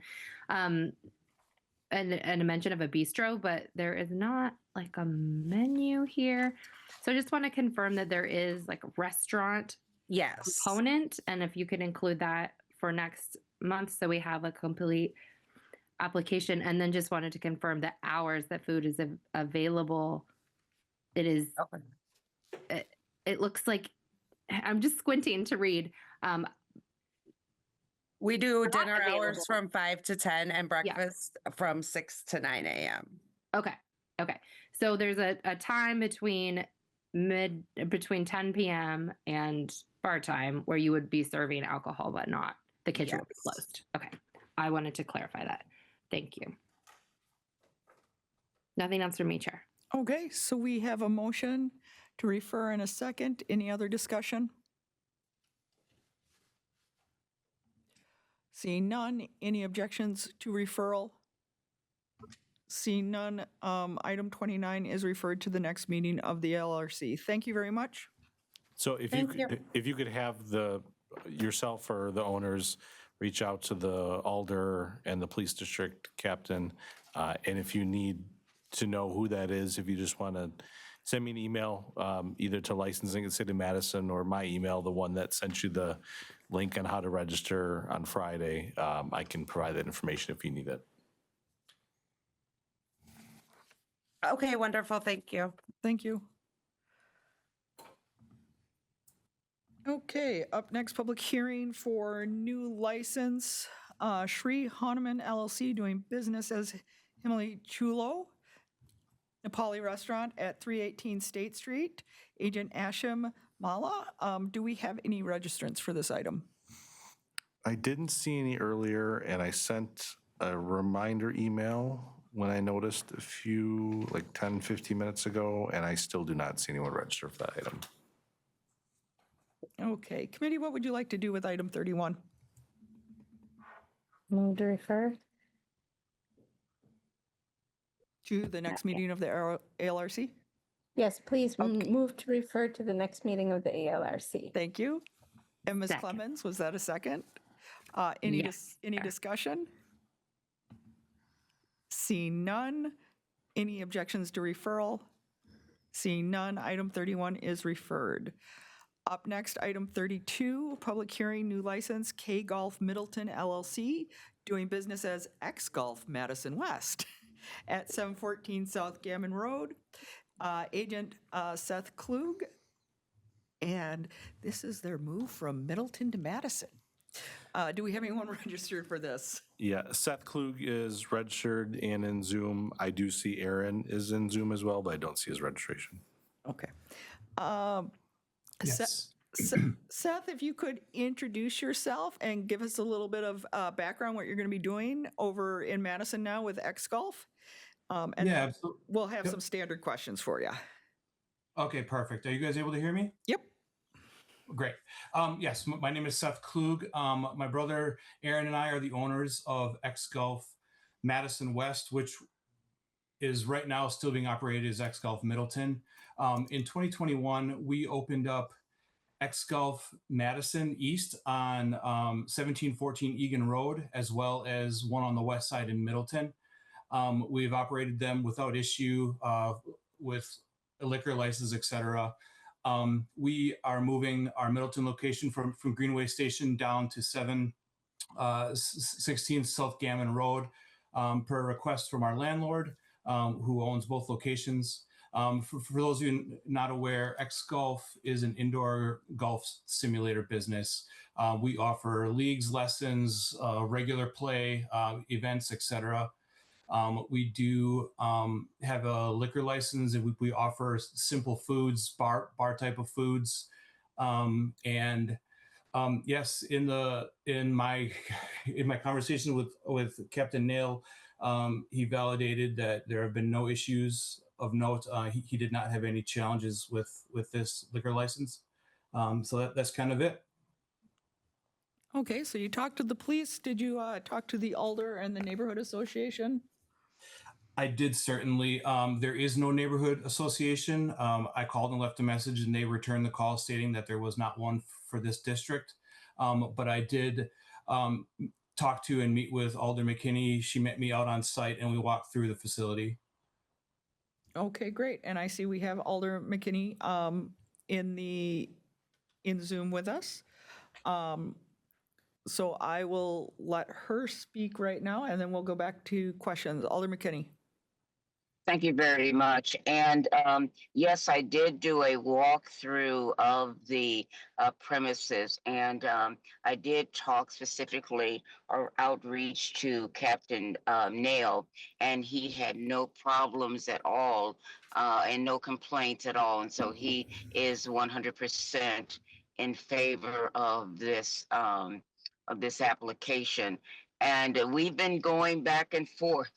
And a mention of a bistro, but there is not like a menu here. So I just want to confirm that there is like a restaurant component. And if you could include that for next month so we have a complete application. And then just wanted to confirm the hours that food is available. It is, it looks like, I'm just squinting to read. We do dinner hours from 5 to 10 and breakfast from 6 to 9 a.m. Okay. So there's a time between 10 p.m. and bar time where you would be serving alcohol, but not the kitchen would be closed. Okay. I wanted to clarify that. Thank you. Nothing else from me, Chair. Okay, so we have a motion to refer in a second. Any other discussion? Seeing none, any objections to referral? Seeing none, item 29 is referred to the next meeting of the LRC. Thank you very much. So if you could have yourself or the owners reach out to the alder and the police district captain, and if you need to know who that is, if you just want to send me an email, either to licensing at City of Madison or my email, the one that sent you the link on how to register on Friday, I can provide that information if you need it. Okay, wonderful. Thank you. Thank you. Okay, up next, public hearing for new license, Shri Hanuman LLC doing business as Himali Chulo, Nepali restaurant at 318 State Street. Agent Ashim Mala, do we have any registrants for this item? I didn't see any earlier, and I sent a reminder email when I noticed a few, like 10, 15 minutes ago, and I still do not see anyone register for that item. Okay, committee, what would you like to do with item 31? Move to refer. To the next meeting of the ALRC? Yes, please move to refer to the next meeting of the ALRC. Thank you. And Ms. Second. Clemens, was that a second? Any discussion? Seeing none. Any objections to referral? Seeing none, item 31 is referred. Up next, item 32, public hearing, new license, K Golf Middleton LLC, doing business as X Golf Madison West at 714 South Gammon Road. Agent Seth Klug, and this is their move from Middleton to Madison. Do we have anyone registered for this? Yeah, Seth Klug is registered and in Zoom. I do see Aaron is in Zoom as well, but I don't see his registration. Okay. Yes. Seth, if you could introduce yourself and give us a little bit of background, what you're going to be doing over in Madison now with X Golf. And Yeah, absolutely. we'll have some standard questions for you. Okay, perfect. Are you guys able to hear me? Yep. Great. Yes, my name is Seth Klug. My brother Aaron and I are the owners of X Golf Madison West, which is right now still being operated as X Golf Middleton. In 2021, we opened up X Golf Madison East on 1714 Egan Road, as well as one on the west side in Middleton. We've operated them without issue with a liquor license, et cetera. We are moving our Middleton location from Greenway Station down to 716 South Gammon Road per request from our landlord, who owns both locations. For those of you not aware, X Golf is an indoor golf simulator business. We offer leagues, lessons, regular play, events, etc. We do have a liquor license, and we offer simple foods, bar type of foods, yes, in my conversation with Captain Nail, he validated that there have been no issues of note. He did not have any challenges with this liquor license, so that's kind of it. Okay, so you talked to the police. Did you talk to the Alder and the neighborhood association? I did, certainly. There is no neighborhood association. I called and left a message, and they returned the call stating that there was not one for this district. But I did talk to and meet with Alder McKinney. She met me out on site, and we walked through the facility. Okay, great. And I see we have Alder McKinney in Zoom with us. So I will let her speak right now, and then we'll go back to questions. Alder McKinney. Thank you very much. And yes, I did do a walkthrough of the premises, and I did talk specifically or outreach to Captain Nail, and he had no problems at all and no complaints at all. And so he is 100% in favor of this application. And we've been going back and forth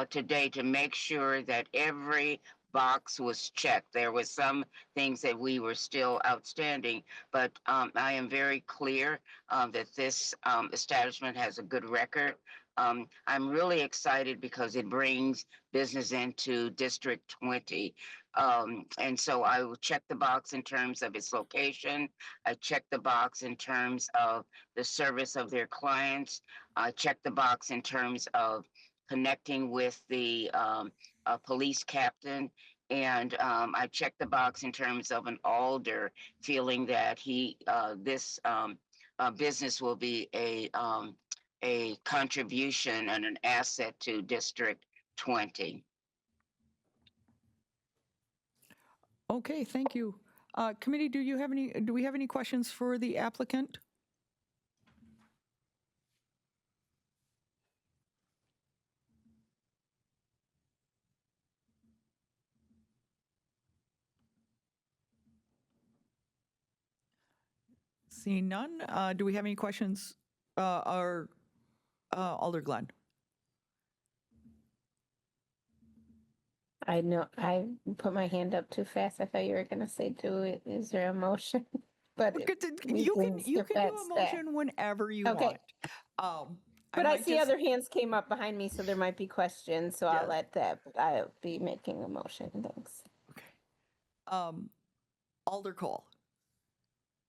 today to make sure that every box was checked. There were some things that we were still outstanding, but I am very clear that this establishment has a good record. I'm really excited because it brings business into District 20. And so I will check the box in terms of its location. I check the box in terms of the service of their clients. I check the box in terms of connecting with the police captain. And I check the box in terms of an alder feeling that this business will be a contribution and an asset to District 20. Okay, thank you. Committee, do we have any questions for the applicant? Seeing none, do we have any questions? Alder Glenn? I know I put my hand up too fast. I thought you were going to say do it. Is there a motion? But You can do a motion whenever you want. But I might see just- other hands came up behind me, so there might be questions, so I'll let that, but I'll be making a motion, thanks. Alder Cole.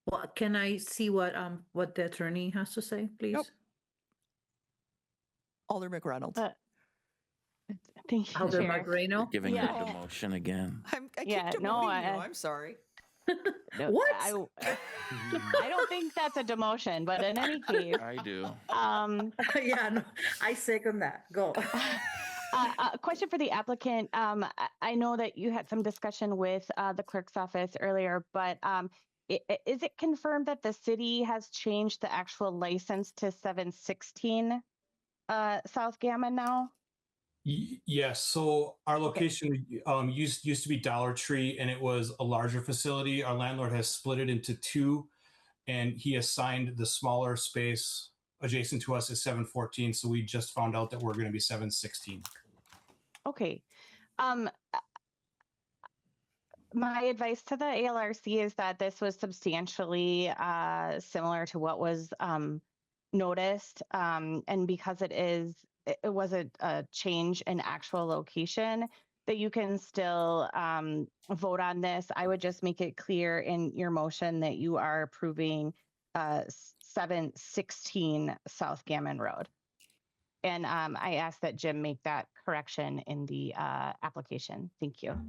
Well, can I see what the attorney has to say, please? Yep. Alder McReynolds. Thank you, Alder Chair. Magrano? Giving Yeah. her demotion again. I Yeah, keep no, demoting you. I- I'm sorry. No, What? I don't think that's a demotion, but in any case, I do. Yeah, no, I second that. Go. a question for the applicant. I know that you had some discussion with the clerk's office earlier, but is it confirmed that the city has changed the actual license to 716 South Gammon now? Yes, so our location used to be Dollar Tree, and it was a larger facility. Our landlord has split it into two, and he assigned the smaller space adjacent to us as 714. So we just found out that we're going to be 716. Okay. My advice to the ALRC is that this was substantially similar to what was noticed, and because it was a change in actual location, that you can still vote on this. I would just make it clear in your motion that you are approving 716 South Gammon Road. And I ask that Jim make that correction in the application. Thank you.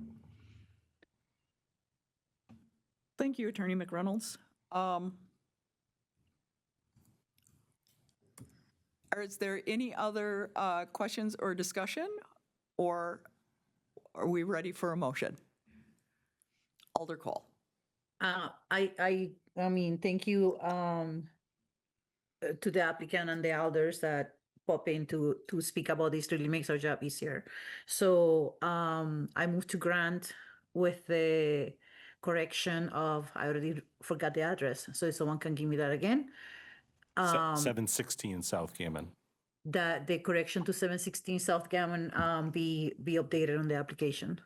Thank you, Attorney McReynolds. Is there any other questions or discussion, or are we ready for a motion? Alder Cole. I mean, thank you to the applicant and the elders that pop in to speak about this. Really makes our job easier. So I move to grant with the correction of, I already forgot the address, so if someone can give me that again. 716 South Gammon. That the correction to 716 South Gammon be updated on the application.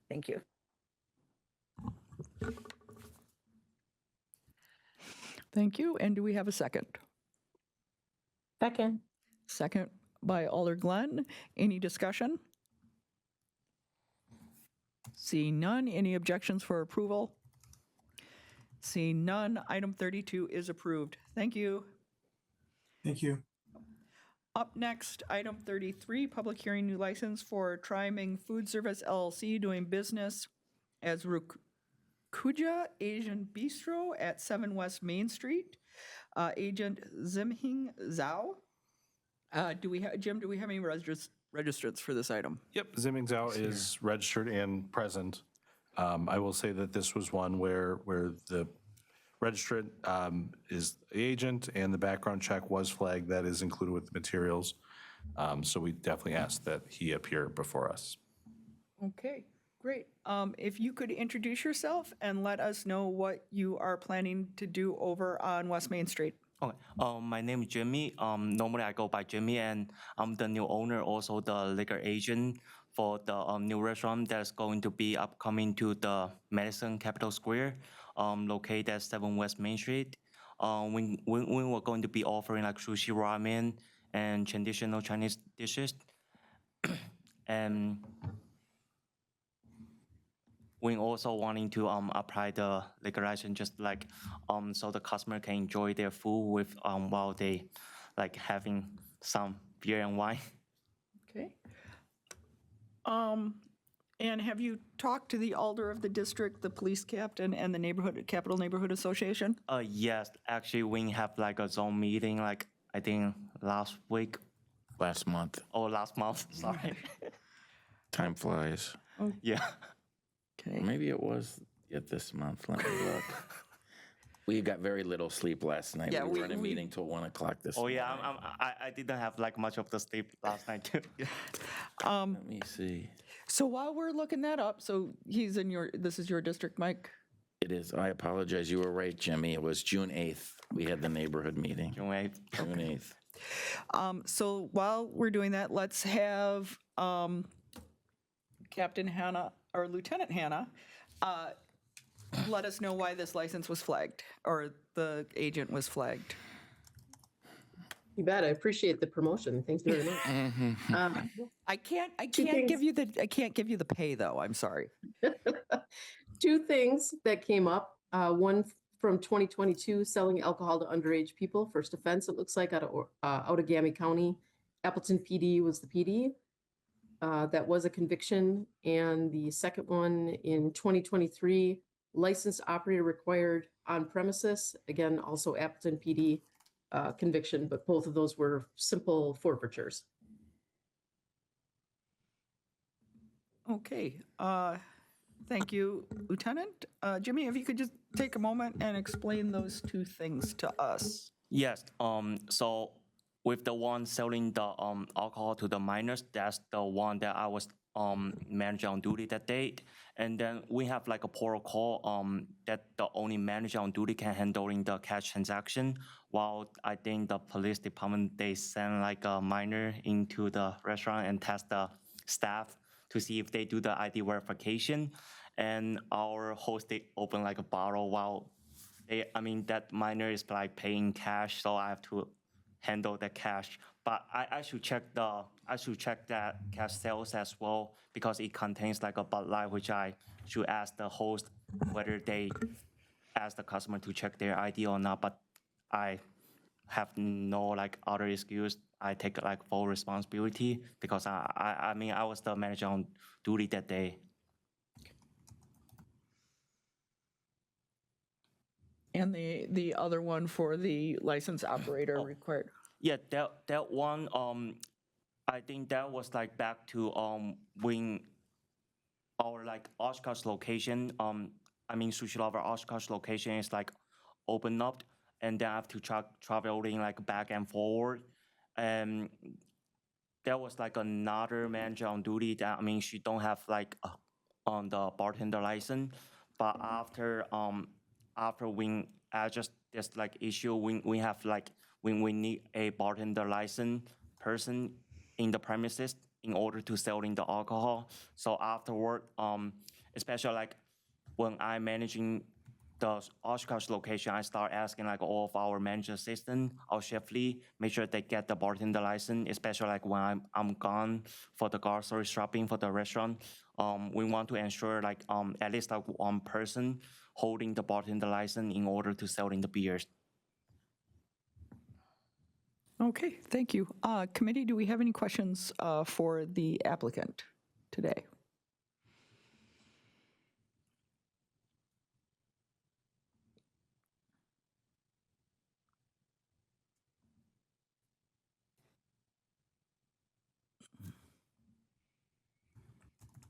Thank you. Thank you. And do we have a second? Second. Second by Alder Glenn. Any discussion? Seeing none. Any objections for approval? Seeing none. Item 32 is approved. Thank you. Thank you. Up next, item 33, public hearing new license for Triming Food Service LLC doing business as Rukuja Asian Bistro at 7 West Main Street. Agent Zimhing Zhao. Jim, do we have any registrants for this item? Yep, Ziming Zhao is registered and present. I will say that this was one where the registrant is the agent and the background check was flagged. That is included with the materials. So we definitely ask that he appear before us. Okay, great. If you could introduce yourself and let us know what you are planning to do over on West Main Street. Okay. My name is Jimmy. Normally I go by Jimmy, and I'm the new owner, also the liquor agent for the new restaurant that's going to be upcoming to the Madison Capitol Square, located at 7 West Main Street. We were going to be offering like sushi, ramen, and traditional Chinese dishes. And we're also wanting to apply the liquor license just like so the customer can enjoy their food with while they like having some beer and wine. Okay. And have you talked to the alder of the district, the police captain, and the Capital Neighborhood Association? Yes, actually we have like a Zoom meeting like I think last week. Last month. Oh, last month, sorry. Time flies. Oh. Yeah. Okay. Maybe it was this month. Let me look. We got very little sleep last night. Yeah, we were in a meeting till 1 o'clock this morning. Oh yeah, I didn't have like much of the sleep last night too. Let me see. So while we're looking that up, so this is your district, Mike? It is. I apologize. You were right, Jimmy. It was June 8th. We had the neighborhood meeting. June 8th. June 8th. So while we're doing that, let's have Captain Hannah or Lieutenant Hannah let us know why this license was flagged or the agent was flagged. You bet. I appreciate the promotion. Thank you very much. I can't things. give you the pay though. I'm sorry. Two things that came up. One from 2022, selling alcohol to underage people. First offense, it looks like, out of Outagamie County. Appleton PD was the PD. That was a conviction. And the second one in 2023, licensed operator required on premises. Again, also Appleton PD conviction, but both of those were simple forfeitures. Okay. Thank you, Lieutenant. Jimmy, if you could just take a moment and explain those two things to us. Yes. So with the one selling the alcohol to the minors, that's the one that I was manager on duty that day. And then we have like a protocol that the only manager on duty can handling the cash transaction. While I think the police department, they send like a minor into the restaurant and test the staff to see if they do the ID verification. And our host, they open like a bottle while that minor is like paying cash, so I have to handle the cash. But I should check that cash sales as well, because it contains like a Bud Light, which I should ask the host whether they ask the customer to check their ID or not. But I have no like other excuse. I take like full responsibility because I was the manager on duty that day. And the other one for the license operator required. Yeah, that one, I think that was like back to when our like Oshkosh location, Sushi Lover Oshkosh location is like open up, and then I have to traveling like back and forward. And there was like another manager on duty that she don't have like on the bartender license, but after when I just this like issue when we have like when we need a bartender license person in the premises in order to selling the alcohol. So afterward, especially like when I'm managing the Oshkosh location, I start asking like all of our manager assistant, our chef lead, make sure they get the bartender license, especially like when I'm gone for the grocery shopping for the restaurant. We want to ensure like at least like one person holding the bartender license in order to selling the beers. Okay, thank you. Committee, do we have any questions for the applicant today?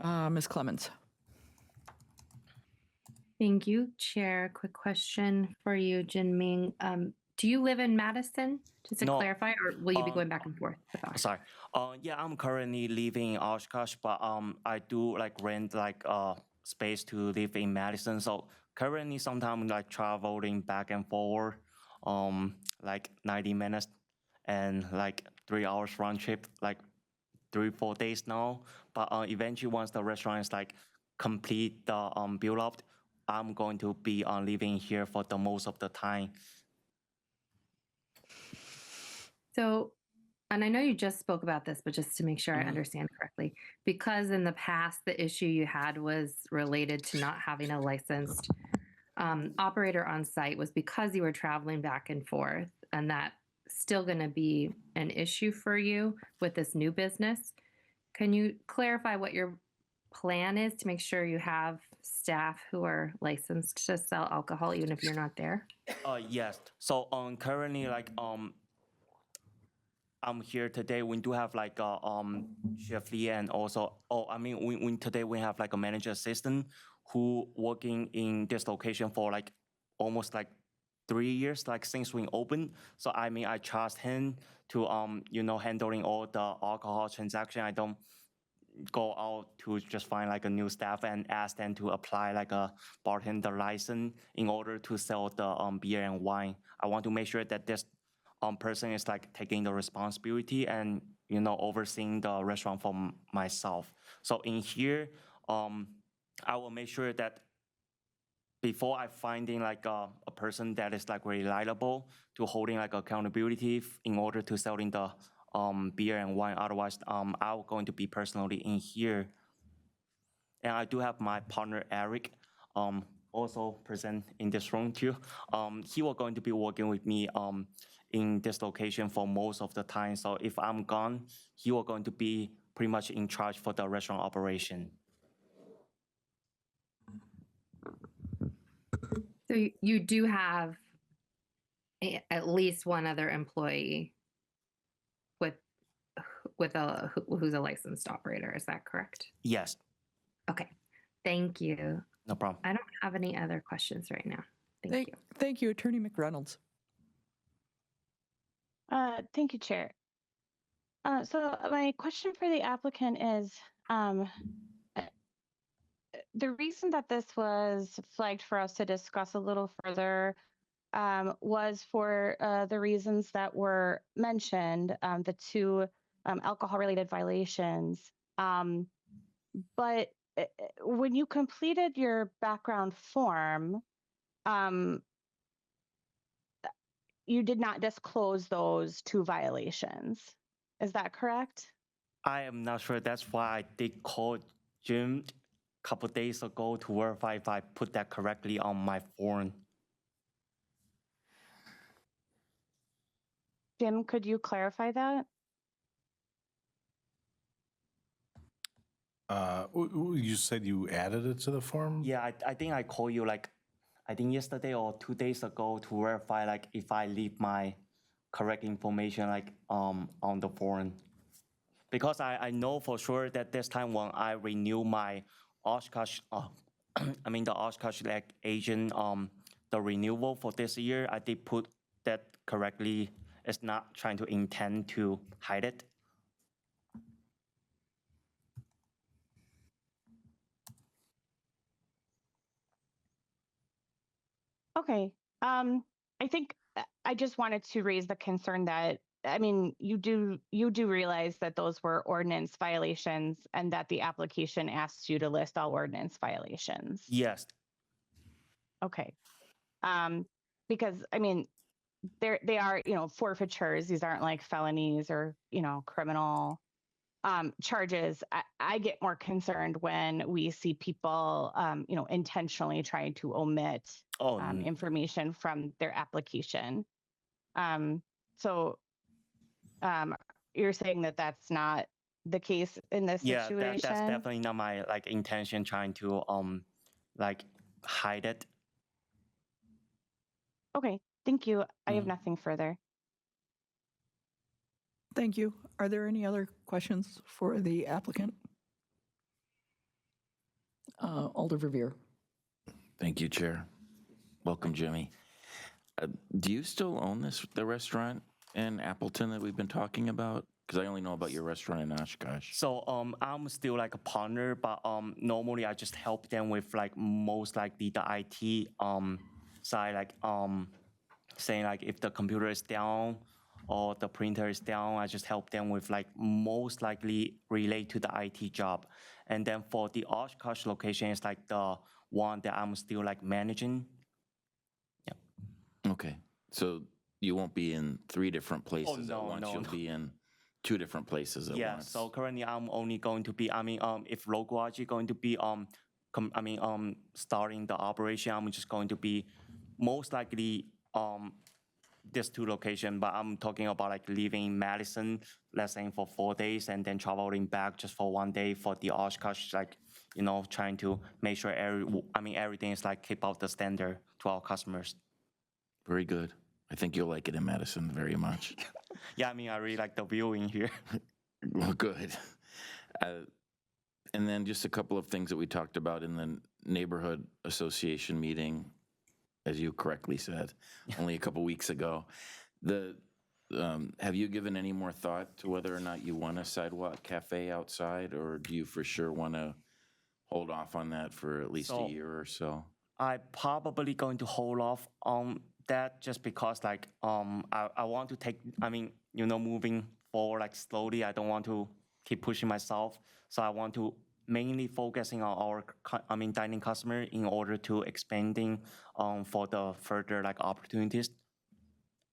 Ms. Clemens. Thank you, Chair. Quick question for you, Jinming. Do you live in Madison, just to clarify, or will you be going back and forth with us? Sorry. Yeah, I'm currently living in Oshkosh, but I do like rent like space to live in Madison. So currently, sometimes like traveling back and forward, like 90 minutes and like 3 hours round trip, like 3-4 days now. But eventually, once the restaurant is like complete the build up, I'm going to be living here for the most of the time. So, and I know you just spoke about this, but just to make sure I understand correctly, because in the past, the issue you had was related to not having a licensed operator on site was because you were traveling back and forth, and that's still going to be an issue for you with this new business. Can you clarify what your plan is to make sure you have staff who are licensed to sell alcohol even if you're not there? Yes. So currently, like I'm here today. We do have like a chef Lee, and also today we have like a manager assistant who working in this location for like almost like 3 years, like since we opened. So I trust him to handling all the alcohol transaction. I don't go out to just find like a new staff and ask them to apply like a bartender license in order to sell the beer and wine. I want to make sure that this person is like taking the responsibility and overseeing the restaurant for myself. So in here, I will make sure that before I finding like a person that is like reliable to holding like accountability in order to selling the beer and wine. Otherwise, I'm going to be personally in here. And I do have my partner Eric, also present in this room too. He was going to be working with me in this location for most of the time. So if I'm gone, he was going to be pretty much in charge for the restaurant operation. So you do have at least one other employee who's a licensed operator. Is that correct? Yes. Okay. Thank you. No problem. I don't have any other questions right now. Thank you. Thank you, Attorney McReynolds. Thank you, Chair. So my question for the applicant is, the reason that this was flagged for us to discuss a little further was for the reasons that were mentioned, the two alcohol-related violations. But when you completed your background form, you did not disclose those two violations. Is that correct? I am not sure. That's why I did call Jim a couple days ago to verify if I put that correctly on my form. Jim, could you clarify that? You said you added it to the form? Yeah, I think I called you like, I think yesterday or 2 days ago to verify like if I leave my correct information like on the form. Because I know for sure that this time when I renew my Oshkosh, the Oshkosh like agent, the renewal for this year, I did put that correctly. It's not trying to intend to hide it. Okay. I think I just wanted to raise the concern that, you do realize that those were ordinance violations and that the application asks you to list all ordinance violations. Yes. Okay. Because they are, forfeitures. These aren't like felonies or, criminal charges. I get more concerned when we see people, intentionally trying to omit information from their application. So you're saying that that's not the case in this situation? Yeah, that's definitely not my like intention trying to like hide it. Okay, thank you. I have nothing further. Thank you. Are there any other questions for the applicant? Alder Verveer. Thank you, Chair. Welcome, Jimmy. Do you still own the restaurant in Appleton that we've been talking about? Because I only know about your restaurant in Oshkosh. So I'm still like a partner, but normally I just help them with like most likely the IT side, like saying like if the computer is down or the printer is down, I just help them with like most likely relate to the IT job. And then for the Oshkosh location, it's like the one that I'm still like managing. Yeah. Okay, so you won't be in 3 different places at once. You'll be in 2 different places at once. Yeah. So currently I'm only going to be. If Logoaji going to be starting the operation, I'm just going to be most likely this 2 locations, but I'm talking about like living in Madison, let's say for 4 days, and then traveling back just for 1 day for the Oshkosh, like, trying to make sure everything is like keep up the standard to our customers. Very good. I think you'll like it in Madison very much. Yeah, I really like the view in here. Well, good. And then just a couple of things that we talked about in the neighborhood association meeting, as you correctly said, only a couple weeks ago. Have you given any more thought to whether or not you want a sidewalk cafe outside, or do you for sure want to hold off on that for at least a year or so? I'm probably going to hold off on that just because like I want to take, moving forward like slowly. I don't want to keep pushing myself. So I want to mainly focusing on our dining customer in order to expanding for the further like opportunities.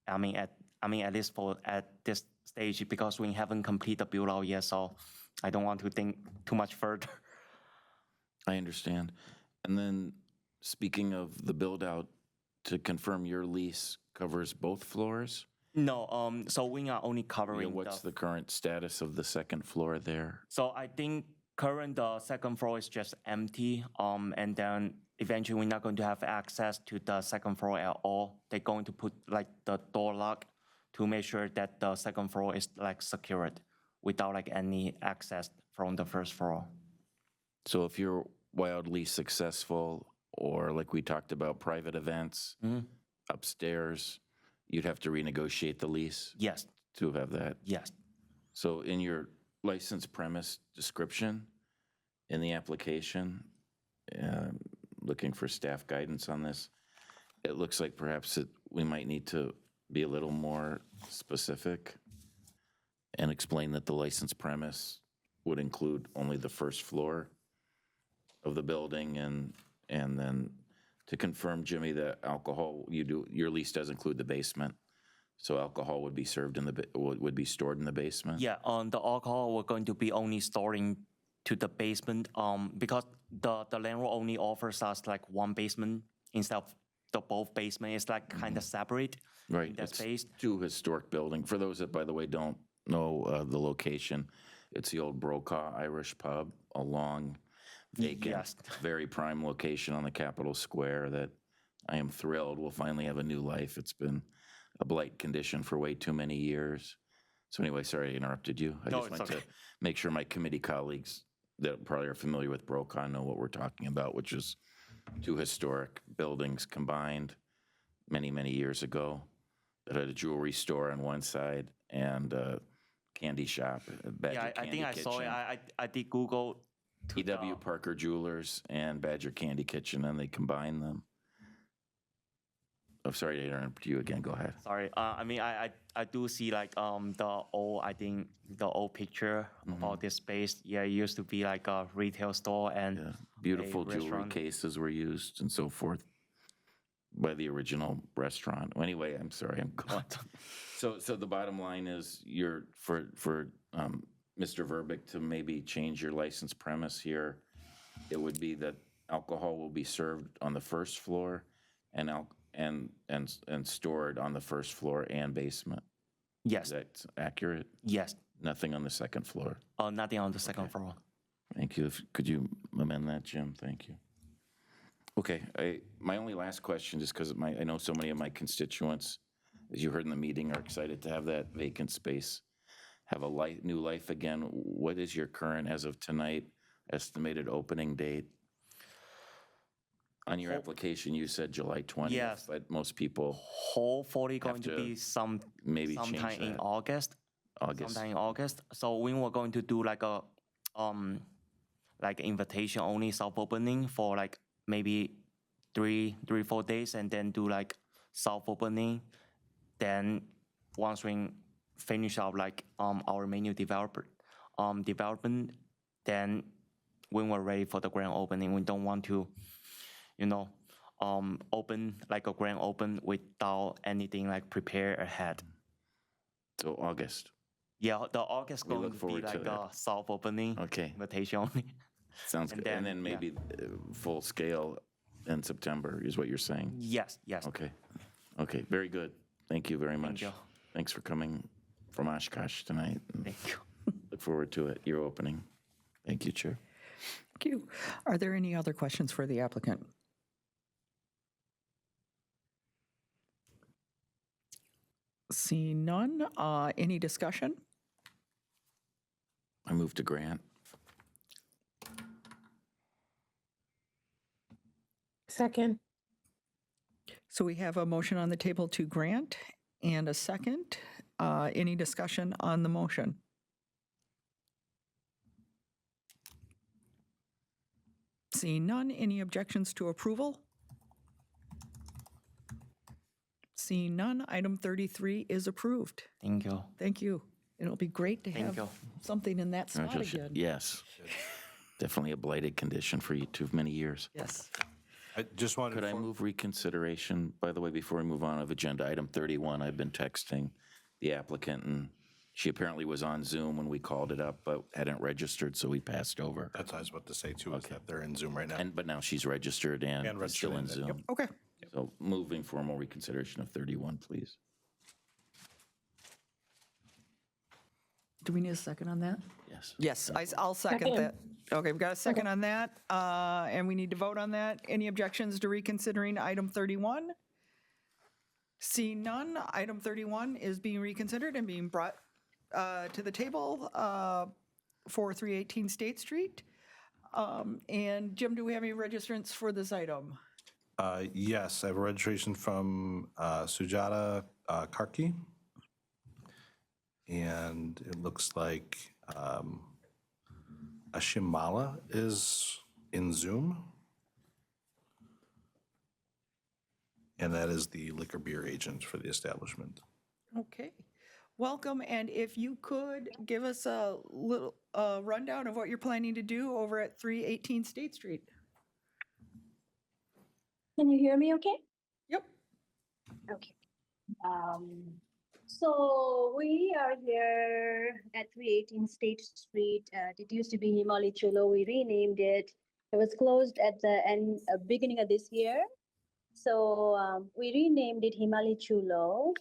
At least at this stage, because we haven't completed the build out yet, so I don't want to think too much further. I understand. And then, speaking of the build out, to confirm your lease covers both floors? No, so we are only covering. Yeah, what's the current status of the second floor there? So I think current the second floor is just empty. And then eventually we're not going to have access to the second floor at all. They're going to put like the door lock to make sure that the second floor is like secured without like any access from the first floor. So if you're wildly successful, or like we talked about, private events upstairs, you'd have to renegotiate the lease? Yes. To have that? Yes. So in your license premise description, in the application, looking for staff guidance on this, it looks like perhaps we might need to be a little more specific and explain that the license premise would include only the first floor of the building, and then to confirm, Jimmy, that alcohol, your lease does include the basement, so alcohol would be served would be stored in the basement? Yeah, on the alcohol, we're going to be only storing to the basement, because the landlord only offers us like one basement instead of the both basement. It's like kind of separate. Right, in that it's space. two historic building. For those that, by the way, don't know the location, it's the old Brokaw Irish Pub, a long, vacant, Yes. very prime location on the Capitol Square that I am thrilled will finally have a new life. It's been a blight condition for way too many years. So anyway, sorry I interrupted you. I No, just it's wanted okay. to make sure my committee colleagues that probably are familiar with Brokaw know what we're talking about, which is two historic buildings combined many, many years ago that had a jewelry store on one side and a candy shop, a Badger Yeah, I Candy think I Kitchen. saw it. I did Google. E.W. Parker Jewelers and Badger Candy Kitchen, and they combined them. I'm sorry to interrupt you again. Go ahead. Sorry. I do see like the old picture about this space. Yeah, it used to be like a retail store and Beautiful a jewelry restaurant. cases were used and so forth by the original restaurant. Anyway, I'm sorry, I'm going. So the bottom line is you're for Mr. Verbeek to maybe change your license premise here. It would be that alcohol will be served on the first floor and stored on the first floor and basement. Yes. Is that accurate? Yes. Nothing on the second floor. Nothing on the second floor. Thank you. Could you amend that, Jim? Thank you. Okay, my only last question, just because I know so many of my constituents, as you heard in the meeting, are excited to have that vacant space have a new life again. What is your current, as of tonight, estimated opening date? On your application, you said July 20th, Yes. but most people Hopefully going to be maybe sometime change in that. August. Sometime in August. So we were going to do like a like invitation only soft opening for like maybe 4 days, and then do like soft opening. Then once we finish up like our menu development, then when we're ready for the grand opening, we don't want to, open like a grand open without anything like prepared ahead. So August. Yeah, the August We going look to be forward to like that. a soft opening. Okay. Invitation only. Sounds good. And then yeah. maybe full scale in September is what you're saying? Yes. Okay. Okay, very good. Thank you very much. you. Thanks for coming from Oshkosh tonight. Thank you. Look forward to it, your opening. Thank you, Chair. Thank you. Are there any other questions for the applicant? Seeing none, any discussion? I move to grant. Second. So we have a motion on the table to grant and a second. Any discussion on the motion? Seeing none, any objections to approval? Seeing none, item 33 is approved. Thank you. Thank you. It'll be great to Thank have you. something in that spot Congratulations. again. Yes. definitely a blighted condition for you too many years. Yes. I just wanted Could I move reconsideration, by the way, before we move on of agenda item 31? I've been texting the applicant, and she apparently was on Zoom when we called it up, but hadn't registered, so we passed over. That's what I was about to say too, is that they're in Zoom right now. But now she's registered and is still in Zoom. Yep. Okay. So moving formal reconsideration of 31, please. Do we need a second on that? Yes. Yes, I'll second that. Okay, we've got a second on that, and we need to vote on that. Any objections to reconsidering item 31? Seeing none, item 31 is being reconsidered and being brought to the table for 318 State Street. And Jim, do we have any registrants for this item? Yes, I have a registration from Sujata Karki. And it looks like Ashimala is in Zoom. And that is the liquor beer agent for the establishment. Okay, welcome, and if you could give us a little rundown of what you're planning to do over at 318 State Street. Can you hear me okay? Yep. Okay. So we are here at 318 State Street. It used to be Himali Chulo. We renamed it. It was closed at the beginning of this year. So we renamed it Himali Chulo,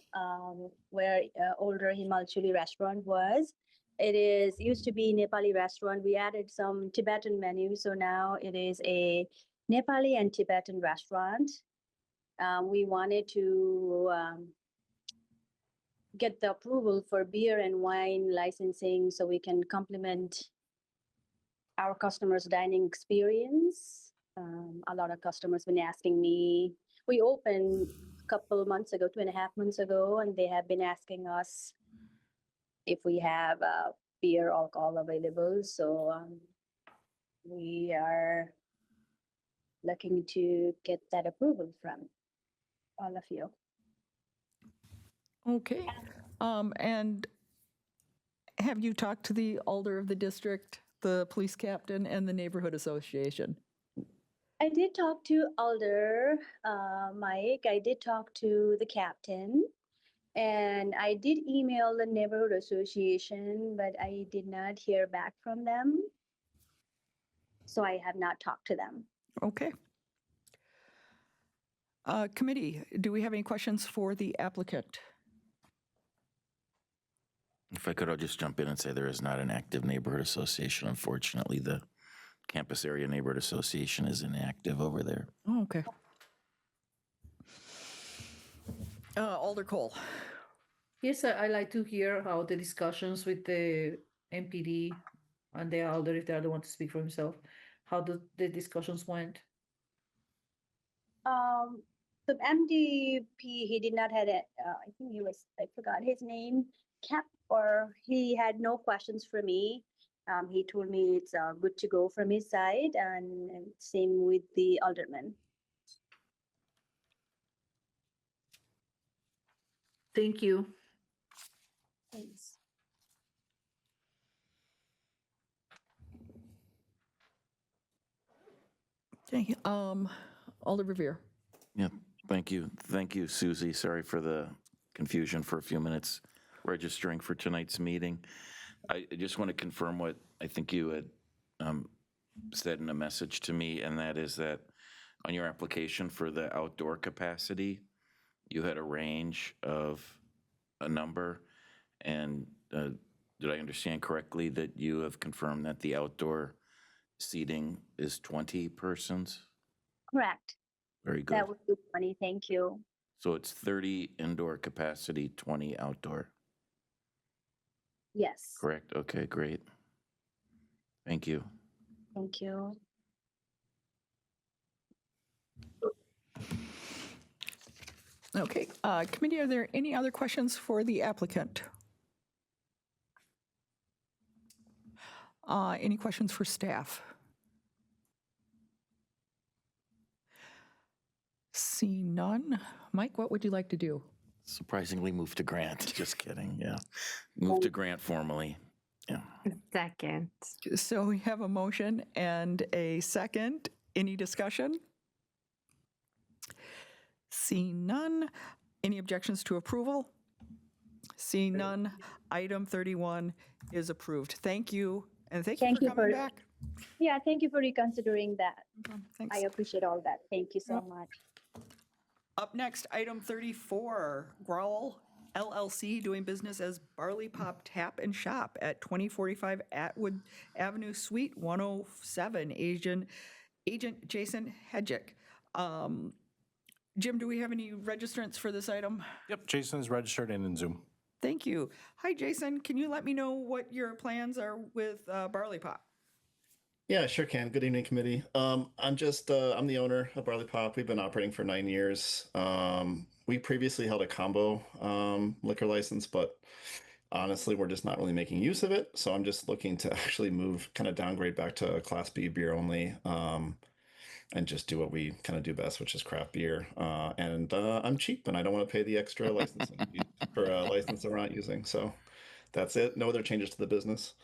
where older Himal Chuli restaurant was. It used to be Nepali restaurant. We added some Tibetan menu, so now it is a Nepali and Tibetan restaurant. We wanted to get the approval for beer and wine licensing so we can complement our customers' dining experience. A lot of customers been asking me. We opened a couple months ago, 2.5 months ago, and they have been asking us if we have beer alcohol available. So we are looking to get that approval from all of you. Okay, and have you talked to the alder of the district, the police captain, and the neighborhood association? I did talk to Alder Mike. I did talk to the captain, and I did email the neighborhood association, but I did not hear back from them. So I have not talked to them. Okay. Committee, do we have any questions for the applicant? If I could, I'll just jump in and say there is not an active neighborhood association. Unfortunately, the Campus Area Neighborhood Association is inactive over there. Oh, okay. Alder Cole. Yes, I like to hear how the discussions with the MPD and the Alder, if they're the one to speak for himself, how the discussions went. The MDP, he did not have it. I think I forgot his name, or he had no questions for me. He told me it's good to go from his side, and same with the alderman. Thank you. Thanks. Okay, Alder Revere. Yeah, thank you. Thank you, Susie. Sorry for the confusion for a few minutes registering for tonight's meeting. I just want to confirm what I think you had said in a message to me, and that is that on your application for the outdoor capacity, you had a range of a number, and did I understand correctly that you have confirmed that the outdoor seating is 20 persons? Correct. Very good. That would be funny. Thank you. So it's 30 indoor capacity, 20 outdoor. Yes. Correct. Okay, great. Thank you. Thank you. Okay, committee, are there any other questions for the applicant? Any questions for staff? See none. Mike, what would you like to do? Surprisingly, move to grant. Just kidding. Yeah. Move to grant formally. Yeah. Second. So we have a motion and a second. Any discussion? Seeing none. Any objections to approval? Seeing none, item 31 is approved. Thank you, and thank you for coming back. Yeah, thank you for reconsidering that. Thanks. I appreciate all that. Thank you so much. Up next, item 34, Growl LLC doing business as Barley Pop Tap and Shop at 2045 Atwood Avenue, Suite 107. Agent Jason Hedgick. Jim, do we have any registrants for this item? Yep, Jason is registered and in Zoom. Thank you. Hi, Jason. Can you let me know what your plans are with Barley Pop? Yeah, sure can. Good evening, committee. I'm the owner of Barley Pop. We've been operating for 9 years. We previously held a combo liquor license, but honestly, we're just not really making use of it. So I'm just looking to actually kind of downgrade back to a Class B beer only, and just do what we kind of do best, which is craft beer. And I'm cheap, and I don't want to pay the extra licensing fee for a license that we're not using. So that's it. No other changes to the business.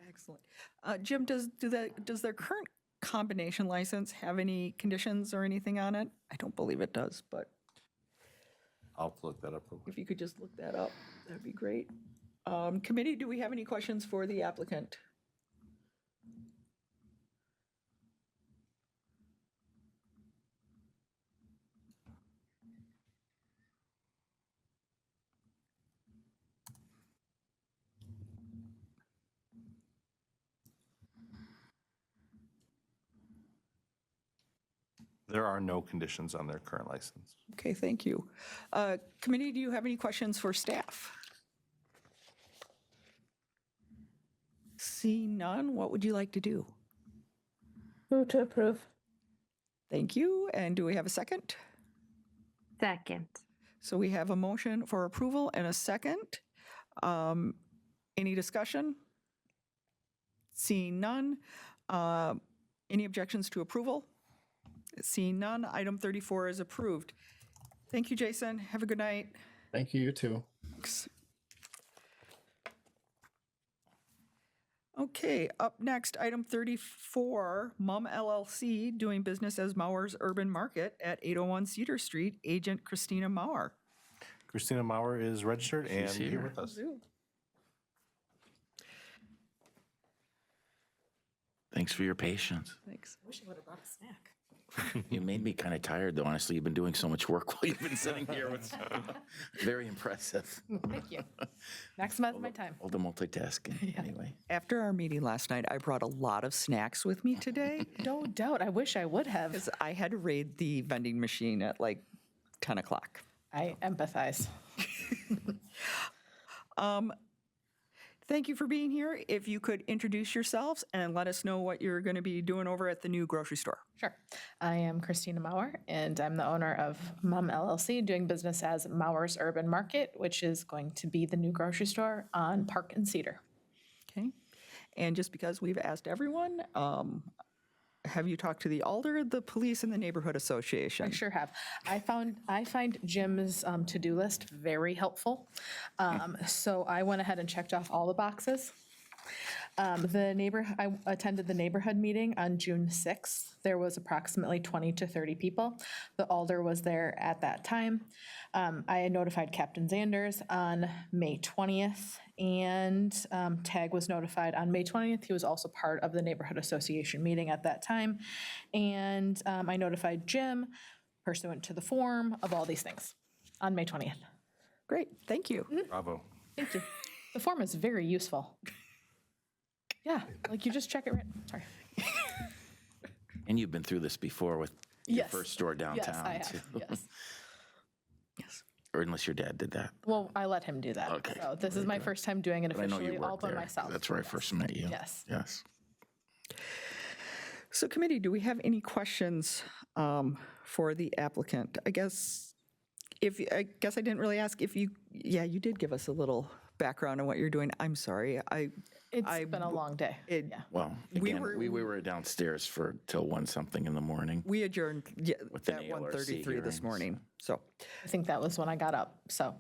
Excellent. Jim, does their current combination license have any conditions or anything on it? I don't believe it does, but I'll look that up real quick. if you could just look that up, that'd be great. Committee, do we have any questions for the applicant? There are no conditions on their current license. Okay, thank you. Committee, do you have any questions for staff? See none, what would you like to do? Move to approve. Thank you. And do we have a second? Second. So we have a motion for approval and a second. Any discussion? Seeing none. Any objections to approval? Seeing none, item 34 is approved. Thank you, Jason. Have a good night. Thank you, you too. Thanks. Okay, up next, item 34, Mum LLC doing business as Mauer's Urban Market at 801 Cedar Street, agent Christina Mauer. Christina Mauer is registered and She's here here. with us. Thanks for your patience. Thanks. I wish I would have brought a snack. You made me kind of tired, though. Honestly, you've been doing so much work while you've been sitting here. It's very impressive. Thank you. Maximize my time. All the multitasking, anyway. After our meeting last night, I brought a lot of snacks with me today. No doubt. I wish I would have. Because I had to raid the vending machine at like 10 o'clock. I empathize. Thank you for being here. If you could introduce yourselves and let us know what you're going to be doing over at the new grocery store. Sure. I am Christina Mauer, and I'm the owner of Mum LLC, doing business as Mauer's Urban Market, which is going to be the new grocery store on Park and Cedar. Okay. And just because we've asked everyone, have you talked to the alder, the police, and the neighborhood association? I sure have. I find Jim's to-do list very helpful. So I went ahead and checked off all the boxes. I attended the neighborhood meeting on June 6th. There was approximately 20 to 30 people. The alder was there at that time. I had notified Captain Zanders on May 20th, and Tag was notified on May 20th. He was also part of the neighborhood association meeting at that time. And I notified Jim pursuant to the form of all these things on May 20th. Great, thank you. Bravo. Thank you. The form is very useful. Yeah, like you just check it right. Sorry. And you've been through this before with your Yes. first store downtown, Yes, I have. too. Yes. Yes. Or unless your dad did that. Well, I let him do that. Okay. So this is my first time doing it But I know officially you all worked by there. myself. That's where I first met you. Yes. Yes. So committee, do we have any questions for the applicant? I guess I didn't really ask if you did give us a little background on what you're doing. I'm sorry. It's been a long day. Yeah. Well, We again, were- we were downstairs for till 1-something in the morning. We adjourned With an at ALRC 1:33 this hearing, morning. So I think that was when I got up. So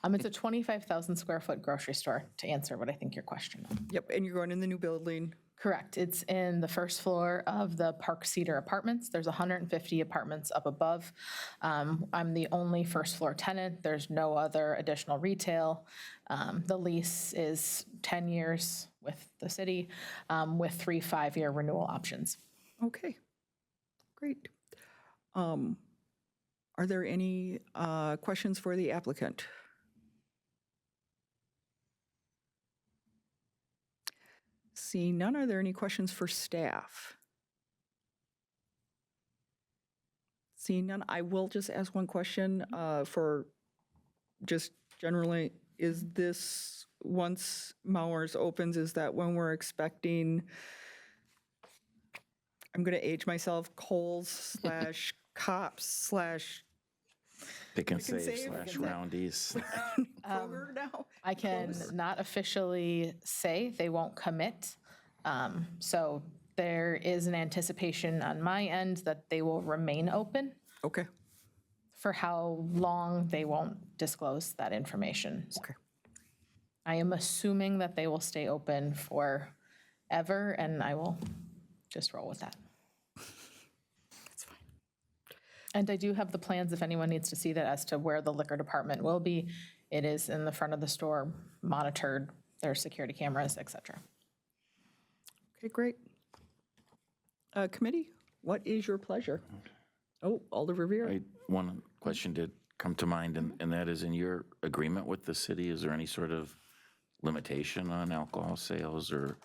it's a 25,000 square foot grocery store, to answer what I think your question is. yep, and you're going in the new building. Correct. It's in the first floor of the Park Cedar Apartments. There's 150 apartments up above. I'm the only first floor tenant. There's no other additional retail. The lease is 10 years with the city with 3 5-year renewal options. Okay, great. Are there any questions for the applicant? Seeing none, are there any questions for staff? Seeing none, I will just ask one question for just generally, is this, once Mauer's opens, is that when we're expecting, I'm going to age myself, Kohl's / Cops / Pick and Pick and save Save, slash is that- roundies. Kroger now? I can not officially say, they won't commit. So there is an anticipation on my end that they will remain open. Okay. For how long, they won't disclose that information. Okay. I am assuming that they will stay open forever, and I will just roll with that. That's fine. And I do have the plans if anyone needs to see that as to where the liquor department will be. It is in the front of the store, monitored, there's security cameras, et cetera. Okay, great. Committee, what is your pleasure? Oh, Alder Revere. One question did come to mind, and that is, in your agreement with the city, is there any sort of limitation on alcohol sales or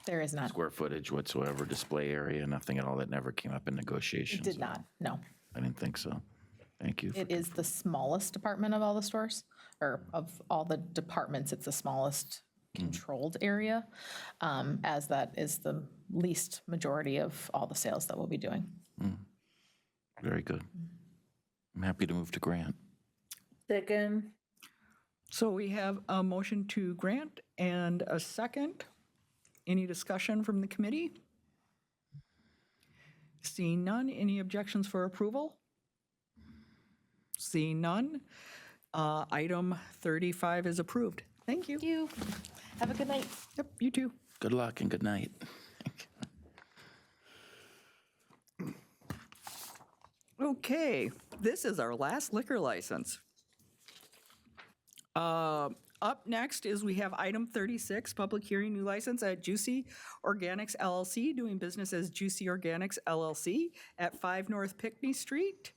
There is not. square footage whatsoever, display area, nothing at all? That never came up in It negotiations? did not, no. I didn't think so. Thank you. It is the smallest department of all the stores, or of all the departments, it's the smallest controlled area, as that is the least majority of all the sales that we'll be doing. Very good. I'm happy to move to grant. Second. So we have a motion to grant and a second. Any discussion from the committee? Seeing none, any objections for approval? Seeing none, item 35 is approved. Thank you. Thank you. Have a good night. Yep, you too. Good luck and good night. Okay, this is our last liquor license. Up next is we have item 36, public hearing, new license at Juicy Organics LLC, doing business as Juicy Organics LLC at 5 North Pinckney Street.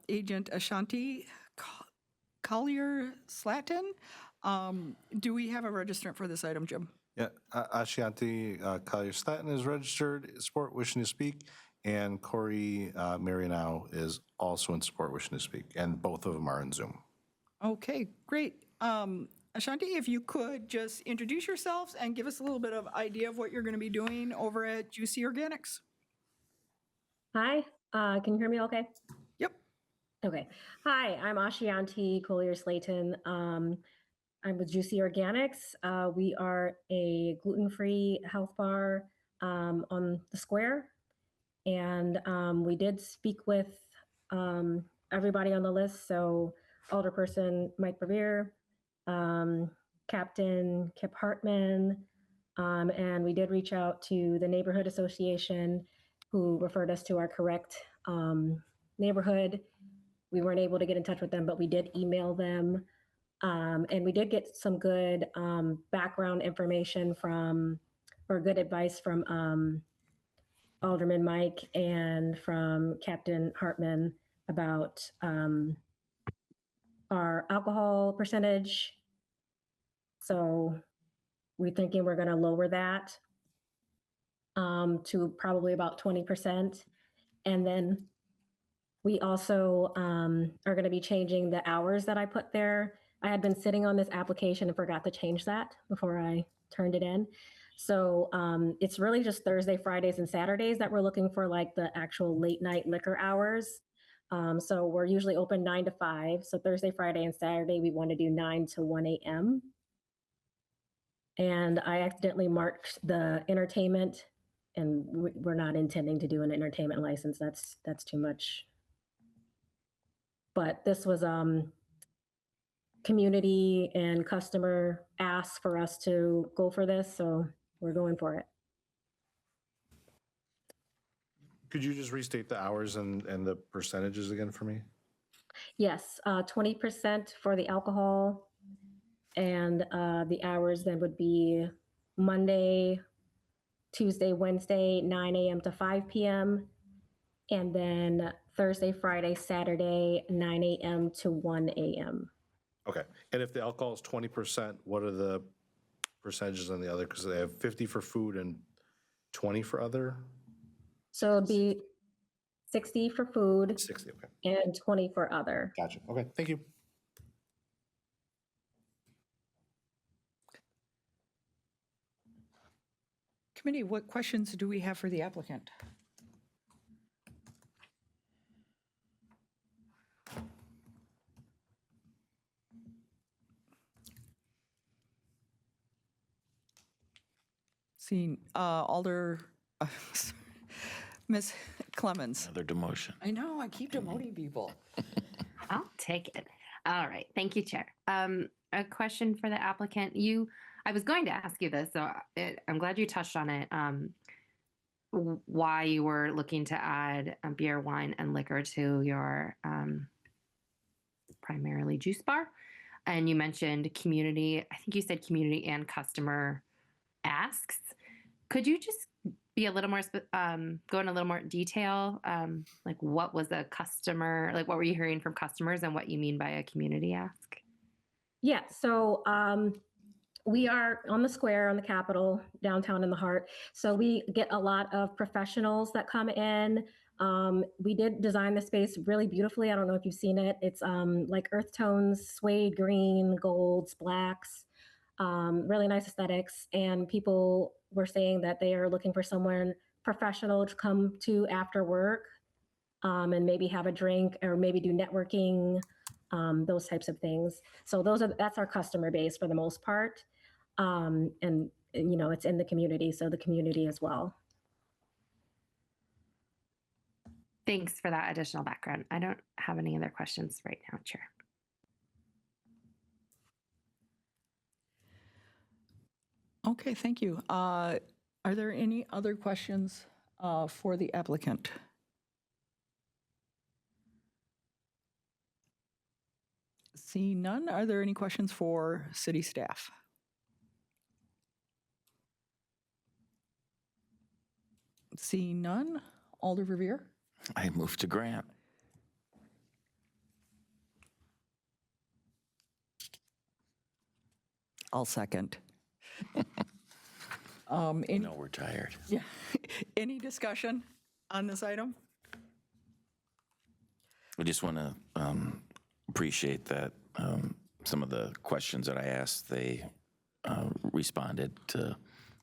Agent Ashanti Collier-Slatin. Do we have a registrant for this item, Jim? Yeah, Ashanti Collier-Slatin is registered, support wishing to speak, and Corey Marianow is also in support wishing to speak, and both of them are in Zoom. Okay, great. Ashanti, if you could just introduce yourselves and give us a little bit of idea of what you're going to be doing over at Juicy Organics. Hi, can you hear me okay? Yep. Okay. Hi, I'm Ashanti Collier-Slatin. I'm with Juicy Organics. We are a gluten-free health bar on the square. And we did speak with everybody on the list. So Alderperson Mike Revere, Captain Kip Hartman, and we did reach out to the neighborhood association who referred us to our correct neighborhood. We weren't able to get in touch with them, but we did email them. And we did get some good background information or good advice from Alderman Mike and from Captain Hartman about our alcohol percentage. So we're thinking we're going to lower that to probably about 20%. And then we also are going to be changing the hours that I put there. I had been sitting on this application and forgot to change that before I turned it in. So it's really just Thursday, Fridays, and Saturdays that we're looking for like the actual late night liquor hours. So we're usually open 9 to 5. So Thursday, Friday, and Saturday, we want to do 9 to 1 a.m. and I accidentally marked the entertainment, and we're not intending to do an entertainment license. That's too much. But this was community and customer asked for us to go for this, so we're going for it. Could you just restate the hours and the percentages again for me? Yes, 20% for the alcohol, and the hours then would be Monday, Tuesday, Wednesday, 9 a.m. to 5 p.m., and then Thursday, Friday, Saturday, 9 a.m. to 1 a.m. Okay. And if the alcohol is 20%, what are the percentages on the other? Because they have 50 for food and 20 for other? So it'd be 60 for food. 60, okay. And 20 for other. Gotcha. Okay, thank you. Committee, what questions do we have for the applicant? Seeing Ms. Clemens. Another demotion. I know, I keep demoting people. I'll take it. All right. Thank you, Chair. A question for the applicant. I was going to ask you this, so I'm glad you touched on it. Why you were looking to add beer, wine, and liquor to your primarily juice bar. And you mentioned community. I think you said community and customer asks. Could you just be a little more, go in a little more detail? Like what was a customer, like what were you hearing from customers and what you mean by a community ask? Yeah, so we are on the square on the Capitol, downtown in the heart. So we get a lot of professionals that come in. We did design the space really beautifully. I don't know if you've seen it. It's like earth tones, suede green, golds, blacks, really nice aesthetics. And people were saying that they are looking for someone professional to come to after work and maybe have a drink or maybe do networking, those types of things. So that's our customer base for the most part. And you know, it's in the community, so the community as well. Thanks for that additional background. I don't have any other questions right now, Chair. Okay, thank you. Are there any other questions for the applicant? Seeing none, are there any questions for city staff? Seeing none, Alder Verveer. I move to grant. I'll second. No, we're tired. Yeah. Any discussion on this item? I just want to appreciate that some of the questions that I asked, they responded to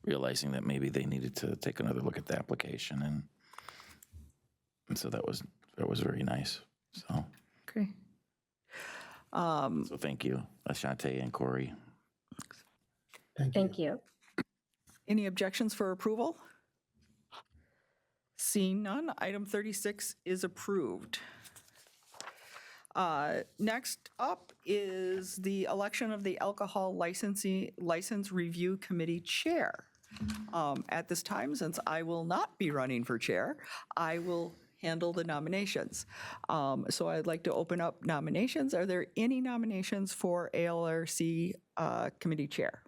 realizing that maybe they needed to take another look at the application, and so that was very nice. So Okay. so thank you, Ashante and Corey. Thank you. Any objections for approval? Seeing none, item 36 is approved. Next up is the election of the Alcohol License Review Committee Chair. At this time, since I will not be running for chair, I will handle the nominations. So I'd like to open up nominations. Are there any nominations for ALRC Committee Chair?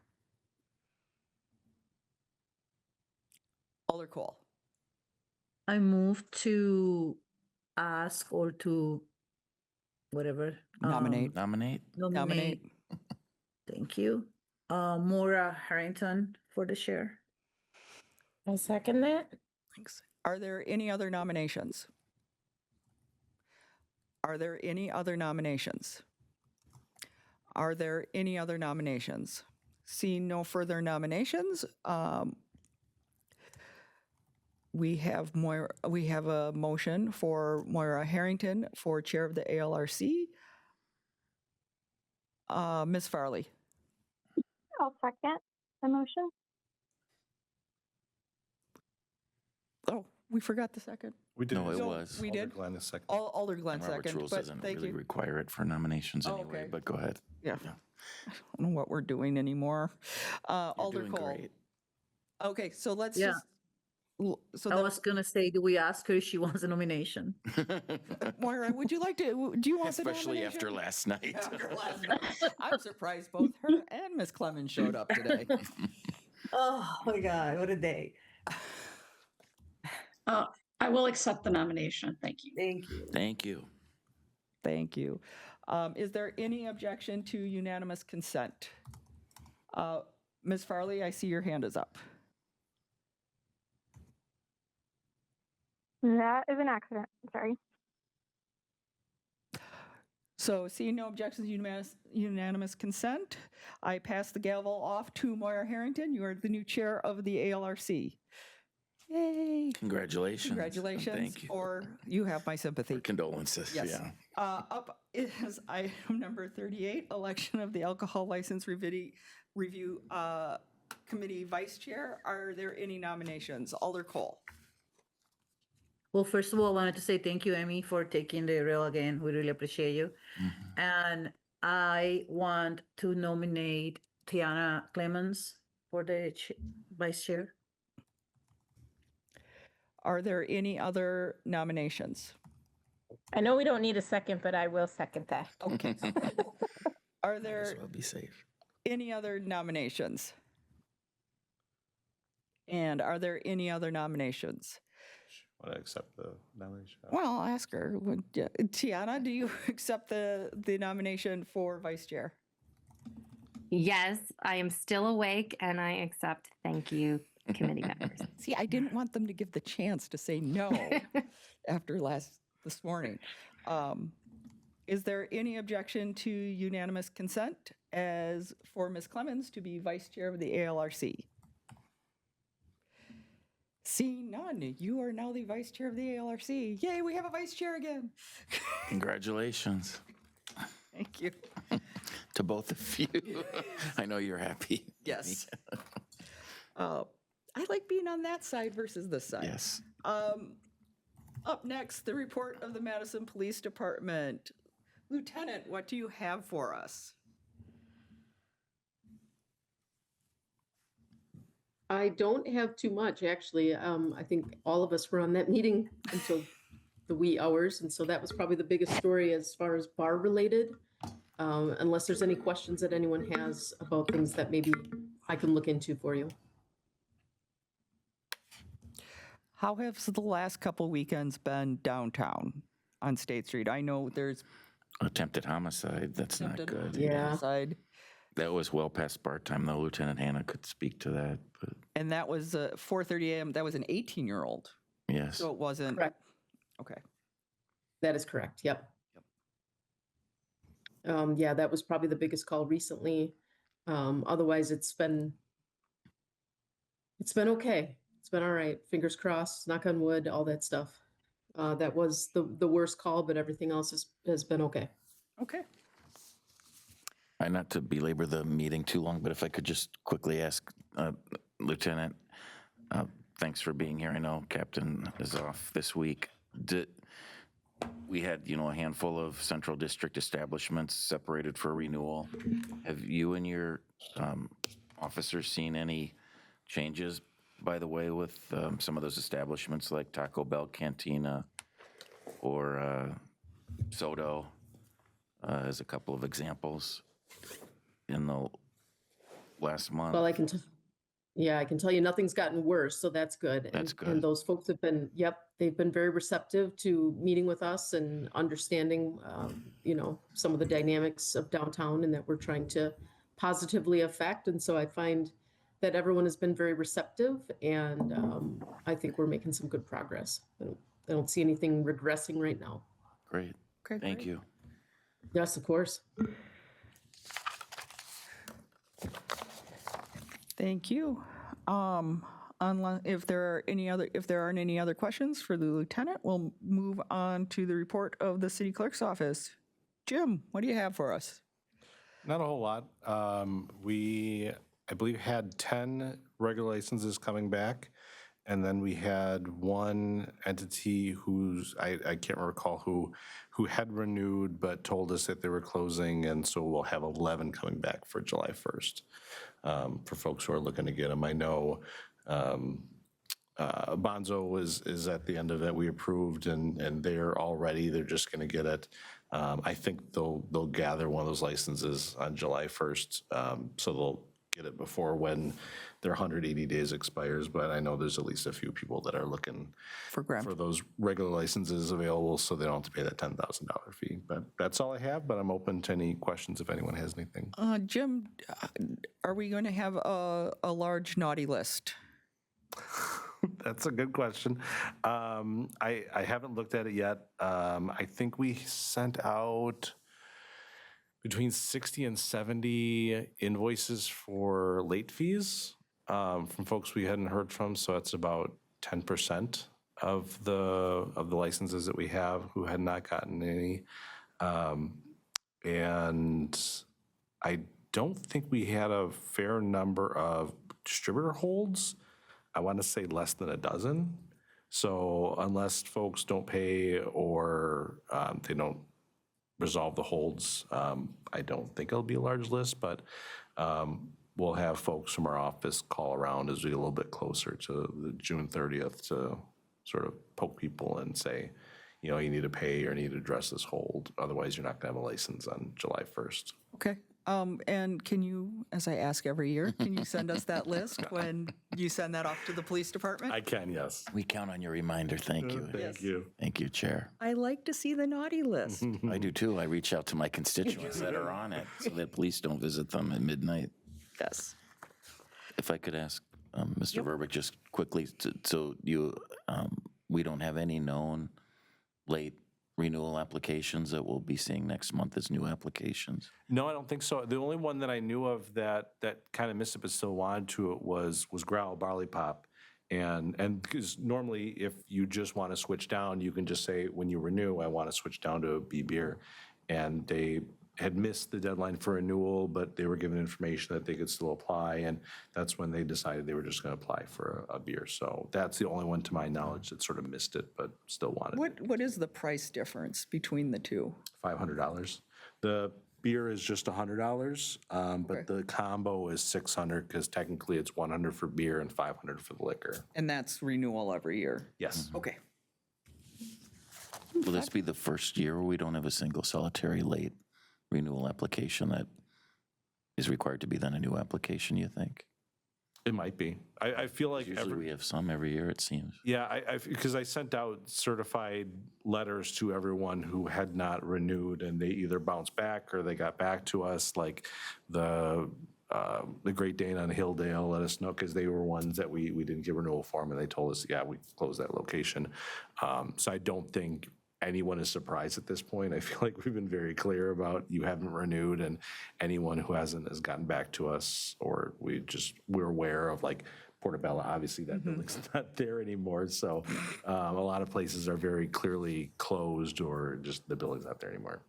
Alder Cole. I move to ask or to whatever. Nominate. Nominate. Thank you. Maura Harrington for the chair. I second that. Thanks. Are there any other nominations? Are there any other nominations? Are there any other nominations? Seeing no further nominations, we have a motion for Moira Harrington for chair of the ALRC. Ms. Farley. I'll second. the motion. Oh, we forgot the second. We did. No, it No, was. we did. Glenn is second. Alder Glenn And Robert's second, rules but doesn't thank really you. require it for nominations Oh, anyway, okay. but go ahead. Yeah. I don't know what we're doing anymore. Alder doing Cole. great. Okay, so let's Yeah. just, so I then, was gonna say, do we ask her if she wants a nomination? Moira, would you like to, do you want the Especially nomination? after last night. After last night. I'm surprised both her and Miss Clemens showed up today. Oh my God, what a day. I will accept the nomination. Thank you. Thank you. Thank you. Thank you. Is there any objection to unanimous consent? Ms. Farley, I see your hand is up. That is an accident. Sorry. So seeing no objections, unanimous consent, I pass the gavel off to Moira Harrington. You are the new chair of the ALRC. Yay. Congratulations. Congratulations. Thank you. Or you have my sympathy. Condolences. Yes. Yeah. Up is item number 38, election of the Alcohol License Review Committee Vice Chair. Are there any nominations? Alder Cole. Well, first of all, I wanted to say thank you, Amy, for taking the role again. We really appreciate you. And I want to nominate Tiana Clemens for the vice chair. Are there any other nominations? I know we don't need a second, but I will second that. Okay. Are there Well, be safe. any other nominations? And are there any other nominations? Want to accept the nomination? Well, I'll ask her. Tiana, do you accept the nomination for vice chair? Yes, I am still awake and I accept. Thank you, committee members. See, I didn't want them to give the chance to say no after this morning. Is there any objection to unanimous consent as for Ms. Clemens to be vice chair of the ALRC? Seeing none, you are now the vice chair of the ALRC. Yay, we have a vice chair again. Congratulations Thank you. to both of you. I know you're happy. Yes. I like being on that side versus this side. Yes. Up next, the report of the Madison Police Department. Lieutenant, what do you have for us? I don't have too much, actually. I think all of us were on that meeting until the wee hours, and so that was probably the biggest story as far as bar related. Unless there's any questions that anyone has about things that maybe I can look into for you. How have the last couple weekends been downtown on State Street? I know there's Attempted homicide. That's not good. homicide. That was well past bar time, though. Lieutenant Hannah could speak to that. But And that was 4:30 a.m. That was an 18-year-old. yes. So it wasn't. Correct. Okay. That is correct. Yep. Yeah, that was probably the biggest call recently. Otherwise, it's been okay. It's been all right. Fingers crossed, knock on wood, all that stuff. That was the worst call, but everything else has been okay. Okay. Not to belabor the meeting too long, but if I could just quickly ask, Lieutenant, thanks for being here. I know Captain is off this week. We had, a handful of Central District establishments separated for renewal. Have you and your officers seen any changes, by the way, with some of those establishments like Taco Bell Cantina or Soto as a couple of examples in the last month? Well, I can tell you nothing's gotten worse, so that's good. That's And good. those folks have been, they've been very receptive to meeting with us and understanding, some of the dynamics of downtown and that we're trying to positively affect. And so I find that everyone has been very receptive, and I think we're making some good progress. I don't see anything regressing right now. Great. Okay, Thank great. you. Yes, of course. Thank you. Unless if there aren't any other questions for the lieutenant, we'll move on to the report of the city clerk's office. Jim, what do you have for us? Not a whole lot. We I believe, had 10 regular licenses coming back. And then we had one entity who's, I can't recall who had renewed but told us that they were closing. And so we'll have 11 coming back for July 1st for folks who are looking to get them. I know Bonzo is at the end of it. We approved and they're all ready. They're just going to get it. I think they'll gather one of those licenses on July 1st. So they'll get it before when their 180 days expires. But I know there's at least a few people that are looking for those regular licenses available so they don't have to pay that $10,000 fee. But that's all I have, but I'm open to any questions if anyone has anything. Jim, are we going to have a large naughty list? That's a good question. I haven't looked at it yet. I think we sent out between 60 and 70 invoices for late fees from folks we hadn't heard from. So that's about 10% of the licenses that we have who had not gotten any. And I don't think we had a fair number of distributor holds. I want to say less than a dozen. So unless folks don't pay or they don't resolve the holds, I don't think it'll be a large list, but we'll have folks from our office call around as we get a little bit closer to the June 30th to sort of poke people and say, you know, you need to pay or need to address this hold. Otherwise, you're not going to have a license on July 1st. Okay. And can you, as I ask every year, can you send us that list when you send that off to the police department? I can, yes. We count on your reminder. Thank you. Thank you. Thank you, Chair. I like to see the naughty list. I do too. I reach out to my constituents that are on it so that police don't visit them at midnight. Yes. If I could ask Mr. Verbeck just quickly, so we don't have any known late renewal applications that we'll be seeing next month as new applications? No, I don't think so. The only one that I knew of that kind of missed it but still wanted to it was Growl Barley Pop. And because normally if you just want to switch down, you can just say when you renew, I want to switch down to a B beer. And they had missed the deadline for renewal, but they were given information that they could still apply. And that's when they decided they were just going to apply for a beer. So that's the only one to my knowledge that sort of missed it, but still wanted it. What is the price difference between the two? $500. The beer is just $100, but the combo is $600 because technically it's $100 for beer and $500 for the liquor. And that's renewal every year? Yes. Okay. Will this be the first year where we don't have a single solitary late renewal application that is required to be then a new application, you think? It might be. I feel like Usually we have some every year, it seems. Yeah, because I sent out certified letters to everyone who had not renewed, and they either bounced back or they got back to us, like the Great Dane on Hilldale let us know because they were ones that we didn't give renewal form, and they told us, yeah, we closed that location. So I don't think anyone is surprised at this point. I feel like we've been very clear about you haven't renewed, and anyone who hasn't has gotten back to us, or we're aware of, like Portobello, obviously that building's not there anymore. So a lot of places are very clearly closed or just the building's not there anymore.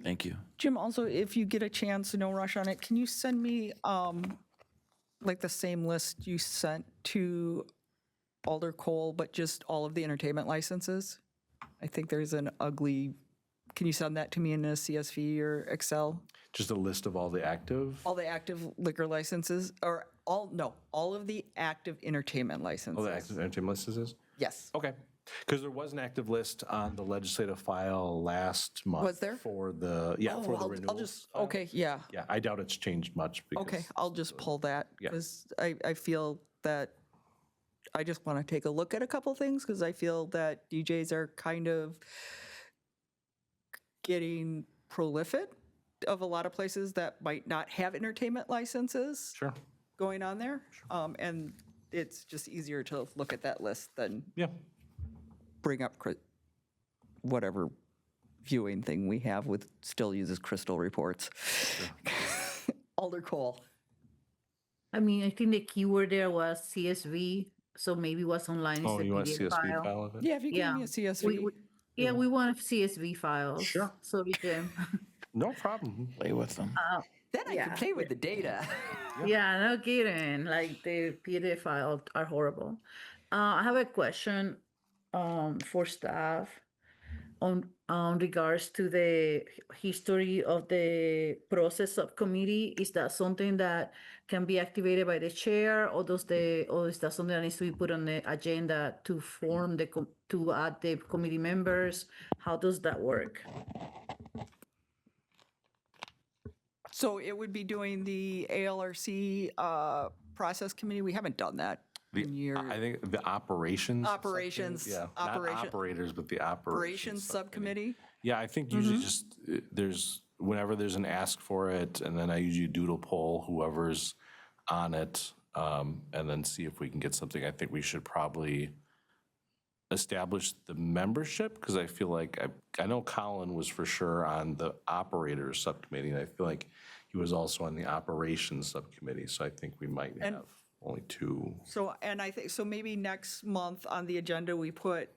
Thank you. Jim, also, if you get a chance, no rush on it, can you send me like the same list you sent to Alder Cole, but just all of the entertainment licenses? I think there's an ugly, can you send that to me in a CSV or Excel? Just a list of all the active? All the active liquor licenses, or all of the active entertainment licenses. All the active entertainment licenses? Yes. Okay. Because there was an active list on the legislative file last month. Was there? For the, for the renewals. I'll just, okay, yeah. Yeah, I doubt it's changed much. Okay, I'll just pull that, because I feel that I just want to take a look at a couple things, because I feel that DJs are kind of getting prolific of a lot of places that might not have entertainment licenses going on there. And it's just easier to look at that list than bring up whatever viewing thing we have with still uses Crystal reports. Alder Cole. I mean, I think the keyword there was CSV, so maybe what's online is Oh, the you want a PDF CSV file of it? Yeah, if you give me a CSV. We want CSV files. Sure. Sorry, Jim. No problem. Play with them. Then I can play with the data. Yeah, no kidding. Like the PDF files are horrible. I have a question for staff on regards to the history of the process subcommittee. Is that something that can be activated by the chair, or is that something that needs to be put on the agenda to form to add the committee members? How does that work? So it would be doing the ALRC process committee. We haven't done that in years. I think the operations. Operations, subcommittee, yeah, not operators, but the Operations subcommittee. Yeah, I think usually just there's whenever there's an ask for it, and then I usually doodle poll whoever's on it, and then see if we can get something. I think we should probably establish the membership, because I feel like I know Colin was for sure on the operators subcommittee, and I feel like he was also on the operations subcommittee. So I think we might have only two. So, and I think, so maybe next month on the agenda, we put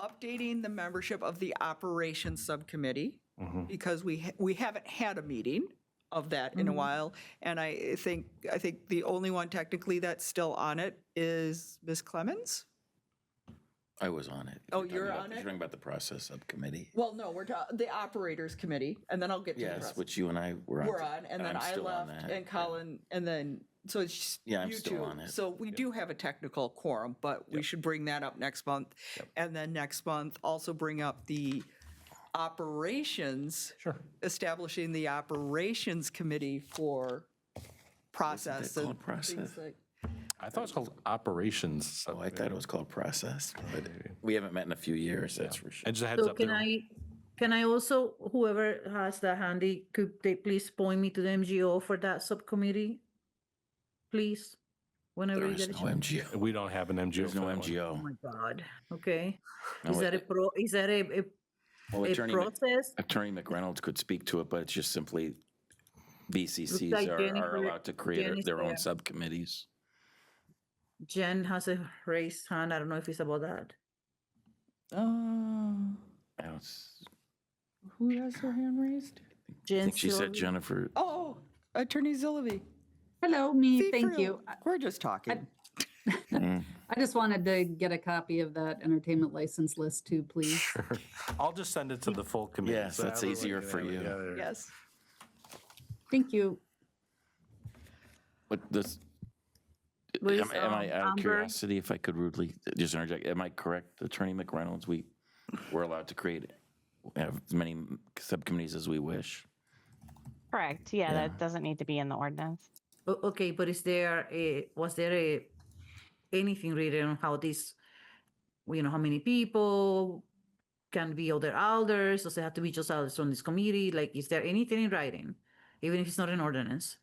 updating the membership of the operations subcommittee, because we haven't had a meeting of that in a while. And I think the only one technically that's still on it is Ms. Clemens. I was on it. Oh, you're on You're it? talking about the process subcommittee. Well, no, we're the operators committee, and then I'll get to the Yes, rest. which you and I were on. We're on, and then I'm I still on left, that. and Colin, and then, so it's just Yeah, I'm you still two. on it. So we do have a technical quorum, but we should bring that up next month. And then next month, also bring up the operations. Sure. Establishing the operations committee for process. called and process? things like- I thought it was called operations. Oh, I thought it was called process, but we haven't met in a few years, that's for sure. And just a heads So up. can I also, whoever has that handy, could they please point me to the MGO for that subcommittee? Please, whenever There you is get a no chance. MGO. We don't have an MGO. There's no for that one. Oh MGO. my God. Okay. No, Is that a Well, a process? Attorney McReynolds could speak to it, but it's just simply VCCs like are Jennifer- allowed to create Jen is their own there. subcommittees. Jen has a raised hand. I don't know if it's about that. I don't s- Who has their hand raised? I Jen think she said Sylvie. Jennifer. Oh, Attorney Zilliby. Hello, me, See, thank for you. We're just talking. Mm. I just wanted to get a copy of that entertainment license list too, please. Sure. I'll just send it to the full committee. Yes, so that's everyone easier can for have it. you. Yeah, there. Yes. Thank you. But this, With, am I out of Amber? curiosity, if I could rudely just interject, am I correct, Attorney McReynolds? We're allowed to have as many subcommittees as we wish. Correct. Yeah, that doesn't need to be in the ordinance. Okay, but was there anything written on how this, how many people can be other elders? Does it have to be just elders on this committee? Like, is there anything in writing, even if it's not an ordinance?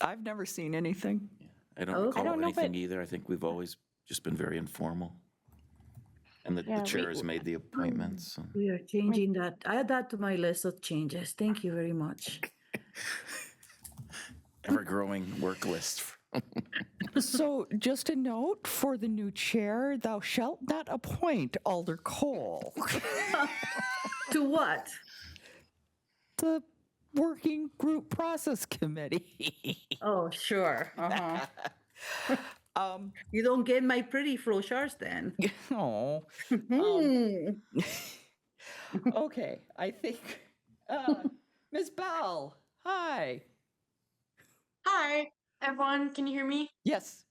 I've never seen anything. I don't Okay. recall I don't know if anything either. I think we've always just been very informal. And the Yeah, chair we- has made the appointments. So. We are changing that. Add that to my list of changes. Thank you very much. Ever-growing work list. So just a note for the new chair, thou shalt not appoint Alder Cole. To what? The working group process committee. Oh, sure. You don't get my pretty flowcharts then. Oh. Hmm. Okay, I think, Ms. Bell, hi. Hi, everyone. Can you hear me? Yes.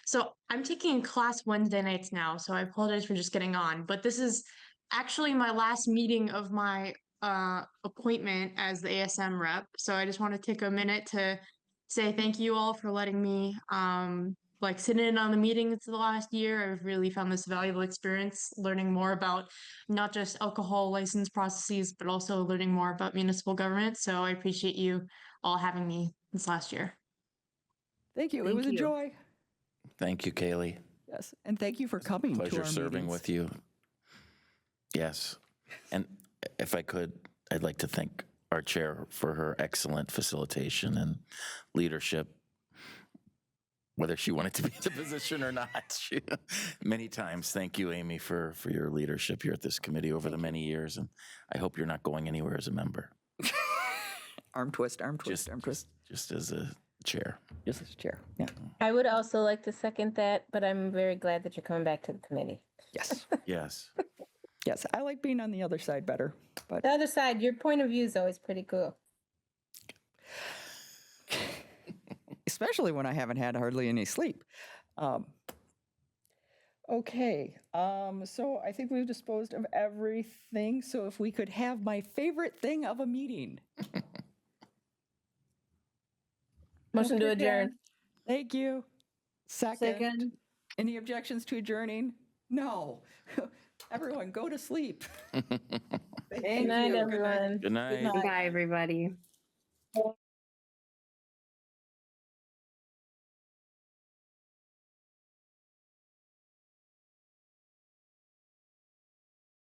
So I'm taking class Wednesday nights now, so I apologize for just getting on, but this is actually my last meeting of my appointment as the ASM rep. So I just want to take a minute to say thank you all for letting me sit in on the meetings the last year. I've really found this valuable experience learning more about not just alcohol license processes, but also learning more about municipal government. So I appreciate you all having me this last year. Thank you. It Thank was a you. joy. Thank you, Kaylee. Yes, and thank you for coming to our Pleasure serving meetings. with you. Yes. And if I could, I'd like to thank our chair for her excellent facilitation and leadership. whether she wanted to be in the position or not. Many times. Thank you, Amy, for your leadership here at this committee over the many years. And I hope you're not going anywhere as a member. Arm twist, arm twist, arm twist. Just as a chair. Just as chair, yeah. I would also like to second that, but I'm very glad that you're coming back to the committee. Yes. Yes. Yes, I like being on the other side better, but The other side, your point of view is always pretty cool. especially when I haven't had hardly any sleep. Okay, so I think we've disposed of everything. So if we could have my favorite thing of a meeting. Motion to adjourn. Thank you. Second. Any objections to adjourning? No. Everyone, go to sleep. Good night, everyone. Good night. Bye, everybody.